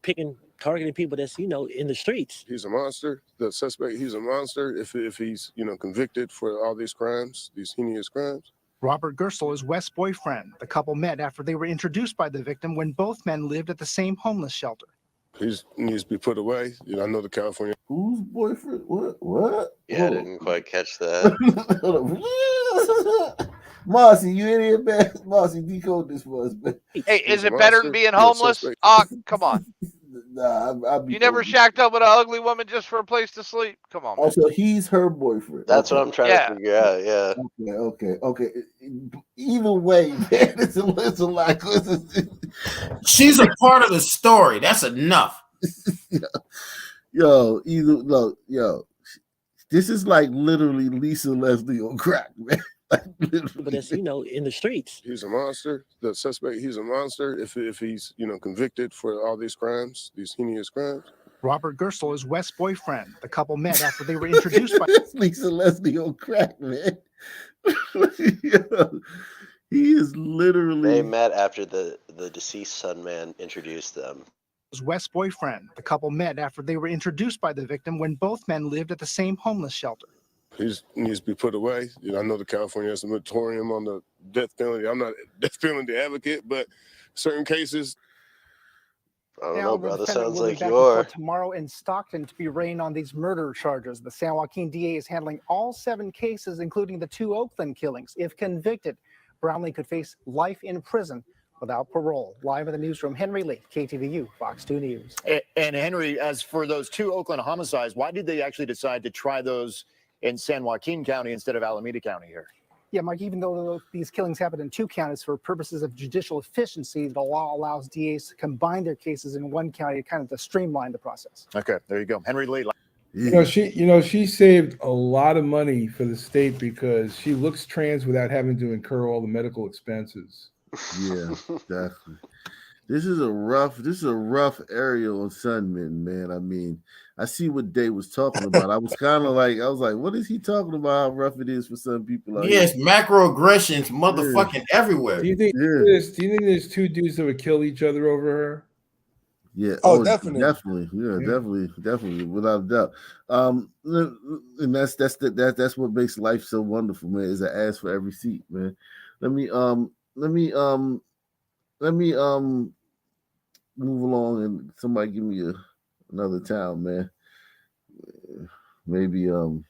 targeting people that's in the streets. He's a monster. The suspect, he's a monster. If he's convicted for all these crimes, these heinous crimes. Robert Gersel is West's boyfriend. The couple met after they were introduced by the victim when both men lived at the same homeless shelter. He needs to be put away. I know the California. Whose boyfriend? What? Yeah, I didn't quite catch that. Marcy, you idiot, man. Marcy, decode this for us, man. Hey, is it better than being homeless? Come on. I'll be You never shacked up with an ugly woman just for a place to sleep? Come on, man. Also, he's her boyfriend. That's what I'm trying to figure out. Yeah. Okay. Either way, man, it's a lot. She's a part of the story. That's enough. Yo, this is like literally Lisa Leslie on crack, man. But that's in the streets. He's a monster. The suspect, he's a monster. If he's convicted for all these crimes, these heinous crimes. Robert Gersel is West's boyfriend. The couple met after they were introduced by Lisa Leslie on crack, man. He is literally. They met after the deceased son man introduced them. Was West's boyfriend. The couple met after they were introduced by the victim when both men lived at the same homeless shelter. He needs to be put away. I know the California has a moratorium on the death penalty. I'm not a death penalty advocate, but certain cases. I don't know, brother. Sounds like you are. Tomorrow in Stockton to be arraigned on these murder charges. The San Joaquin DA is handling all 7 cases, including the 2 Oakland killings. If convicted, Brownlee could face life in prison without parole. Live in the newsroom, Henry Lee, KTVU, Fox 2 News. And Henry, as for those 2 Oakland homicides, why did they actually decide to try those in San Joaquin County instead of Alameda County here? Yeah, Mike, even though these killings happened in 2 counties for purposes of judicial efficiency, the law allows DAs to combine their cases in 1 county kind of to streamline the process. Okay, there you go. Henry Lee. She saved a lot of money for the state because she looks trans without having to incur all the medical expenses. Yeah, definitely. This is a rough area on Sunman, man. I mean, I see what Dave was talking about. I was like, what is he talking about? How rough it is for some people. Yes, macroaggressions, motherfucking everywhere. Do you think there's 2 dudes that would kill each other over her? Yeah. Oh, definitely. Definitely, without a doubt. And that's what makes life so wonderful, man. Is an ass for every seat, man. Let me move along and somebody give me another town, man. Maybe or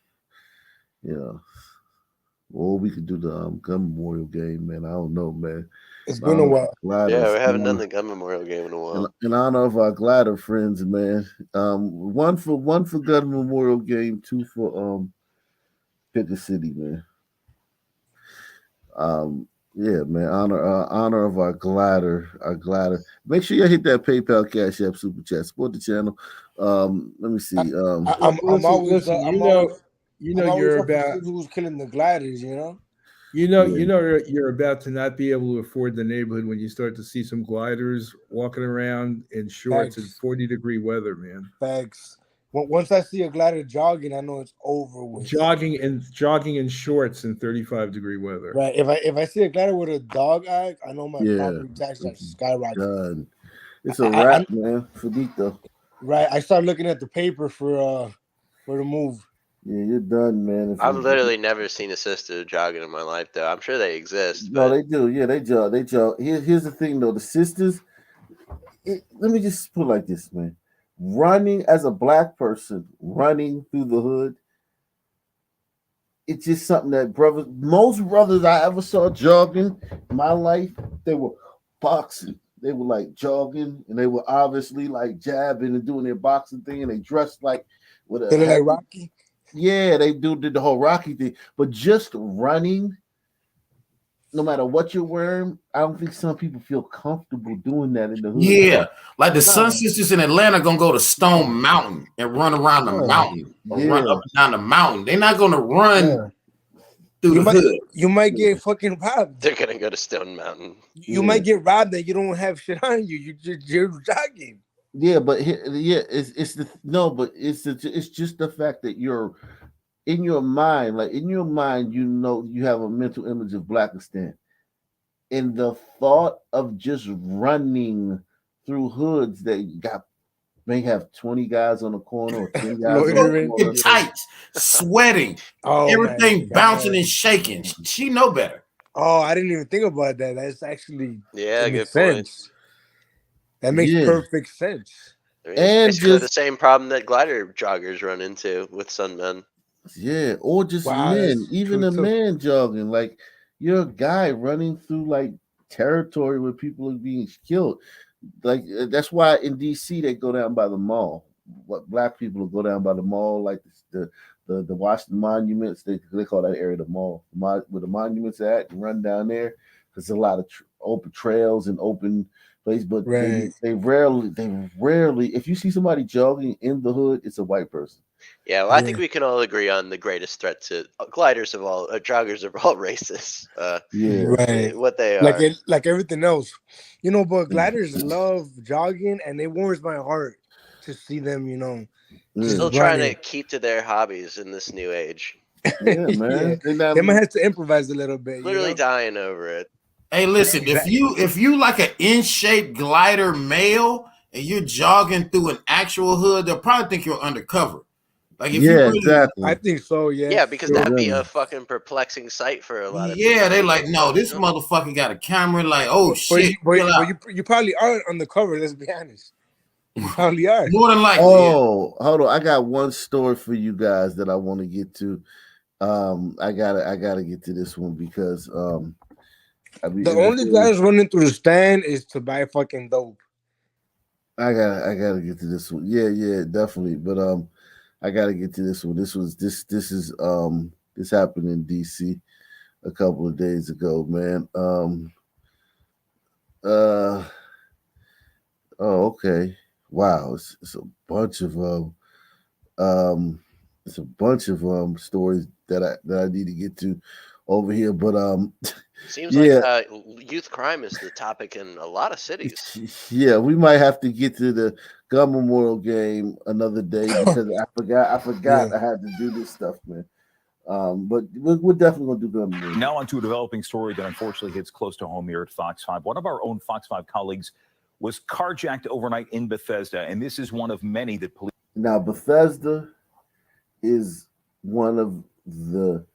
we could do the gun memorial game, man. I don't know, man. It's been a while. Yeah, we haven't done the gun memorial game in a while. In honor of our glider friends, man. One for gun memorial game, 2 for pick a city, man. Yeah, man. Honor of our glider. Make sure you hit that PayPal, Cash App, Super Chat. Support the channel. Let me see. I'm always you're about who's killing the gliders, you know. You're about to not be able to afford the neighborhood when you start to see some gliders walking around in shorts in 40-degree weather, man. Thanks. Once I see a glider jogging, I know it's over with. Jogging in shorts in 35-degree weather. Right. If I see a glider with a dog eye, I know my property tax skyrocket. It's a wrap, man. Finito. Right. I started looking at the paper for the move. Yeah, you're done, man. I've literally never seen a sister jogging in my life, though. I'm sure they exist. No, they do. Yeah, they jog. Here's the thing, though. The sisters. Let me just put it like this, man. Running as a black person, running through the hood, it's just something that most brothers I ever saw jogging in my life, they were boxing. They were like jogging, and they were obviously like jabbing and doing their boxing thing, and they dressed like with They look like Rocky. Yeah, they did the whole Rocky thing, but just running. No matter what you're wearing, I don't think some people feel comfortable doing that in the hood. Yeah, like the Sun Sisters in Atlanta gonna go to Stone Mountain and run around the mountain, or run up and down the mountain. They're not gonna run through the hood. You might get fucking robbed. They're gonna go to Stone Mountain. You might get robbed that you don't have shit on you. You're jogging. Yeah, but it's the no, but it's just the fact that you're in your mind, like in your mind, you know, you have a mental image of Blackistan, and the thought of just running through hoods that got may have 20 guys on the corner or 10 guys on the Loitering. corner. In tights, sweating, Oh my everything bouncing god. and shaking. She know better. Oh, I didn't even think about that. That's actually Yeah, it good makes point. sense. That makes Yeah, perfect sense. I mean, it's and basically the just same problem that glider joggers run into with Sunmen. yeah, or just Wow, men, that's even true a too. man jogging, like you're a guy running through like territory where people are being killed. Like that's why in DC they go down by the mall. What black people will go down by the mall, like the Washington monuments. They call that area the mall, where the monuments are at, and run down there because there's a lot of open trails and open place. But Right. they rarely if you see somebody jogging in the hood, it's a white person. Yeah, well, I think Yeah. we can all agree on the greatest threat to gliders of all, joggers of all races. Yeah, Right. What they are. Like everything else. But gliders love jogging and it warms my heart to see them, just yeah, Still trying to running. keep to their hobbies in this new age. yeah, Yeah. man. They not They might have to improvise a little bit, Literally dying over it. Hey, listen, Exactly. if you like an in-shape glider male and you're jogging through an actual hood, they'll probably think you're undercover. Like if you Yeah, really, I exactly. think so, yeah. Yeah, because Sure. that'd be a Exactly. fucking perplexing sight for a lot of yeah, people they who like, don't no, know. this motherfucker got a camera. Like, oh shit, chill out. You probably are undercover, let's be honest. You probably are. More than likely, yeah. Oh, hold on. I got one story for you guys that I want to get to. I gotta get to this one because I mean The only guys running through the stand is to buy fucking dope. I gotta get to this one. Yeah, yeah, definitely. But I gotta get to this one. This happened in DC a couple of days ago, man. Uh oh, okay. Wow, it's a bunch of um it's a bunch of stories that I need to get to over here. But Seems like yeah, youth crime is the topic in a lot of cities. yeah, we might have to get to the gun memorial game another day because I forgot Yeah. I had to do this stuff, man. But we're definitely gonna do gun memorial. Now onto a developing story that unfortunately hits close to home here at Fox 5. One of our own Fox 5 colleagues was carjacked overnight in Bethesda, and this is one of many that police. Now Bethesda is one of the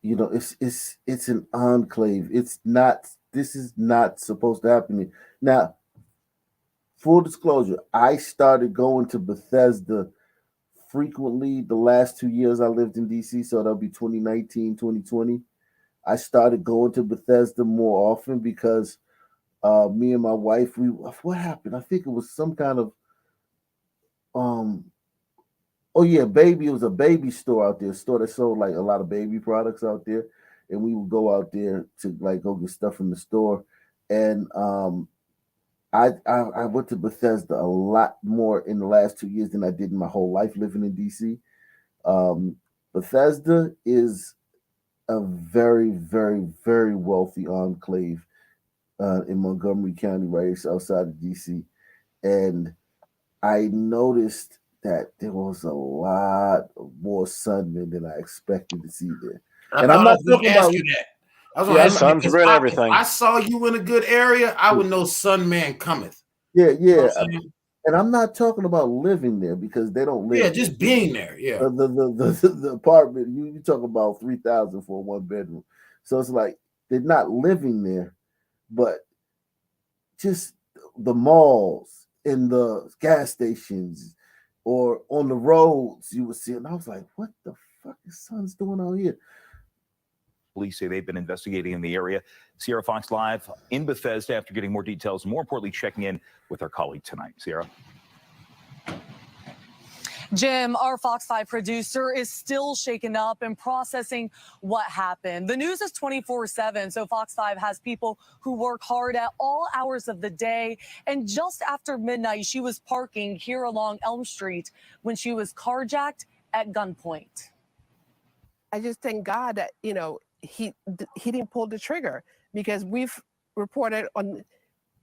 it's an enclave. It's not this is not supposed to happen here. Now, full disclosure, I started going to Bethesda frequently the last 2 years I lived in DC, so that'll be 2019, 2020. I started going to Bethesda more often because me and my wife, what happened? I think it was some kind of um oh yeah, baby. It was a baby store out there, a store that sold like a lot of baby products out there, and we would go out there to like go get stuff from the store. And I went to Bethesda a lot more in the last 2 years than I did in my whole life living in DC. Bethesda is a very, very, very wealthy enclave in Montgomery County, right outside of DC, and I noticed that there was a lot more Sunmen than I expected to see there. I And I'm thought I not was going talking to ask about you that. I was yeah, going to I'm ask not, you Sun's because ruined if everything. I saw you in a good area, I would know Sun Man cometh. yeah, You know yeah, what I'm saying? and I'm not talking about living there because they don't Yeah, live there. just being there. Yeah. The apartment you talk about 3,000 for a 1 bedroom, so it's like they're not living there, but just the malls and the gas stations or on the roads you would see, and I was like, what the fuck is Sun's doing out here? Police say they've been investigating in the area. Sierra Fox Live in Bethesda after getting more details, more importantly, checking in with our colleague tonight. Sierra. Jim, our Fox 5 producer, is still shaken up and processing what happened. The news is 24/7, so Fox 5 has people who work hard at all hours of the day. And just after midnight, she was parking here along Elm Street when she was carjacked at gunpoint. I just thank God that, he didn't pull the trigger, because we've reported on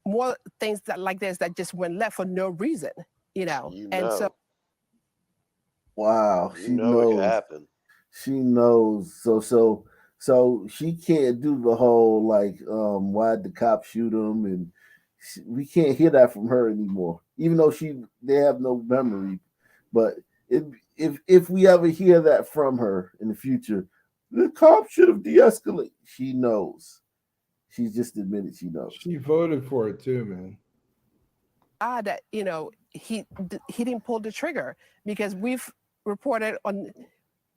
more things like this that just went left for no reason, and so. Wow, she It could knows. happen. She knows. So she can't do the whole like, why'd the cop shoot him? And we can't hear that from her anymore. Even though they have no memory. But if we ever hear that from her in the future, the cop should have de-escalated. She knows. She's just admitted she knows. She voted for it too, man. That he didn't pull the trigger, because we've reported on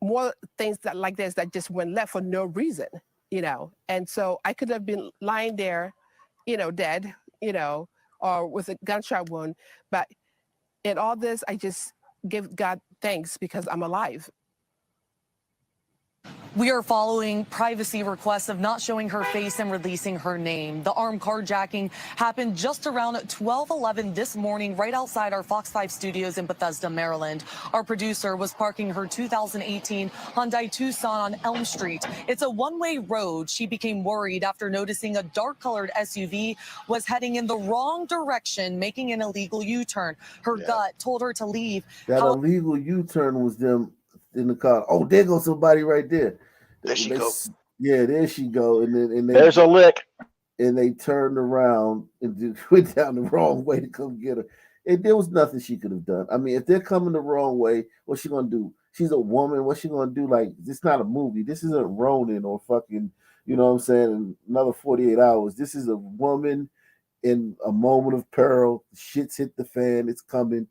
more things like this that just went left for no reason, and so I could have been lying there, dead, or with a gunshot wound, but in all this I just give God thanks because I'm alive. We are following privacy requests of not showing her face and releasing her name. The armed carjacking happened just around 12:11 this morning, right outside our Fox 5 studios in Bethesda, Maryland. Our producer was parking her 2018 Hyundai Tucson on Elm Street. It's a one-way road. She became worried after noticing a dark-colored SUV was heading in the wrong direction, making an illegal U-turn. Her gut told her to leave. That illegal U-turn was them in the car. Oh, there goes somebody right there. There she go. Yeah, there she go. And then There's a lick. And they turned around and went down the wrong way to come get her. And there was nothing she could have done. I mean, if they're coming the wrong way, what's she gonna do? She's a woman. What's she gonna do? Like, it's not a movie. This isn't Ronin or fucking, you know what I'm saying? Another 48 hours. This is a woman in a moment of peril. Shit's hit the fan. It's coming.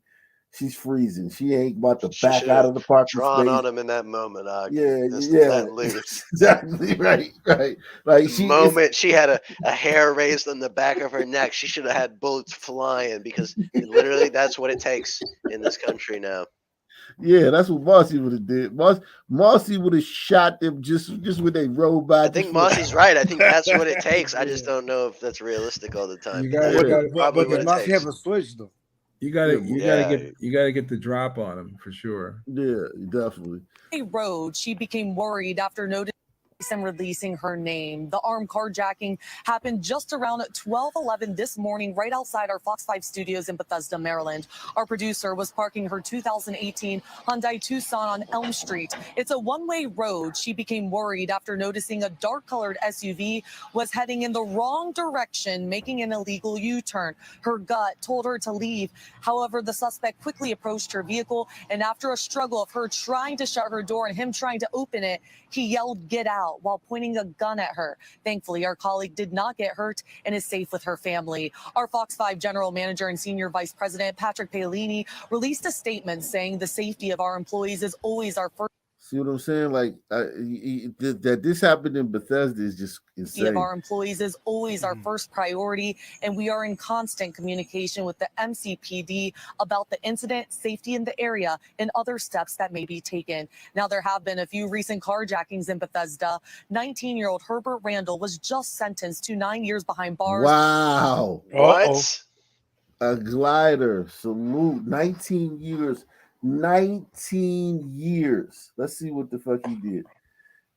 She's freezing. She ain't about to back out of the parking drawn space. on him in that moment. Yeah. Let loose. Exactly right. Like the moment she had a hair raised on the back of her neck, she should have had bullets flying, because literally that's what it takes in this country now. Yeah, that's what Marcy would have did. Marcy would have shot them just when they rolled by. I think Marcy's right. I think that's what it takes. I just don't know if that's realistic all the time. But does Marcy have a switch though? You gotta get the drop on him for sure. Yeah, definitely. Road, she became worried after noticing and releasing her name. The armed carjacking happened just around 12:11 this morning, right outside our Fox 5 studios in Bethesda, Maryland. Our producer was parking her 2018 Hyundai Tucson on Elm Street. It's a one-way road. She became worried after noticing a dark-colored SUV was heading in the wrong direction, making an illegal U-turn. Her gut told her to leave. However, the suspect quickly approached her vehicle, and after a struggle of her trying to shut her door and him trying to open it, he yelled, "Get out," while pointing a gun at her. Thankfully, our colleague did not get hurt and is safe with her family. Our Fox 5 general manager and senior vice president, Patrick Paolini, released a statement saying the safety of our employees is always our first. See what I'm saying? Like, that this happened in Bethesda is just insane. Of our employees is always our first priority, and we are in constant communication with the MCPD about the incident, safety in the area, and other steps that may be taken. Now, there have been a few recent carjackings in Bethesda. 19-year-old Herbert Randall was just sentenced to 9 years behind bars. Wow. What? A glider. Salute. 19 years. 19 years. Let's see what the fuck he did.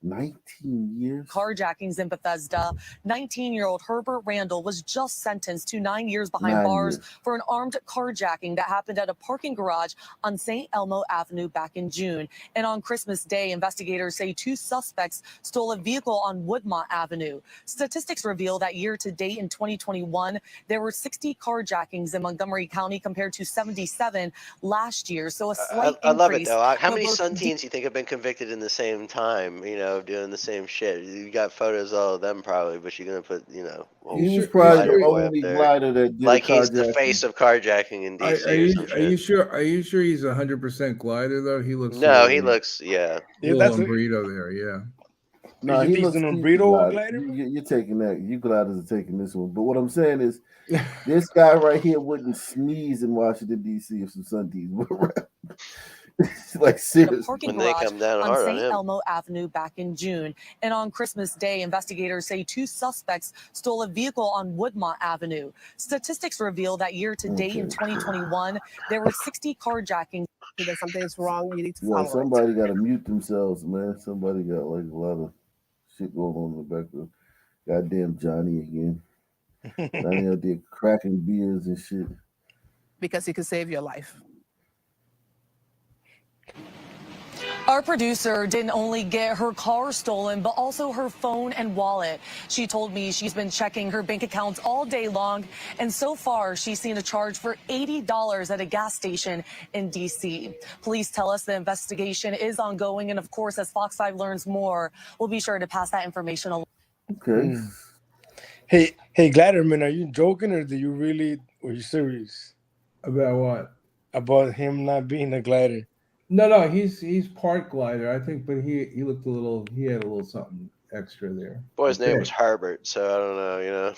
19 years. Carjackings in Bethesda. 19-year-old Herbert Randall was just sentenced to 9 years behind bars for an armed carjacking that happened at a parking garage on St. Elmo Avenue back in June. And on Christmas Day, investigators say 2 suspects stole a vehicle on Woodmont Avenue. Statistics reveal that year to date in 2021, there were 60 carjackings in Montgomery County compared to 77 last year. So a slight I love it increase. though. How many Sun teens do you think have been convicted in the same time? Doing the same shit. You got photos of all of them probably, but you're gonna put, he was probably the boy only up there. glider that did Like he's the carjacking. face of carjacking in DC or some Are you shit. sure? Are you sure he's 100% glider though? He looks. No, he looks. Yeah. Little burrito there. Yeah. No, You he think looks he's an cheap Umbrito glider. glider? You're taking that. You gliders are taking this one. But what I'm saying is, this guy right here wouldn't sneeze in Washington D.C. if some Sundays were around. Like seriously, A parking When they garage come down on hard on St. him. Elmo Avenue back in June. And on Christmas Day, investigators say 2 suspects stole a vehicle on Woodmont Avenue. Statistics reveal that year to date in 2021, there were 60 carjackings. That something's wrong, you need to Yo, follow somebody got to mute themselves, man. Somebody got like a lot of shit going on in the background. Goddamn Johnny again. Out there cracking beers and shit. Because it could save your life. Our producer didn't only get her car stolen, but also her phone and wallet. She told me she's been checking her bank accounts all day long, and so far she's seen a charge for $80 at a gas station in D.C. Police tell us the investigation is ongoing, and of course, as Fox 5 learns more, we'll be sure to pass that information along. Okay. Hey, Glatterman, are you joking or do you really? Were you serious About what? about him not being a glider? No, he's part glider, I think, but he looked a little. He had a little something extra there. Boy's name was Herbert, so I don't know, you know.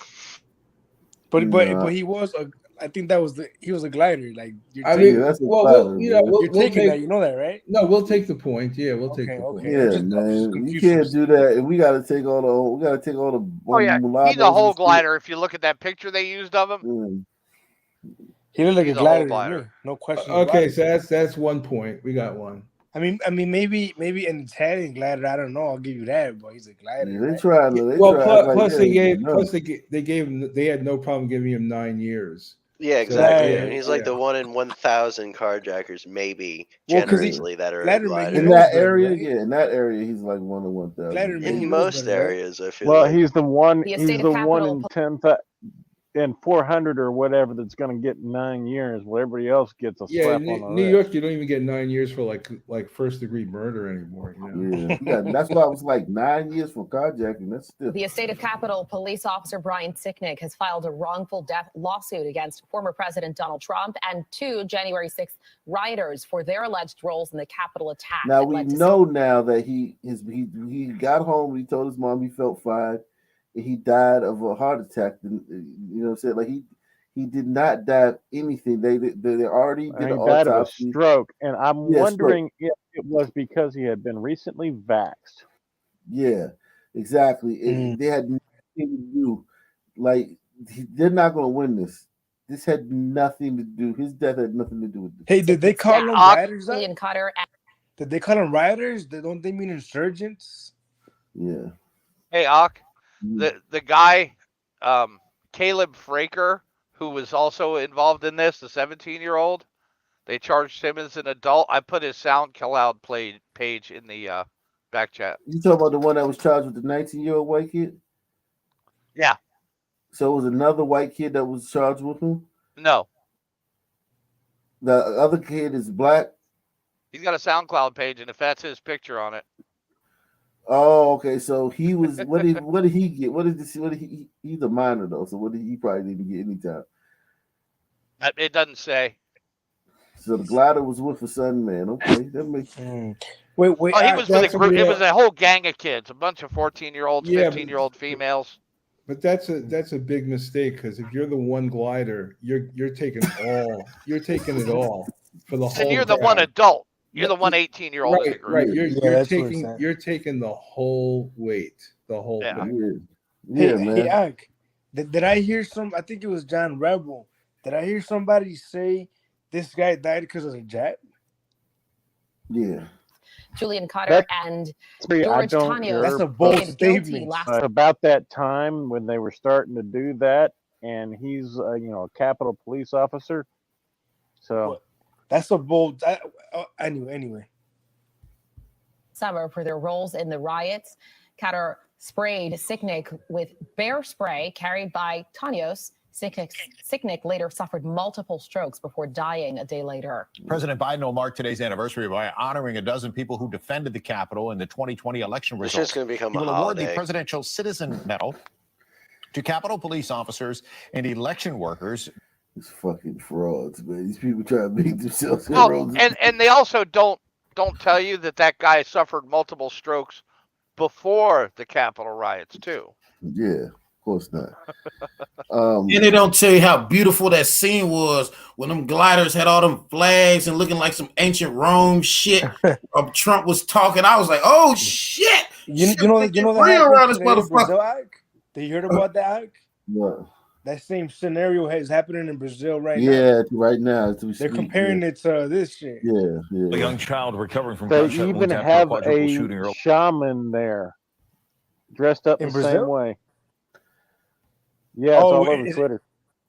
But he was a. I think that was he was a glider. Like I mean, well, you're taking take, that. You know that, right? No, we'll take the point. Yeah, we'll take the point. Yeah, man, you can't do that. We got to take all the. We got to take all the. Oh yeah, mulattoes he's a whole and shit. glider. If you look at that picture they used of him, He looked like he's a a whole glider to glider. me. No question. Okay, about it. so that's 1 point. We got one. I mean, maybe an Italian glider. I don't know. I'll give you that, but he's a glider. Yeah, they right? tried. They had no problem giving him 9 years. Yeah, So, exactly. yeah, And he's like yeah. the 1 in 1,000 carjackers, maybe Well, 'cause generously that are Glatterman, gliders. In that area, in that area, he's like 1 in 1,000. In most areas, I feel Well, like. he's the one. The He's estate the of 1 Capitol in 10 and 400 or whatever that's going to get 9 years. Well, everybody else gets a Yeah, slap in on the New wrist. York, you don't even get 9 years for like first degree murder anymore. You know? Yeah, that's why I was like 9 years for carjacking. That's still. The estate of Capitol police officer Brian Sicknick has filed a wrongful death lawsuit against former President Donald Trump and 2 January 6th rioters for their alleged roles in the Capitol attack. Now that we led to know now that he got home. He told his mom he felt fine. And he died of a heart attack. You know what I'm saying? Like he did not die of anything. They already did And an he died of a autopsy. stroke, and I'm Yeah, wondering if it was because he had been recently vaxxed. Yeah, exactly. They had nothing to do. Like they're not going to win this. This had nothing to do. His death had nothing to do with this. Hey, did they call them rioters? Julian Cotter. Did they call them rioters? Don't they mean insurgents? Yeah. hey Ak, the guy, Caleb Fraker, who was also involved in this, the 17-year-old, they charged him as an adult. I put his SoundCloud page in the back chat. You talking about the one that was charged with the 19-year-old white kid? Yeah. So it was another white kid that was charged with him? No, The other kid is black? he's got a SoundCloud page, and if that's his picture on it, Oh, okay. So he was what did he get? He's a minor though, so he probably didn't get any time. it doesn't say. So the glider was with a son, man. Okay, that makes Wait. Oh, he was with a group. It was a whole gang of kids, a bunch of 14-year-olds, Yeah, 15-year-old females. But that's a big mistake because if you're the one glider, you're taking it all for the whole. And you're the one adult. You're the one 18-year-old in the group. Right. You're taking the whole weight, the whole weight. Hey, Ike, did I hear I think it was John Rebel. Did I hear somebody say this guy died because of a jab? Yeah. Julian Cotter and George Tanyo. That's a bold statement. About that time when they were starting to do that, and he's a Capitol police officer. So that's a bold. Anyway. Summer for their roles in the riots. Cotter sprayed Sicknick with bear spray carried by Tanyos. Sicknick later suffered multiple strokes before dying a day later. President Biden will mark today's anniversary by honoring a dozen people who defended the Capitol in the 2020 election This results. shit's gonna become He a will award the holiday. Presidential Citizen Medal to Capitol police officers and election workers. It's fucking frauds, man. These people try to make themselves Well, heroes. and they also don't tell you that guy suffered multiple strokes before the Capitol riots too. Yeah, of course not. And they don't tell you how beautiful that scene was when them gliders had all them flags and looking like some ancient Rome shit. Trump was talking. I was like, oh shit! You know that real happened around this today in motherfucker. Brazil, Ike? Did you heard about that, Ike? What? That same scenario is happening in Brazil right now. Yeah, right now. They're comparing it to this shit. Yeah. A young child recovering from they gunshot even wounds after have quadruple shooting a earlier. shaman there, dressed up In the Brazil? same way. Yeah, it's all over Twitter.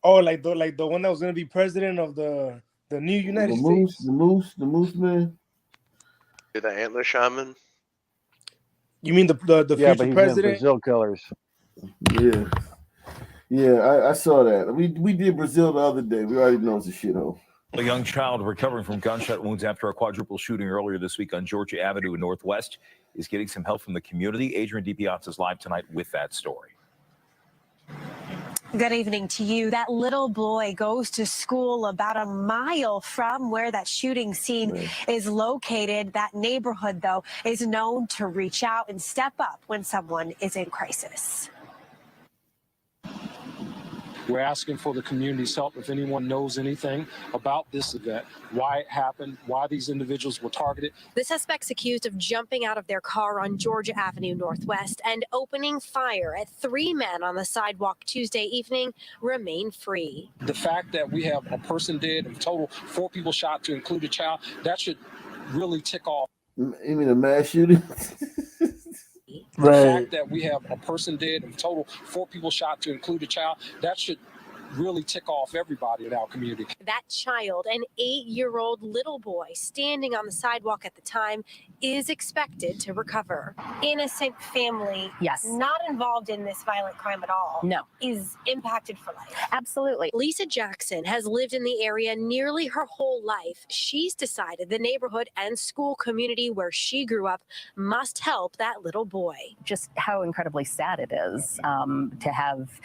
Like the one that was gonna be president of the new United States. The moose man. The antler shaman. You mean the Yeah, future but he's in president? Brazil Killers. Yeah, I saw that. We did Brazil the other day. We already know it's a shithole. A young child recovering from gunshot wounds after a quadruple shooting earlier this week on Georgia Avenue in Northwest is getting some help from the community. Adrian DiPiazza is live tonight with that story. Good evening to you. That little boy goes to school about a mile from where that shooting scene is located. That neighborhood, though, is known to reach out and step up when someone is in crisis. We're asking for the community's help if anyone knows anything about this event, why it happened, why these individuals were targeted. The suspects accused of jumping out of their car on Georgia Avenue Northwest and opening fire at 3 men on the sidewalk Tuesday evening remain free. The fact that we have a person dead, in total 4 people shot to include a child, that should really tick off. You mean a mass shooting? The fact that we have a person dead, in total 4 people shot to include a child, that should really tick off everybody in our community. That child, an 8-year-old little boy standing on the sidewalk at the time, is expected to recover. Innocent family, Yes. not involved in this violent crime at all, No. is impacted for life. Absolutely. Lisa Jackson has lived in the area nearly her whole life. She's decided the neighborhood and school community where she grew up must help that little boy. Just how incredibly sad it is to have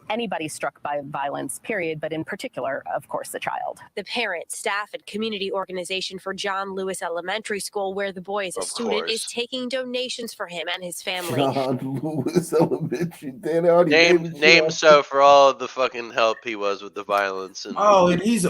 anybody struck by violence, period, but in particular, of course, the child. The parent, staff, and community organization for John Lewis Elementary School, where the boy is a Of student, course. is taking donations for him and his family. John Lewis Elementary. They already Name so for all the fucking help he was with the violence. And Oh, and he was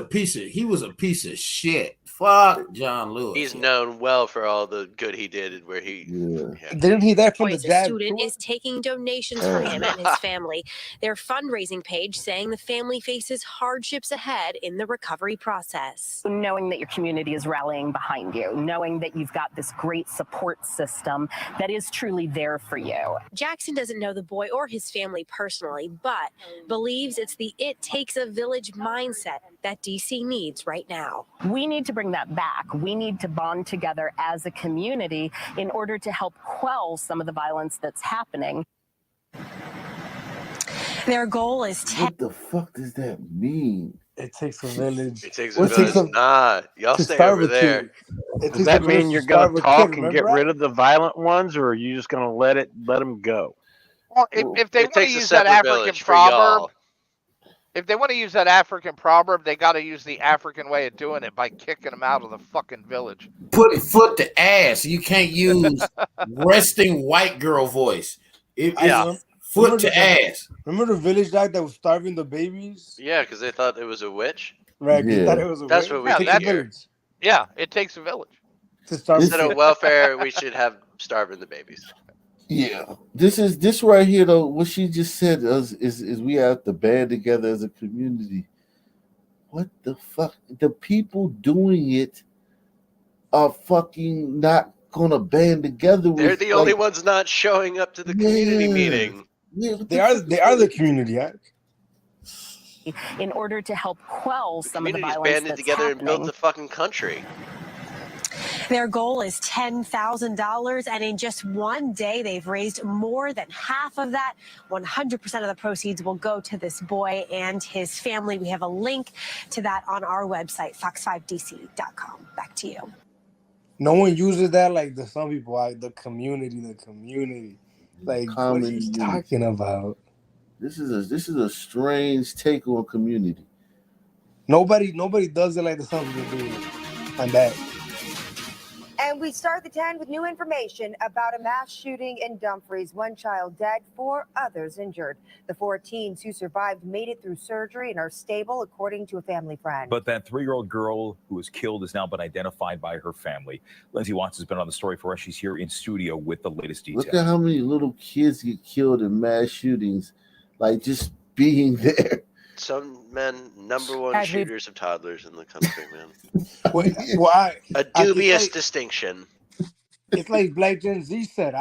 a piece of shit. Fuck John Lewis. he's known well for all the good he did where he Didn't he that from Boy the is a jab? student is taking donations for him and his family. Their fundraising page saying the family faces hardships ahead in the recovery process. Knowing that your community is rallying behind you, knowing that you've got this great support system that is truly there for you. Jackson doesn't know the boy or his family personally, but believes it's the it takes a village mindset that DC needs right now. We need to bring that back. We need to bond together as a community in order to help quell some of the violence that's happening. Their goal is What the fuck does that mean? It takes a village. It takes a village. Nah, y'all to stay starve over a there. kid. Does that mean you're going to talk and get rid of the violent ones, or are you just going to let them go? Well, if they It want to takes a use that separate African village for proverb, y'all. if they want to use that African proverb, they got to use the African way of doing it by kicking them out of the fucking village. Put foot to ass. You can't use resting white girl voice. Foot to ass. Remember the village dog that was starving the babies? Yeah, because they thought it was a witch. Right, 'cause they thought it was a That's witch. what we Yeah, hear. Yeah, it takes a village. To starve Instead of welfare, we should have starving the babies. Yeah, this right here though. What she just said is we have to band together as a community. What the fuck? The people doing it are fucking not gonna band together. They're the only ones not showing up to the community meeting. They are the community. In order to help quell some of the Communities violence banded that's together and built happening. the fucking country. Their goal is $10,000, and in just one day, they've raised more than half of that. 100% of the proceeds will go to this boy and his family. We have a link to that on our website, fox5dc.com. Back to you. No one uses that like some people, like the community. Like, what are you talking about? This is a strange take on community. Nobody does it like the some people do it. And that. And we start the 10 with new information about a mass shooting in Dumfries. 1 child dead, 4 others injured. The 4 teens who survived made it through surgery and are stable, according to a family friend. But that 3-year-old girl who was killed has now been identified by her family. Lindsay Watts has been on the story for us. She's here in studio with the latest details. Look at how many little kids get killed in mass shootings, like just being there. Some men, number one As we've- shooters of toddlers in the country, man. Why? A dubious distinction. It's like Black Gen Z said.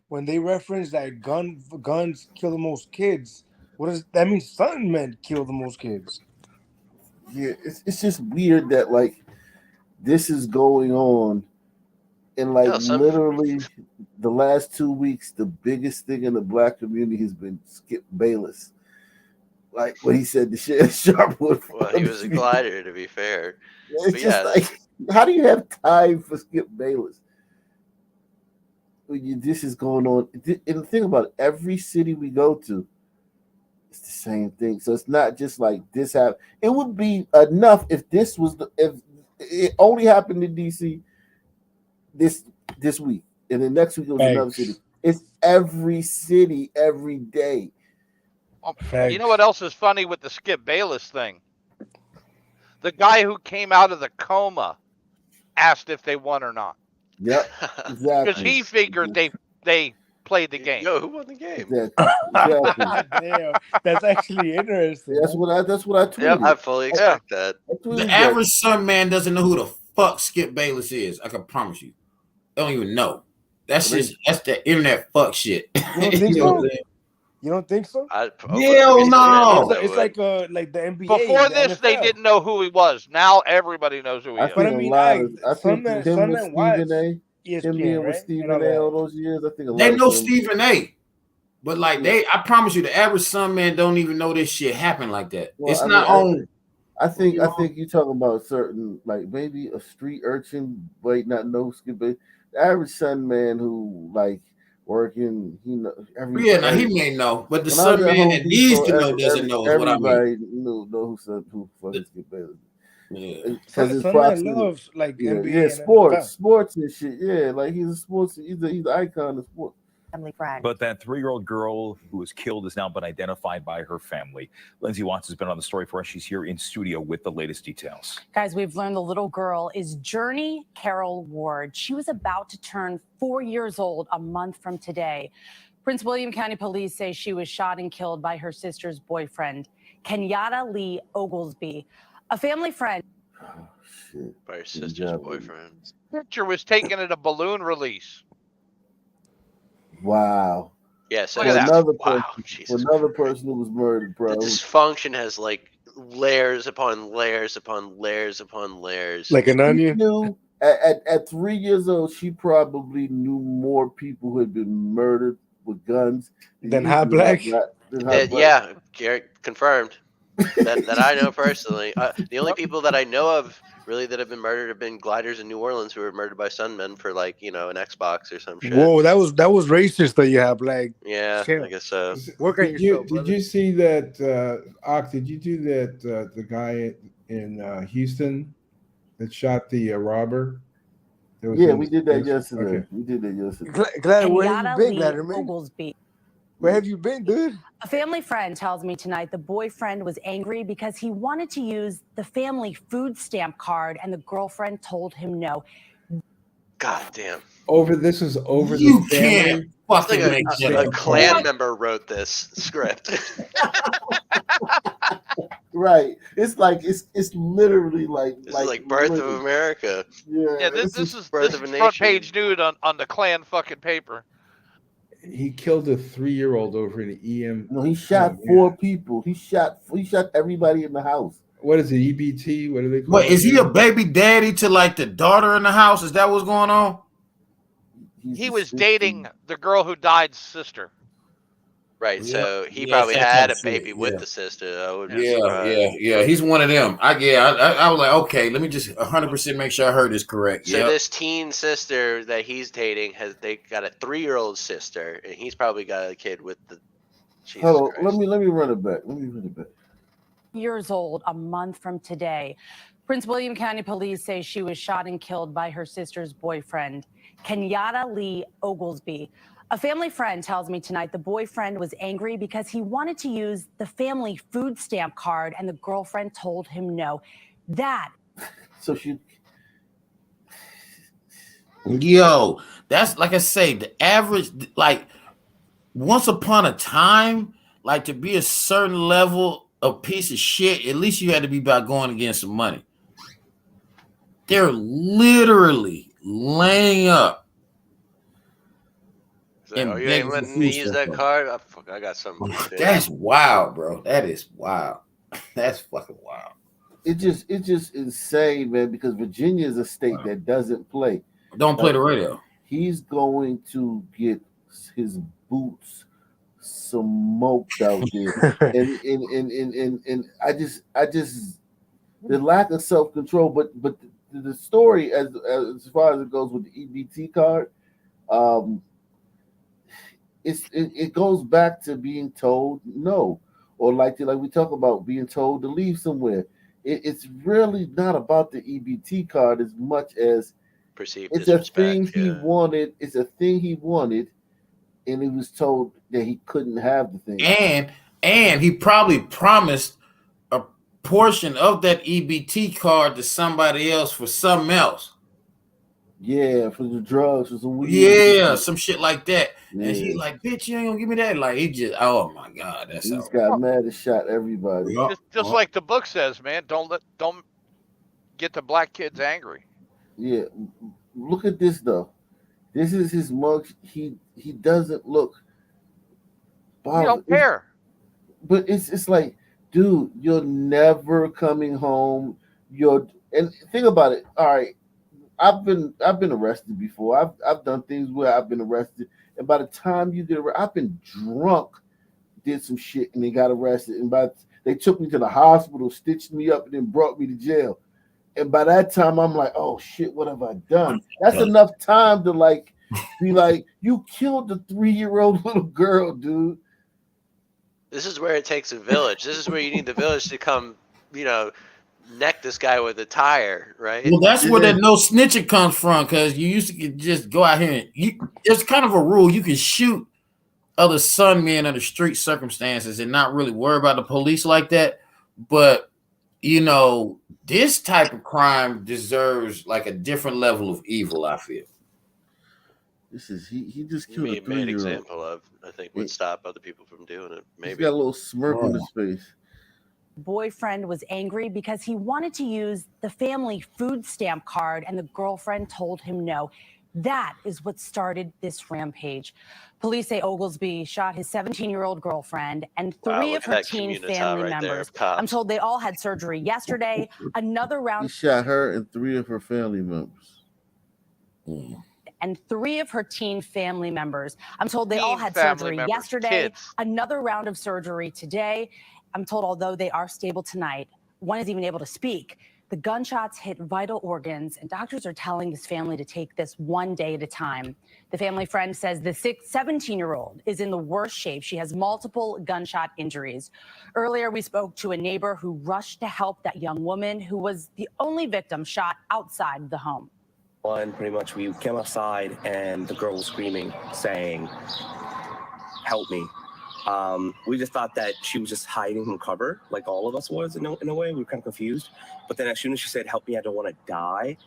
When they reference that guns kill the most kids, What does that mean? Sun men kill the most kids. Yeah, it's just weird that like this is going on, and like literally the last 2 weeks, the biggest thing in the black community has been Skip Bayless. Like what he said to Sharpwood. Well, he was a glider, to be fair. It's But just yeah, like, how do you have time for Skip Bayless? This is going on, and the thing about it, every city we go to, it's the same thing. So it's not just like this happened. It would be enough if this was if it only happened in DC this week, and the next week it was another city. It's every city every day. You know what else is funny with the Skip Bayless thing? The guy who came out of the coma asked if they won or not. Yep, exactly. Because he figured they played the game. Yo, who won the game? Exactly. Damn, that's actually interesting. That's what I tweeted. Yep, I fully expect that. The average Sun man doesn't know who the fuck Skip Bayless is. I can promise you. They don't even know. That's the internet fuck shit. You don't think so? Hell no. It's like the NBA. Before the this, NFL. they didn't know who he was. Now everybody knows who he is. I think him with Stephen A. ESPN, Him being with right? Stephen A. all those years. I think They know Stephen A. But like I promise you, the average Sun man don't even know this shit happened like that. Well, it's I not mean, on. I think you're talking about certain, like maybe a street urchin might not know Skip Bayless. The average Sun man who like working, he know every. Yeah, now he may know, but the Sun man that needs to know doesn't know. Is what I mean. Everybody know who fucking Skip Bayless. Yeah, because it's Sun loves like NBA. Yeah, and sports and shit. Yeah, like he's a sports. He's an icon of sports. Family friend. But that 3-year-old girl who was killed has now been identified by her family. Lindsay Watts has been on the story for us. She's here in studio with the latest details. Guys, we've learned the little girl is Journey Carol Ward. She was about to turn 4 years old a month from today. Prince William County Police say she was shot and killed by her sister's boyfriend, Kenyatta Lee Oglesby. A family friend. By her sister's boyfriend. Picture was taken at a balloon release. Wow. Yeah, so for another person who was murdered, bro. The dysfunction has like layers upon layers upon layers upon layers. Like an onion. At 3 years old, she probably knew more people who had been murdered with guns than Hot Black. Yeah, Garrett confirmed. that I know personally. The only people that I know of really that have been murdered have been gliders in New Orleans who were murdered by Sunmen for like, an Xbox or some shit. Whoa, that was racist that you have, like. Yeah, I guess so. Work on yourself. Did you see that? Did you do that? The guy in Houston that shot the robber. Yeah, we did that yesterday. Okay. We did that yesterday. Glad where have Kenyatta you been, Lee Glad, man? Oglesby. Where have you been, dude? A family friend tells me tonight the boyfriend was angry because he wanted to use the family food stamp card and the girlfriend told him no. God damn. This is over You the family. can't fucking It's make like shit a up. clan member wrote this script. Right. It's like it's literally like This is like Birth of America. Yeah, this is Birth of a front Nation. page news on the Klan fucking paper. He killed a 3-year-old over in EM. No, he shot 4 people. He shot everybody in the house. What is it? EBT? What do they call What it? is he a baby daddy to like the daughter in the house? Is that what's going on? He was dating the girl who died's sister. Right, so he Yeah, probably that's had a some baby shit, with yeah. the sister. I would be surprised. Yeah. He's one of them. I was like, okay, let me just 100% make sure I heard this correct. So Yep. this teen sister that he's dating they got a 3-year-old sister, and he's probably got a kid with the. Jesus Hold Christ. on, let me run it back. Years old a month from today. Prince William County Police say she was shot and killed by her sister's boyfriend, Kenyatta Lee Oglesby. A family friend tells me tonight the boyfriend was angry because he wanted to use the family food stamp card and the girlfriend told him no. So she. Yo, that's like I say, the average, like once upon a time, like to be a certain level of piece of shit, at least you had to be about going against some money. They're literally laying up Like, oh, you ain't letting me use that card? Oh, fuck, I got something. That's wild, bro. That is wild. That's fucking wild. It's just insane, man. Because Virginia is a state that doesn't play. Don't play the radio. He's going to get his boots smoked out there, and I just the lack of self control. But the story as far as it goes with the EBT card, it goes back to being told no, or like we talk about being told to leave somewhere. It's really not about the EBT card as much as perceived it's a disrespect. thing he wanted. It's a thing he wanted, and he was told that he couldn't have the thing. And he probably promised a portion of that EBT card to somebody else for something else. Yeah, for the drugs or some weed. Yeah, some shit like that. Yeah. And she's like, "Bitch, you ain't gonna give me that." Like he just, oh my god, that's He's got mad and shot everybody. Just like the book says, man. Don't get the black kids angry. Yeah, look at this though. This is his mug. He doesn't look. You don't care. But it's like, dude, you're never coming home. And think about it. All right, I've been arrested before. I've done things where I've been arrested, and by the time you get arrested, I've been drunk, did some shit, and they got arrested, and they took me to the hospital, stitched me up, and then brought me to jail. And by that time, I'm like, oh shit, what have I done? That's enough time to be like, you killed the 3-year-old little girl, dude. This is where it takes a village. This is where you need the village to come, neck this guy with a tire, right? Well, that's where that no snitching comes from, because you used to just go out here and it's kind of a rule. You can shoot other sunmen under street circumstances and not really worry about the police like that. But this type of crime deserves like a different level of evil, I feel. This is he just killed a 3-year-old. Made example of, I think, would stop other people from doing it. Maybe he's got a little smirk on his face. Boyfriend was angry because he wanted to use the family food stamp card and the girlfriend told him no. That is what started this rampage. Police say Oglesby shot his 17-year-old girlfriend and 3 of her teen family members. I'm told they all had surgery yesterday. Another round. He shot her and 3 of her family members. And 3 of her teen family members. I'm told they all had surgery yesterday. Another round of surgery today. I'm told although they are stable tonight, one is even able to speak. The gunshots hit vital organs, and doctors are telling this family to take this one day at a time. The family friend says the 17-year-old is in the worst shape. She has multiple gunshot injuries. Earlier, we spoke to a neighbor who rushed to help that young woman who was the only victim shot outside the home. And pretty much we came outside and the girl was screaming, saying, "Help me." We just thought that she was just hiding from cover, like all of us was in a way. We were kind of confused. But then as soon as she said, "Help me, I don't want to die,"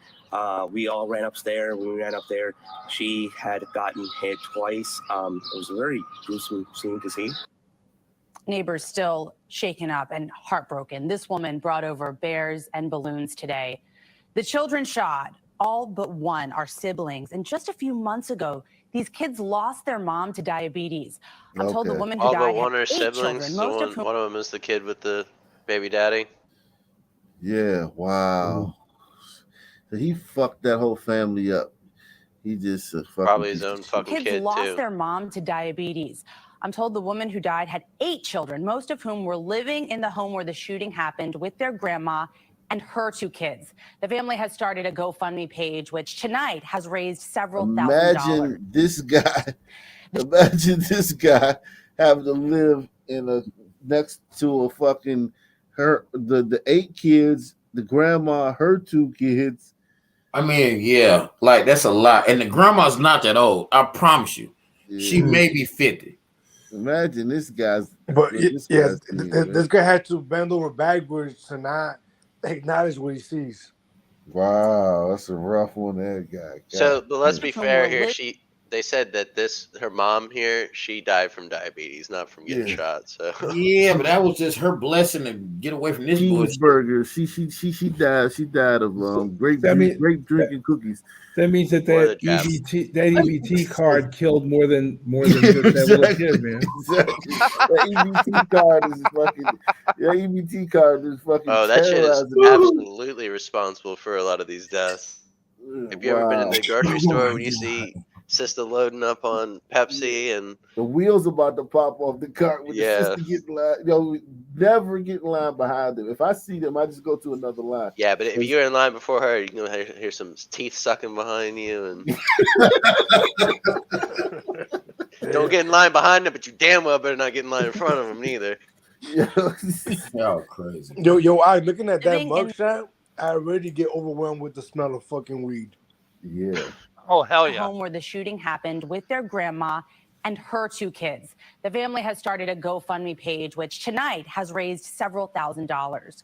we all ran upstairs. When we ran up there, she had gotten hit twice. It was a very gruesome scene to see. Neighbors still shaken up and heartbroken. This woman brought over bears and balloons today. The children shot, all but one, are siblings. And just a few months ago, these kids lost their mom to diabetes. I'm told the woman who all died but one had are 8 siblings. children, most of whom One of them is the kid with the baby daddy. Yeah, wow. So he fucked that whole family up. He just probably his own fucking kids kid lost too. their mom to diabetes. I'm told the woman who died had 8 children, most of whom were living in the home where the shooting happened with their grandma and her 2 kids. The family has started a GoFundMe page, which tonight has raised several $1,000. Imagine this guy. Imagine this guy having to live next to a fucking the 8 kids, the grandma, her 2 kids. I mean, yeah, like that's a lot. And the grandma's not that old. I promise you. Yeah. She may be 50. Imagine this guy's. But this guy had to bend over backwards to not acknowledge what he sees. Wow, that's a rough one, that guy. So, but let's be fair here. They said that her mom here, she died from diabetes, not from getting shot. So yeah, but that was just her blessing to get away from this bullshit. Cheeseburger. She died of grape drinking cookies. That means that EBT card killed more than just that little kid, man. Exactly. That EBT card is fucking. Yeah, EBT card is fucking. Oh, that shit is absolutely responsible for a lot of these deaths. Have you ever been in the grocery store when you see Sista loading up on Pepsi and the wheels about to pop off the cart with the sister getting line? Never get in line behind them. If I see them, I just go to another line. Yeah, but if you're in line before her, you're gonna hear some teeth sucking behind you, and don't get in line behind them. But you damn well better not get in line in front of them neither. Y'all crazy. Yo, I looking at that mugshot, I already get overwhelmed with the smell of fucking weed. Yeah. Oh, hell The yeah. home where the shooting happened with their grandma and her 2 kids. The family has started a GoFundMe page, which tonight has raised several $1,000s.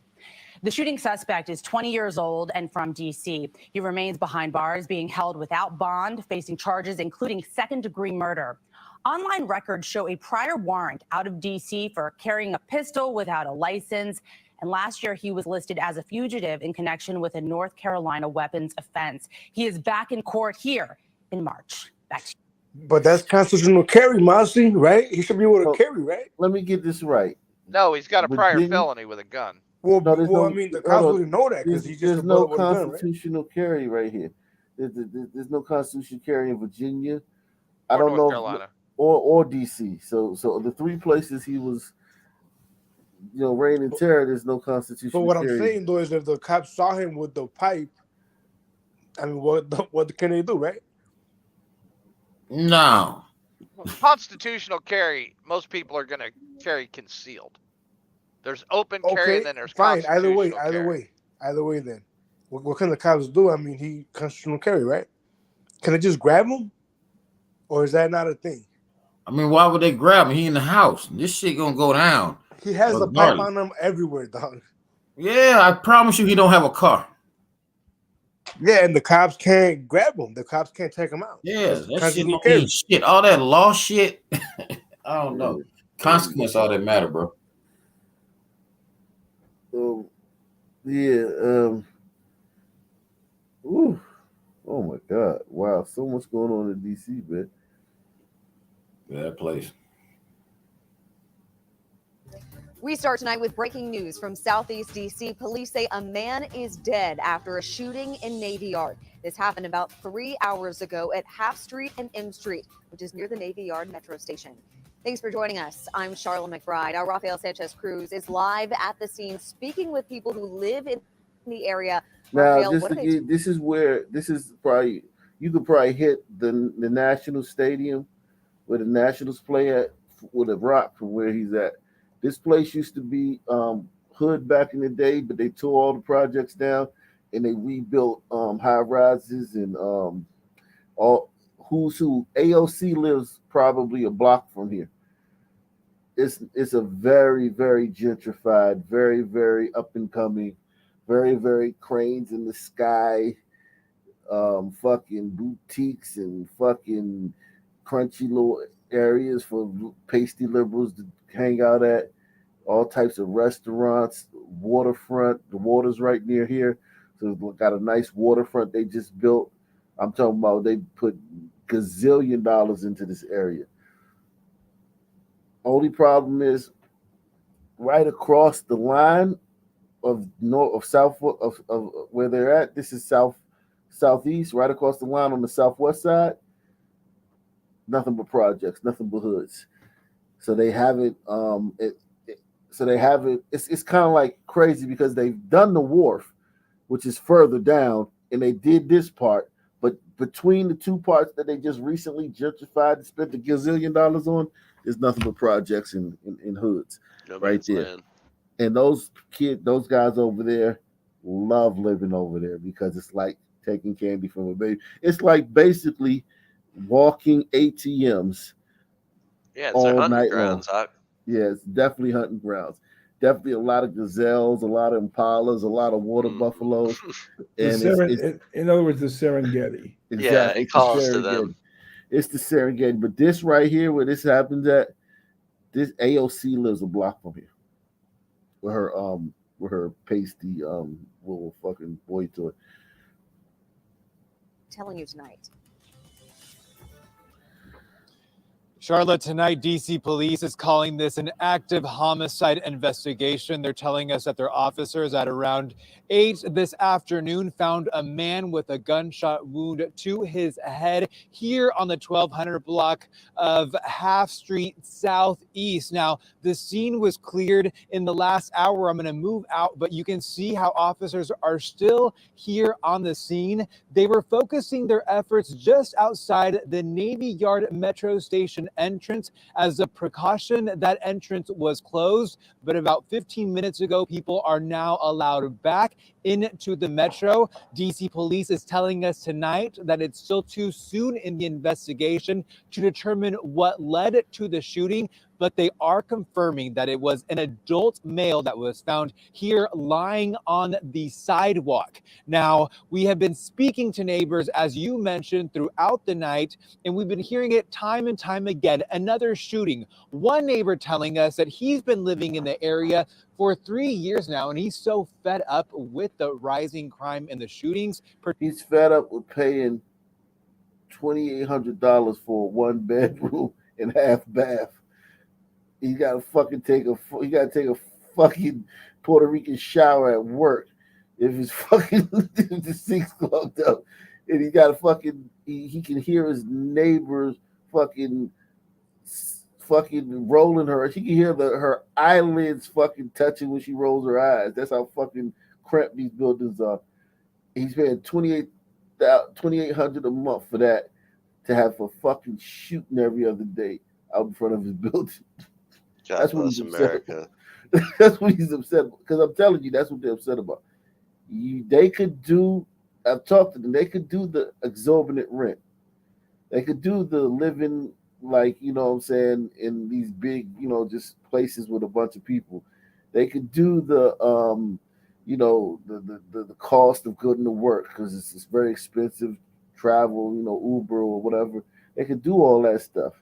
The shooting suspect is 20 years old and from D.C. He remains behind bars, being held without bond, facing charges including second-degree murder. Online records show a prior warrant out of D.C. for carrying a pistol without a license. And last year, he was listed as a fugitive in connection with a North Carolina weapons offense. He is back in court here in March. Back to you. But that's constitutional carry, Mossy, right? He should be able to carry, right? Let me get this right. No, he's got a prior Virginia- felony with a gun. Well, No, I mean, the cops wouldn't know that because he's just there's a no bullet with a gun, right? constitutional carry right here. There's no constitutional carry in Virginia. I Or don't North know, Carolina. or DC. So the 3 places he was, reigning terror. There's no constitutional. But what I'm carry. saying though is, if the cops saw him with the pipe, I mean, what can they do, right? No. Constitutional carry, most people are going to carry concealed. There's open carry, and then there's fine. Either constitutional way, carry. then. What can the cops do? I mean, he constitutional carry, right? Can they just grab him? Or is that not a thing? I mean, why would they grab him? He in the house. This shit gonna go down. He has the pipe on him everywhere, dog. Yeah, I promise you he don't have a car. Yeah, and the cops can't grab him. The cops can't take him out. Yeah, that shit constitutional don't carry. mean shit. All that law shit. I don't know. Consequence all that matter, bro. Ooh. Oh my God! Wow, so much going on in DC, man. Yeah, that place. We start tonight with breaking news from Southeast DC. Police say a man is dead after a shooting in Navy Yard. This happened about 3 hours ago at Half Street and M Street, which is near the Navy Yard metro station. Thanks for joining us. I'm Charlotte McBride. Our Rafael Sanchez Cruz is live at the scene, speaking with people who live in the area. Now, Rafael, this is probably, you could probably hit the National Stadium where the Nationals play at with a rock from where he's at. This place used to be hood back in the day, but they tore all the projects down and they rebuilt high rises and all who's who. AOC lives probably a block from here. It's a very, very gentrified, very, very up and coming, very, very cranes in the sky, fucking boutiques and fucking crunchy little areas for pasty liberals to hang out at, all types of restaurants, waterfront. The water's right near here, so it's got a nice waterfront they just built. I'm talking about they put gazillion dollars into this area. Only problem is right across the line of south of where they're at. This is southeast, right across the line on the southwest side. Nothing but projects, nothing but hoods. So they have it. It's kind of like crazy because they've done the wharf, which is further down, and they did this part. But between the two parts that they just recently gentrified and spent a gazillion dollars on, there's nothing but projects in hoods right there. Land. And those guys over there love living over there because it's like taking candy from a baby. It's like basically walking ATMs. Yeah, it's all their hunting night grounds. long. Yeah, it's definitely hunting grounds. Definitely a lot of gazelles, a lot of impalas, a lot of water buffaloes. And in other words, the Serengeti. Exactly. Yeah, it calls to them. It's the Serengeti. But this right here, where this happens at, this AOC lives a block from here. With her pasty little fucking boy toy. Telling you tonight. Charlotte, tonight, D.C. police is calling this an active homicide investigation. They're telling us that their officers at around 8 this afternoon found a man with a gunshot wound to his head here on the 1200 block of Half Street Southeast. Now, the scene was cleared in the last hour. I'm going to move out, but you can see how officers are still here on the scene. They were focusing their efforts just outside the Navy Yard Metro Station entrance. As a precaution, that entrance was closed, but about 15 minutes ago, people are now allowed back into the metro. DC police is telling us tonight that it's still too soon in the investigation to determine what led to the shooting, but they are confirming that it was an adult male that was found here lying on the sidewalk. Now, we have been speaking to neighbors, as you mentioned, throughout the night, and we've been hearing it time and time again. Another shooting. One neighbor telling us that he's been living in the area for 3 years now, and he's so fed up with the rising crime and the shootings. He's fed up with paying $2,800 for a 1-bedroom and half bath. He got to fucking take a fucking Puerto Rican shower at work if his fucking if the sink's clogged up, and he got to fucking he can hear his neighbors fucking rolling her. She can hear her eyelids fucking touching when she rolls her eyes. That's how fucking cramped these buildings are. He's paying $2,800 a month for that, to have a fucking shooting every other day out in front of his building. God That's what bless he's upset America. about. That's what he's upset about. Because I'm telling you, that's what they're upset about. They could do, I've talked to them, they could do the exorbitant rent. They could do the living, like, you know what I'm saying, in these big, you know, just places with a bunch of people. They could do the, you know, the cost of going to work, because it's very expensive, travel, you know, Uber or whatever. They could do all that stuff.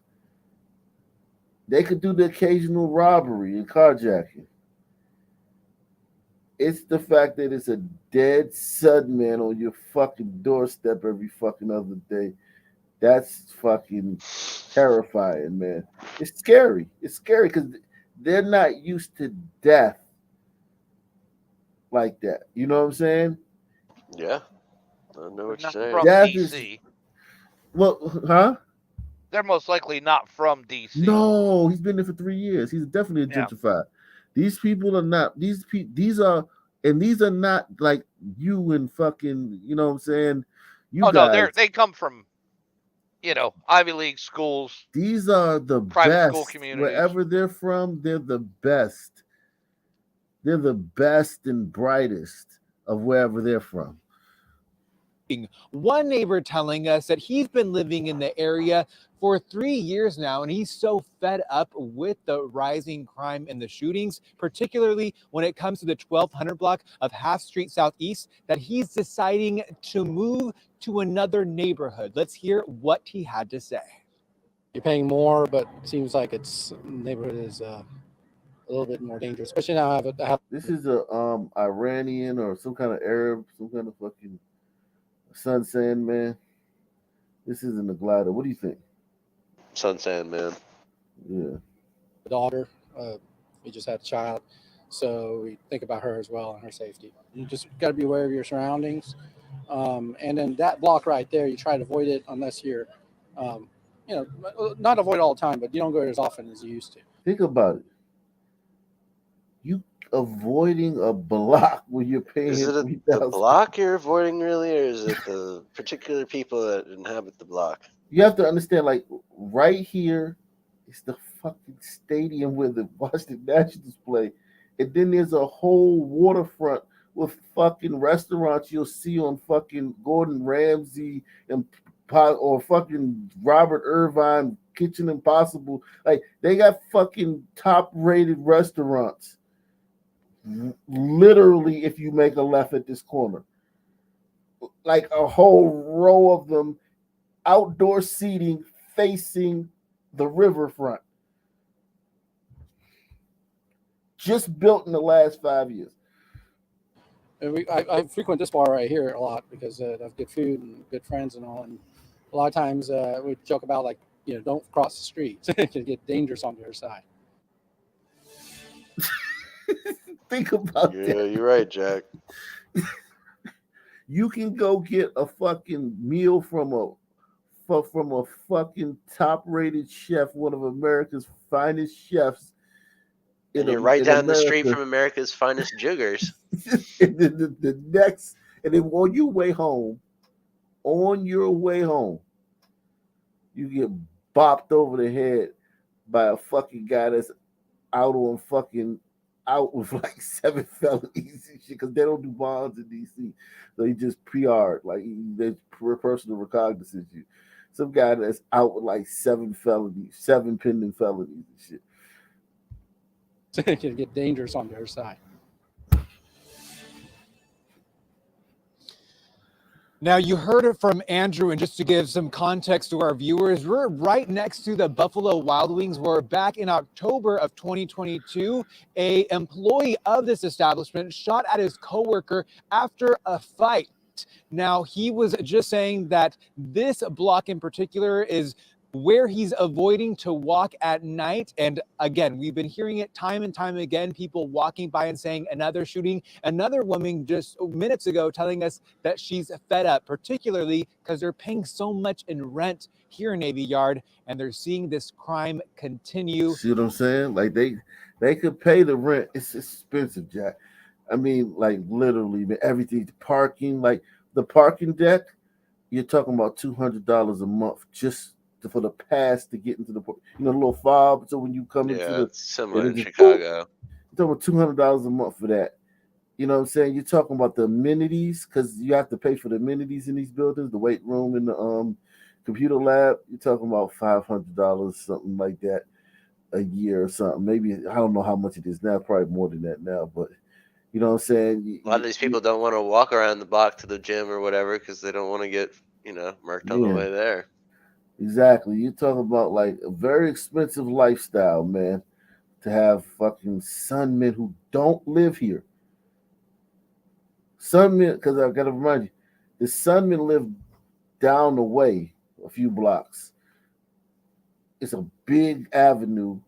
They could do the occasional robbery and carjacking. It's the fact that it's a dead sudden man on your fucking doorstep every fucking other day. That's fucking terrifying, man. It's scary. It's scary because they're not used to death like that. You know what I'm saying? Yeah. I know what you're saying. From Death DC. Well, huh? They're most likely not from DC. No, he's been there for 3 years. He's definitely a Yeah. gentrified. These people are not. These are not like you and fucking. You know what I'm saying? You guys. No, they come from, you know, Ivy League schools. These are the private best. school communities. Wherever they're from, they're the best. They're the best and brightest of wherever they're from. One neighbor telling us that he's been living in the area for 3 years now, and he's so fed up with the rising crime and the shootings, particularly when it comes to the 1200 block of Half Street Southeast, that he's deciding to move to another neighborhood. Let's hear what he had to say. You're paying more, but it seems like it's neighborhood is a little bit more dangerous, especially now. I have This is a Iranian or some kind of Arab, some kind of fucking Sun Sand man. This isn't a glider. What do you think? Sun Sand man. Yeah. a daughter. We just had a child, so we think about her as well and her safety. You just got to be aware of your surroundings, and then that block right there, you try to avoid it unless you're, you know, not avoid all the time, but you don't go as often as you used to. Think about it. You avoiding a block when you're paying Is it the block you're avoiding, really, or is it the particular people that inhabit the block? You have to understand, like, right here is the fucking stadium where the Washington Nationals play. And then there's a whole waterfront with fucking restaurants you'll see on fucking Gordon Ramsay and or fucking Robert Irvine, Kitchen Impossible. Like, they got fucking top-rated restaurants. Literally, if you make a left at this corner, like a whole row of them, outdoor seating, facing the riverfront. Just built in the last 5 years. And I frequent this bar right here a lot because I have good food and good friends and all. And a lot of times we joke about, like, don't cross the street. It can get dangerous on the other side. Think about Yeah, that. you're right, Jack. You can go get a fucking meal from a fucking top-rated chef, one of America's finest chefs. And you're right down the street America. from America's finest jiggers. And the next, and then on your way home, you get bopped over the head by a fucking guy that's out with like 7 felonies and shit, because they don't do bonds in DC. So he just PR'd, like there's personal recognizance you. Some guy that's out with like 7 pending felonies and shit. It can get dangerous on the other side. Now, you heard it from Andrew, and just to give some context to our viewers, we're right next to the Buffalo Wild Wings, where back in October of 2022, an employee of this establishment shot at his coworker after a fight. Now, he was just saying that this block in particular is where he's avoiding to walk at night. And again, we've been hearing it time and time again, people walking by and saying another shooting. Another woman just minutes ago telling us that she's fed up, particularly because they're paying so much in rent here in Navy Yard, and they're seeing this crime continue. See what I'm saying? Like they could pay the rent. It's expensive, Jack. I mean, like literally, everything, parking, like the parking deck, you're talking about $200 a month just for the pass to get into the, the little fob. So when you come into the, it's similar in just, Chicago. You're talking about $200 a month for that. You know what I'm saying? You're talking about the amenities, because you have to pay for the amenities in these buildings, the weight room and the computer lab. You're talking about $500, something like that, a year or something. Maybe, I don't know how much it is now. Probably more than that now, but you know what I'm saying? A lot of these people don't want to walk around the block to the gym or whatever because they don't want to get, murked on the way there. Exactly. You're talking about like a very expensive lifestyle, man, to have fucking sunmen who don't live here. Sunmen, because I got to remind you, the sunmen live down the way a few blocks. It's a big avenue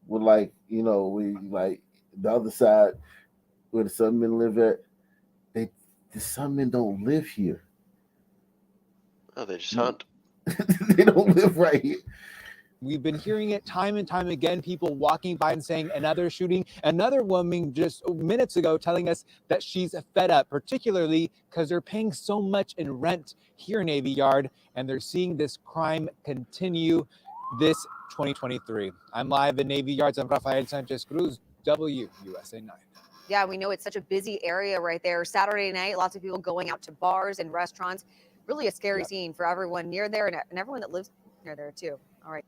with like the other side where the sunmen live at. The sunmen don't live here. Oh, they just hunt. They don't live right here. We've been hearing it time and time again, people walking by and saying another shooting. Another woman just minutes ago telling us that she's fed up, particularly because they're paying so much in rent here in Navy Yard, and they're seeing this crime continue this 2023. I'm live in Navy Yards. I'm Rafael Sanchez Cruz, WUSA 9. Yeah, we know it's such a busy area right there. Saturday night, lots of people going out to bars and restaurants. Really a scary scene for everyone near there and everyone that lives near there too. All right.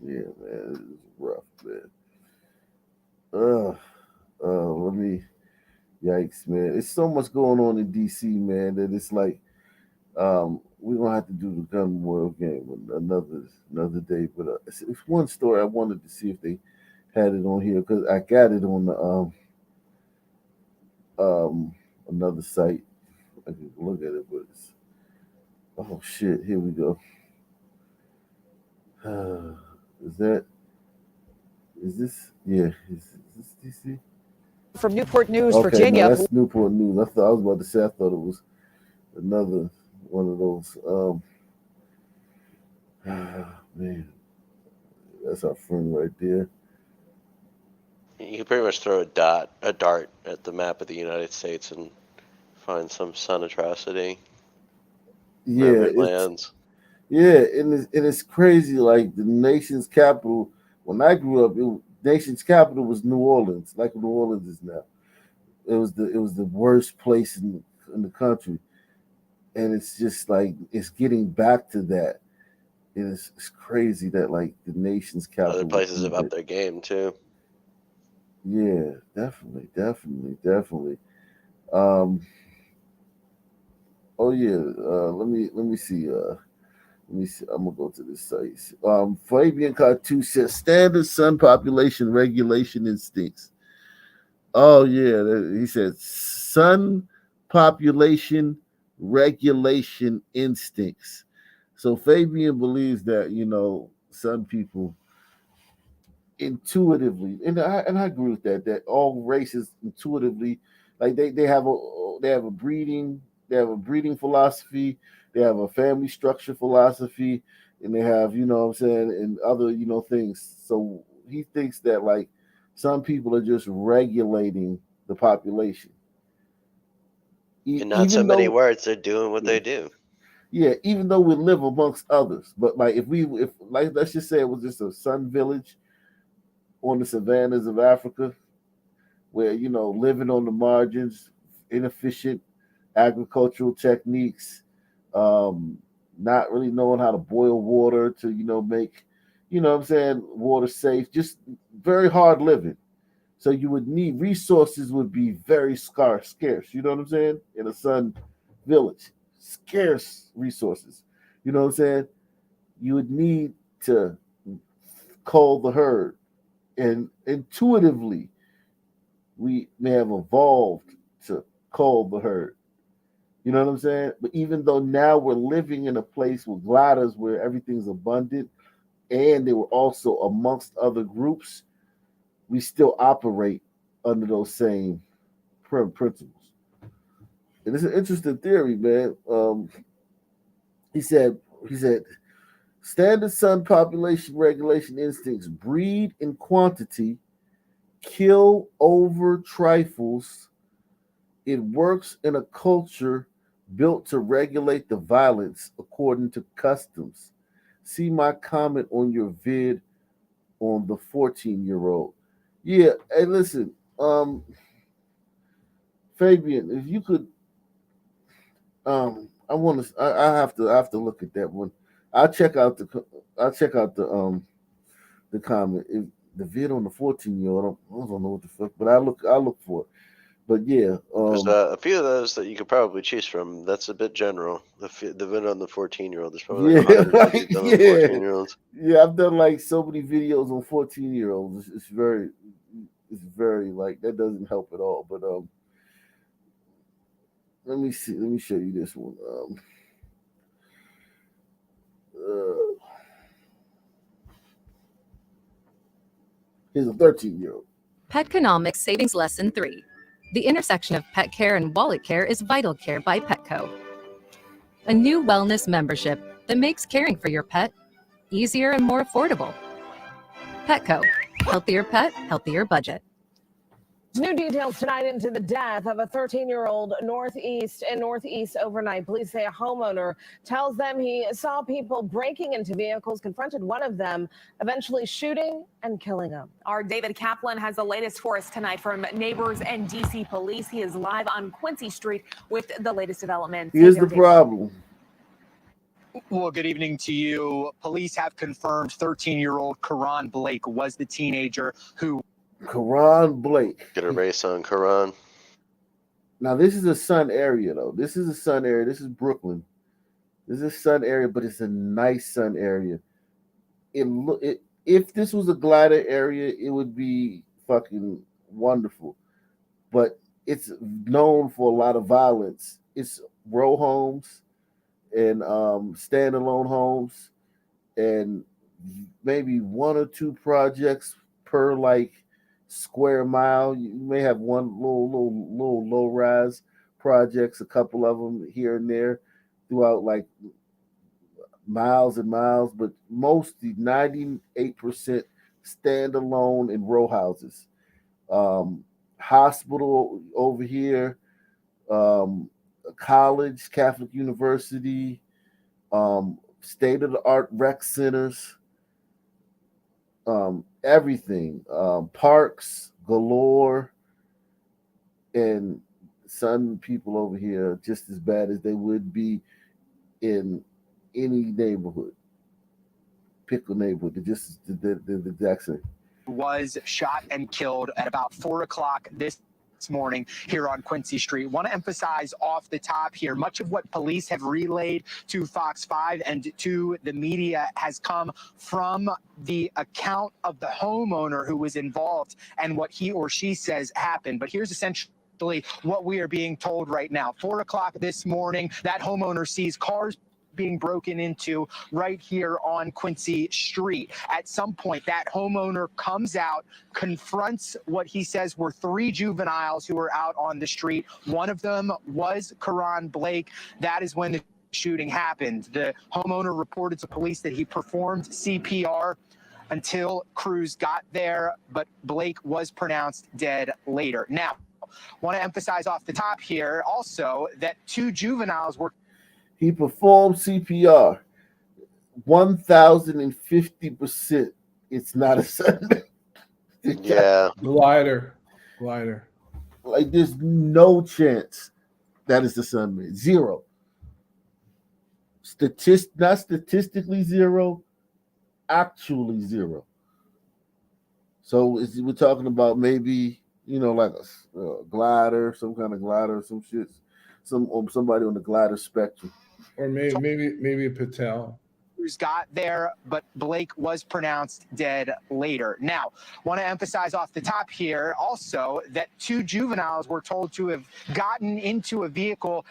Yeah, man, it's rough, man. Yikes, man. It's so much going on in DC, man, that it's like we're gonna have to do the gun world game another day. But it's one story I wanted to see if they had it on here, because I got it on the another site. I can look at it, but it's, oh shit, here we go. Is this DC? From Newport News, Okay, Virginia. no, that's Newport News. I was about to say, I thought it was another one of those. Man, that's our friend right there. You can pretty much throw a dart at the map of the United States and find some sun atrocity. Yeah, wherever it lands. Yeah, and it's crazy. Like the nation's capital. When I grew up, nation's capital was New Orleans, like New Orleans is now. It was the worst place in the country, and it's just like it's getting back to that. And it's crazy that like the nation's capital. Other places have upped their game too. Yeah, definitely. Oh yeah, let me see. Let me see. I'm gonna go to this site. Fabian Cartu says standard sun population regulation instincts. Oh yeah, he said sun population regulation instincts. So Fabian believes that sun people intuitively, and I agree with that. That all races intuitively, like they have a breeding philosophy, they have a family structure philosophy, and they have what I'm saying, and other things. So he thinks that like some people are just regulating the population. In not so many words, they're doing what they do. Yeah, even though we live amongst others, but like if like let's just say it was just a sun village on the savannas of Africa, where living on the margins, inefficient agricultural techniques, not really knowing how to boil water to make what I'm saying, water safe, just very hard living. So you would need resources would be very scarce. You know what I'm saying? In a sun village, scarce resources. You know what I'm saying? You would need to cull the herd, and intuitively we may have evolved to cull the herd. You know what I'm saying? But even though now we're living in a place with gliders where everything's abundant, and they were also amongst other groups, we still operate under those same principles. And it's an interesting theory, man. He said standard sun population regulation instincts breed in quantity, kill over trifles. It works in a culture built to regulate the violence according to customs. See my comment on your vid on the 14-year-old. Yeah, hey, listen, Fabian, if you could, I want to, I have to look at that one. I'll check out the comment. If the vid on the 14-year-old, I don't know what the fuck, but I'll look for it. But yeah, there's a few of those that you could probably choose from. That's a bit general. The vid on the 14-year-old. There's probably like 100 right, videos on the 14-year-olds. Yeah, I've done like so many videos on 14-year-olds. It's very like that doesn't help at all. But let me see. Let me show you this one. Here's a 13-year-old. Petconomics Savings Lesson 3. The intersection of pet care and wallet care is Vital Care by Petco. A new wellness membership that makes caring for your pet easier and more affordable. Petco. Healthier pet, healthier budget. New details tonight into the death of a 13-year-old northeast overnight. Police say a homeowner tells them he saw people breaking into vehicles, confronted one of them, eventually shooting and killing him. Our David Kaplan has the latest for us tonight from neighbors and DC police. He is live on Quincy Street with the latest developments. Here's the problem. Well, good evening to you. Police have confirmed 13-year-old Karan Blake was the teenager who... Karan Blake. Get a race on Karan. Now this is a sun area though. This is a sun area. This is Brooklyn. This is a sun area, but it's a nice sun area. If this was a glider area, it would be fucking wonderful. But it's known for a lot of violence. It's row homes and standalone homes, and maybe one or two projects per like square mile. You may have one little low rise projects, a couple of them here and there throughout like miles and miles, but mostly 98% standalone and row houses. Hospital over here, college, Catholic University, state of the art rec centers, everything, parks galore, and some people over here are just as bad as they would be in any neighborhood. Pickle neighborhood, they're just the exact same. was shot and killed at about 4 o'clock this this morning here on Quincy Street. Want to emphasize off the top here, much of what police have relayed to Fox 5 and to the media has come from the account of the homeowner who was involved and what he or she says happened. But here's essentially what we are being told right now. 4 o'clock this morning, that homeowner sees cars being broken into right here on Quincy Street. At some point, that homeowner comes out, confronts what he says were 3 juveniles who were out on the street. One of them was Karan Blake. That is when the shooting happened. The homeowner reported to police that he performed CPR until crews got there, but Blake was pronounced dead later. Now, want to emphasize off the top here also that 2 juveniles were. He performed CPR 1,050%. It's not a Sunday. Yeah. Glider. Like there's no chance that is the Sunday. Zero. Not statistically zero, actually zero. So we're talking about maybe, like a glider, some kind of glider, some shit, somebody on the glider spectrum. Or maybe a Patel. Crews got there, but Blake was pronounced dead later. Now, want to emphasize off the top here also that 2 juveniles were told to have gotten into a vehicle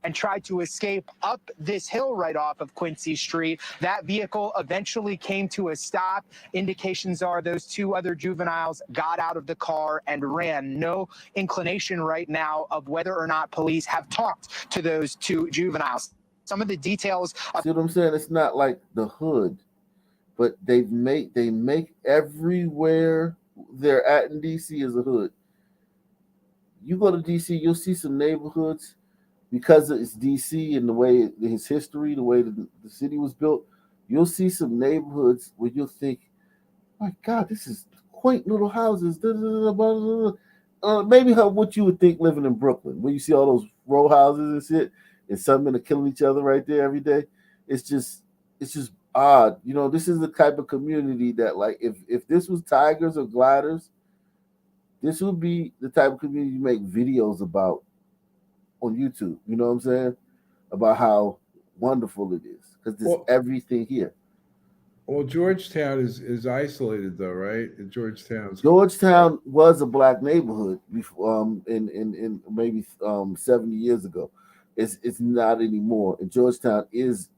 and tried to escape up this hill right off of Quincy Street. That vehicle eventually came to a stop. Indications are those 2 other juveniles got out of the car and ran. No inclination right now of whether or not police have talked to those 2 juveniles. Some of the details. See what I'm saying? It's not like the hood, but they make everywhere they're at in DC is a hood. You go to DC, you'll see some neighborhoods because it's DC and the way his history, the way the city was built. You'll see some neighborhoods where you'll think, "My God, this is quaint little houses." Maybe what you would think living in Brooklyn, where you see all those row houses and shit. And some men are killing each other right there every day. It's just odd. This is the type of community that, like, if this was tigers or gliders, this would be the type of community you make videos about on YouTube. You know what I'm saying? About how wonderful it is. Because there's everything here. Well, Georgetown is isolated though, right? Georgetown was a black neighborhood before, in maybe 70 years ago. It's not anymore. In Georgetown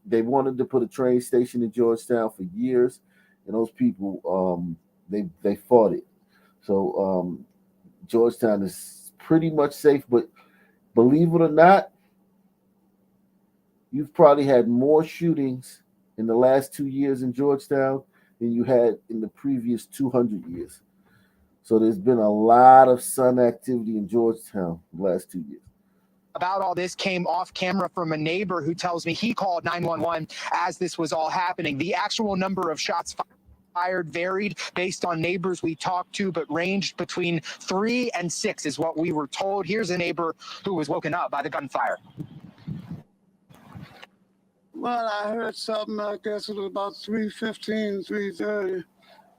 they wanted to put a train station in Georgetown for years, and those people they fought it. So Georgetown is pretty much safe, but believe it or not, you've probably had more shootings in the last 2 years in Georgetown than you had in the previous 200 years. So there's been a lot of sun activity in Georgetown the last 2 years. About all this came off camera from a neighbor who tells me he called 911 as this was all happening. The actual number of shots fired varied based on neighbors we talked to, but ranged between 3 and 6 is what we were told. Here's a neighbor who was woken up by the gunfire. Well, I heard something, I guess it was about 3:15, 3:30.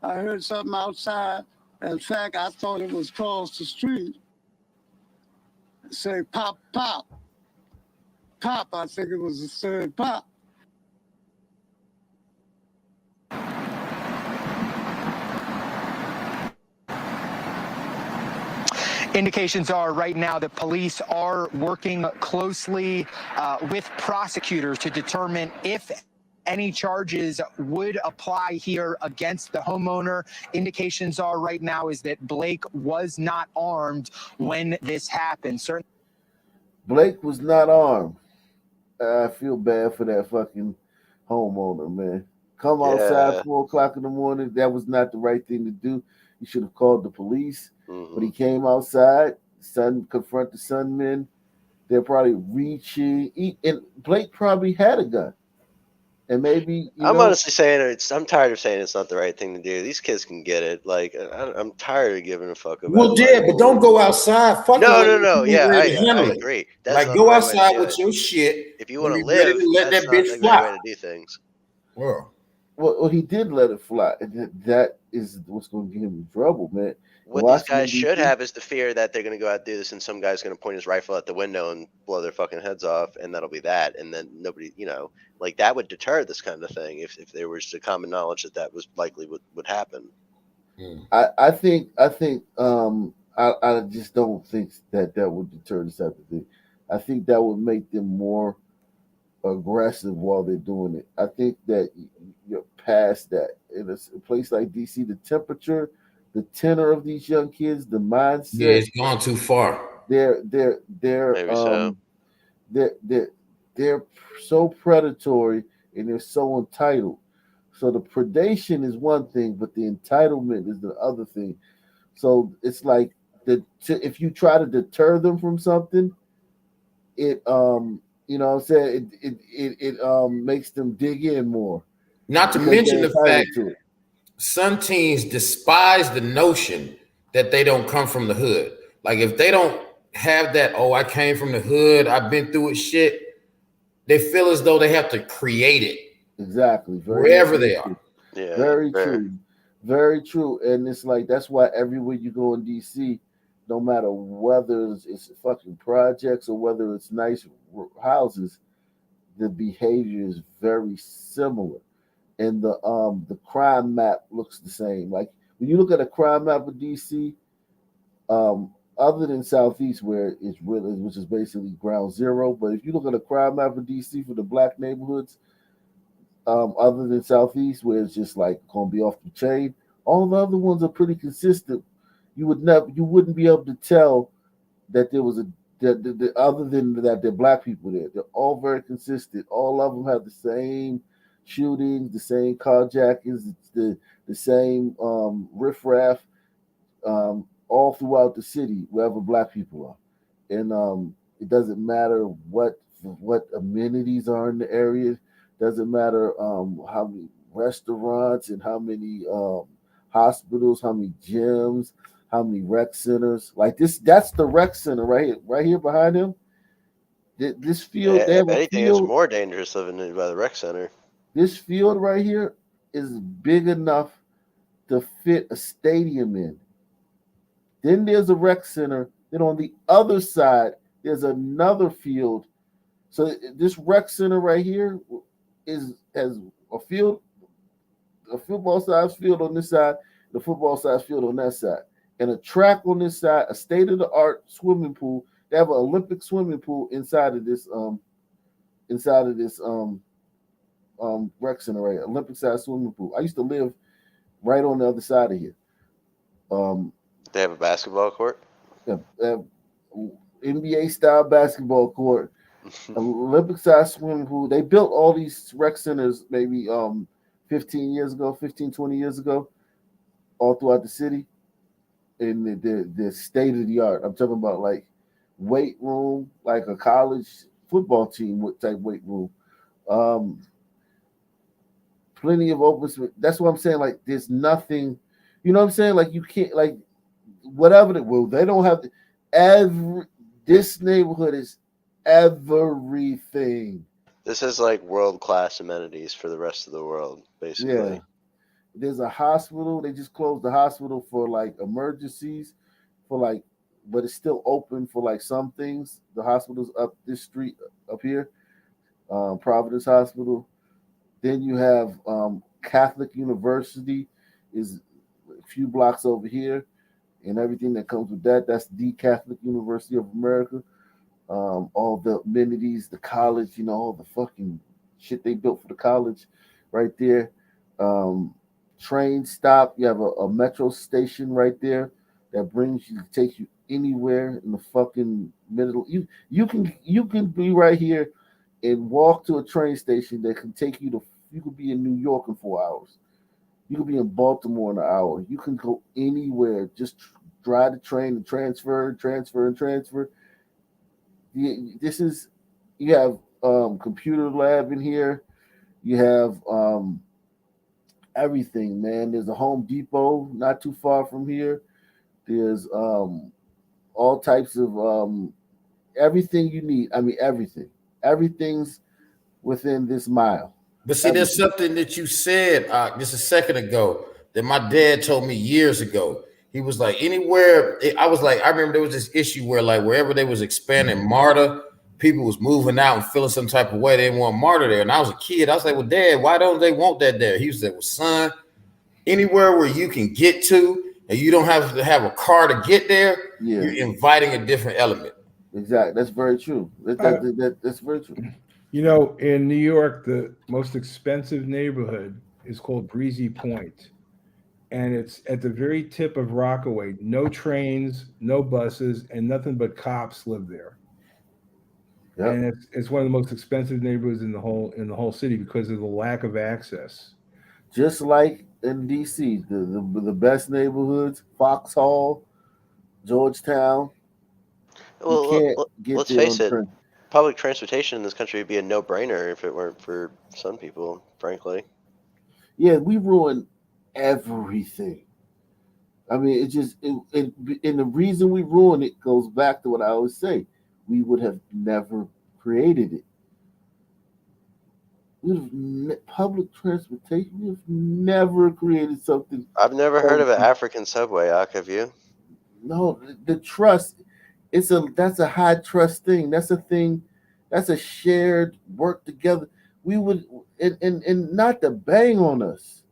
I heard something outside. In fact, I thought it was across the street. Say pop, pop. Pop, I think it was the third pop. Indications are right now that police are working closely with prosecutors to determine if any charges would apply here against the homeowner. Indications are right now is that Blake was not armed when this happened. Blake was not armed. I feel bad for that fucking homeowner, man. Come outside 4 o'clock in the morning. That was not the right thing to do. He should have called the police. But he came outside, confront the Sunmen. They're probably reaching. And Blake probably had a gun. And maybe Honestly saying I'm tired of saying it's not the right thing to do. These kids can get it. Like I'm tired of giving a fuck about. Well, yeah, but don't go outside. Fuck no. Yeah, I agree. That's like go outside with your shit. If you want to live, let that bitch not a fly. great way to do things. Well, he did let it fly. That is what's going to get him in trouble, man. What these guys should have is the fear that they're going to go out and do this, and some guy's going to point his rifle at the window and blow their fucking heads off, and that'll be that. And then nobody, like that would deter this kind of thing if there was a common knowledge that was likely would happen. I think I just don't think that would deter this type of thing. I think that would make them more aggressive while they're doing it. I think that you're past that. In a place like DC, the temperature, the tenor of these young kids, the mindset. Yeah, it's gone too far. They're so predatory and they're so entitled. So the predation is one thing, but the entitlement is the other thing. So it's like if you try to deter them from something, it you know what I'm saying, it makes them dig in more. Not to mention the fact some teens despise the notion that they don't come from the hood. Like if they don't have that, oh, I came from the hood, I've been through it shit, they feel as though they have to create it. Exactly. Wherever they are. Yeah. Very true. Very true. And it's like that's why everywhere you go in DC, no matter whether it's fucking projects or whether it's nice houses, the behavior is very similar. And the crime map looks the same. Like when you look at a crime map of DC, other than Southeast where it's really, which is basically ground zero, but if you look at a crime map of DC for the black neighborhoods, other than Southeast where it's just like gonna be off the chain, all the other ones are pretty consistent. You wouldn't be able to tell that there was other than that there are black people there. They're all very consistent. All of them have the same shootings, the same carjackings, the same riffraff, all throughout the city wherever black people are, and it doesn't matter what amenities are in the area. Doesn't matter how many restaurants and how many hospitals, how many gyms, how many rec centers. Like this, that's the rec center right here behind him. This field, they have if a anything, field. it's more dangerous living by the rec center. This field right here is big enough to fit a stadium in. Then there's a rec center. Then on the other side, there's another field. So this rec center right here has a football size field on this side, the football size field on that side, and a track on this side, a state of the art swimming pool. They have an Olympic swimming pool inside of this rec center right here, Olympic size swimming pool. I used to live right on the other side of here. They have a basketball court. NBA style basketball court, Olympic size swimming pool. They built all these rec centers maybe 15, 20 years ago, all throughout the city. And they're state of the art. I'm talking about like weight room, like a college football team type weight room. Plenty of open space. That's what I'm saying. Like there's nothing, you know what I'm saying? Like you can't like whatever they don't have this neighborhood is everything. This is like world-class amenities for the rest of the world, basically. Yeah. There's a hospital. They just closed the hospital for like emergencies, but it's still open for like some things. The hospital's up this street up here, Providence Hospital. Then you have Catholic University is a few blocks over here, and everything that comes with that. That's the Catholic University of America. All the amenities, the college, all the fucking shit they built for the college right there. Train stop. You have a metro station right there that takes you anywhere in the fucking middle. You can be right here and walk to a train station that can take you to. You could be in New York in 4 hours. You could be in Baltimore in an hour. You can go anywhere. Just drive the train and transfer. You have computer lab in here. You have everything, man. There's a Home Depot not too far from here. There's all types of everything you need. I mean, everything. Everything's within this mile. But see, there's something that you said just a second ago that my dad told me years ago. He was like, anywhere, I was like, I remember there was this issue where like wherever they was expanding MARTA, people was moving out and feeling some type of way. They didn't want MARTA there. And I was a kid. I was like, well, Dad, why don't they want that there? He said, well, son, anywhere where you can get to and you don't have to have a car to get there, you're inviting a different element. Exactly. That's very true. That's very true. You know, in New York, the most expensive neighborhood is called Breezy Point. And it's at the very tip of Rockaway. No trains, no buses, and nothing but cops live there. Yep. And it's one of the most expensive neighborhoods in the whole city because of the lack of access. Just like in DC, the best neighborhoods, Foxhall, Georgetown. Well, let's face it. Public transportation in this country would be a no-brainer if it weren't for some people, frankly. Yeah, we ruin everything. I mean, and the reason we ruin it goes back to what I always say: we would have never created it. Public transportation, we've never created something. I've never heard of an African subway, Ak, have you? No, the trust. That's a high trust thing. That's a thing. That's a shared work together. We would and not to bang on us.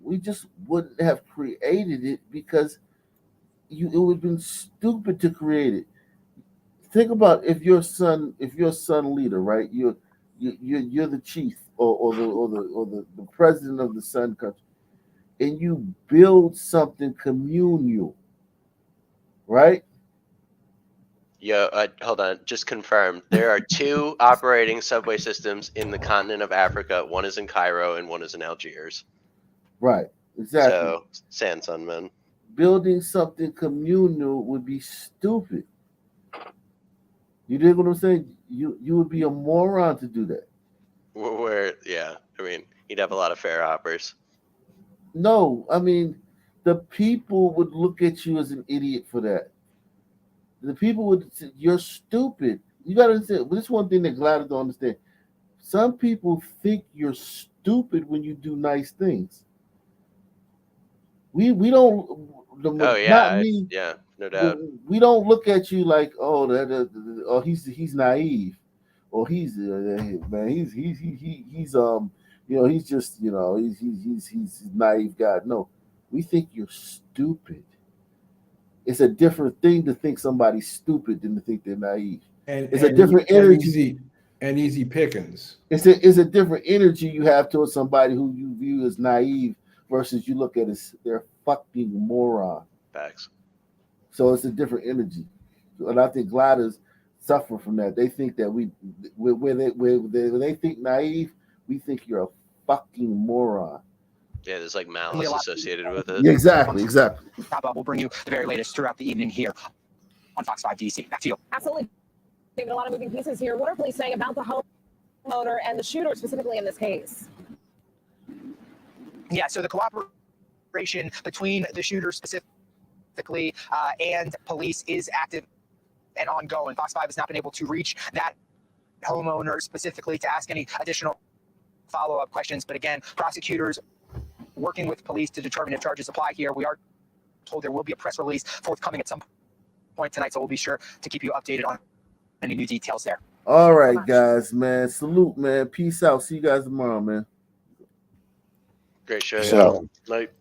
We just wouldn't have created it because it would have been stupid to create it. Think about if your son leader, right? You're the chief or the president of the Sun country, and you build something communal, right? Yo, hold on. Just confirmed. There are 2 operating subway systems in the continent of Africa. One is in Cairo and one is in Algiers. Right. Exactly. So, sand sun, man. Building something communal would be stupid. You dig what I'm saying? You would be a moron to do that. Yeah. I mean, you'd have a lot of fair hoppers. No, I mean, the people would look at you as an idiot for that. The people would say, you're stupid. You got to understand. This is one thing that Gladys don't understand. Some people think you're stupid when you do nice things. We don't. Not me. Yeah, no doubt. We don't look at you like, oh, he's naive, or he's man, he's he's just he's a naive guy. No, we think you're stupid. It's a different thing to think somebody's stupid than to think they're naive. It's a different energy and easy pickings. It's a different energy you have towards somebody who you view as naive versus you look at as they're fucking moron. Facts. So it's a different energy, and I think gliders suffer from that. They think that when they think naive, we think you're a fucking moron. Yeah, there's like malice associated with it. Yeah, exactly. We'll bring you the very latest throughout the evening here on Fox 5 DC. Back to you. Absolutely. David, a lot of moving pieces here. What are police saying about the homeowner and the shooter specifically in this case? Yeah, so the cooperation between the shooter specifically and police is active and ongoing. Fox 5 has not been able to reach that homeowner specifically to ask any additional follow-up questions. But again, prosecutors working with police to determine if charges apply here. We are told there will be a press release forthcoming at some point tonight, so we'll be sure to keep you updated on any new details there. All right, guys, man. Salute, man. Peace out. See you guys tomorrow, man. Great show. Night.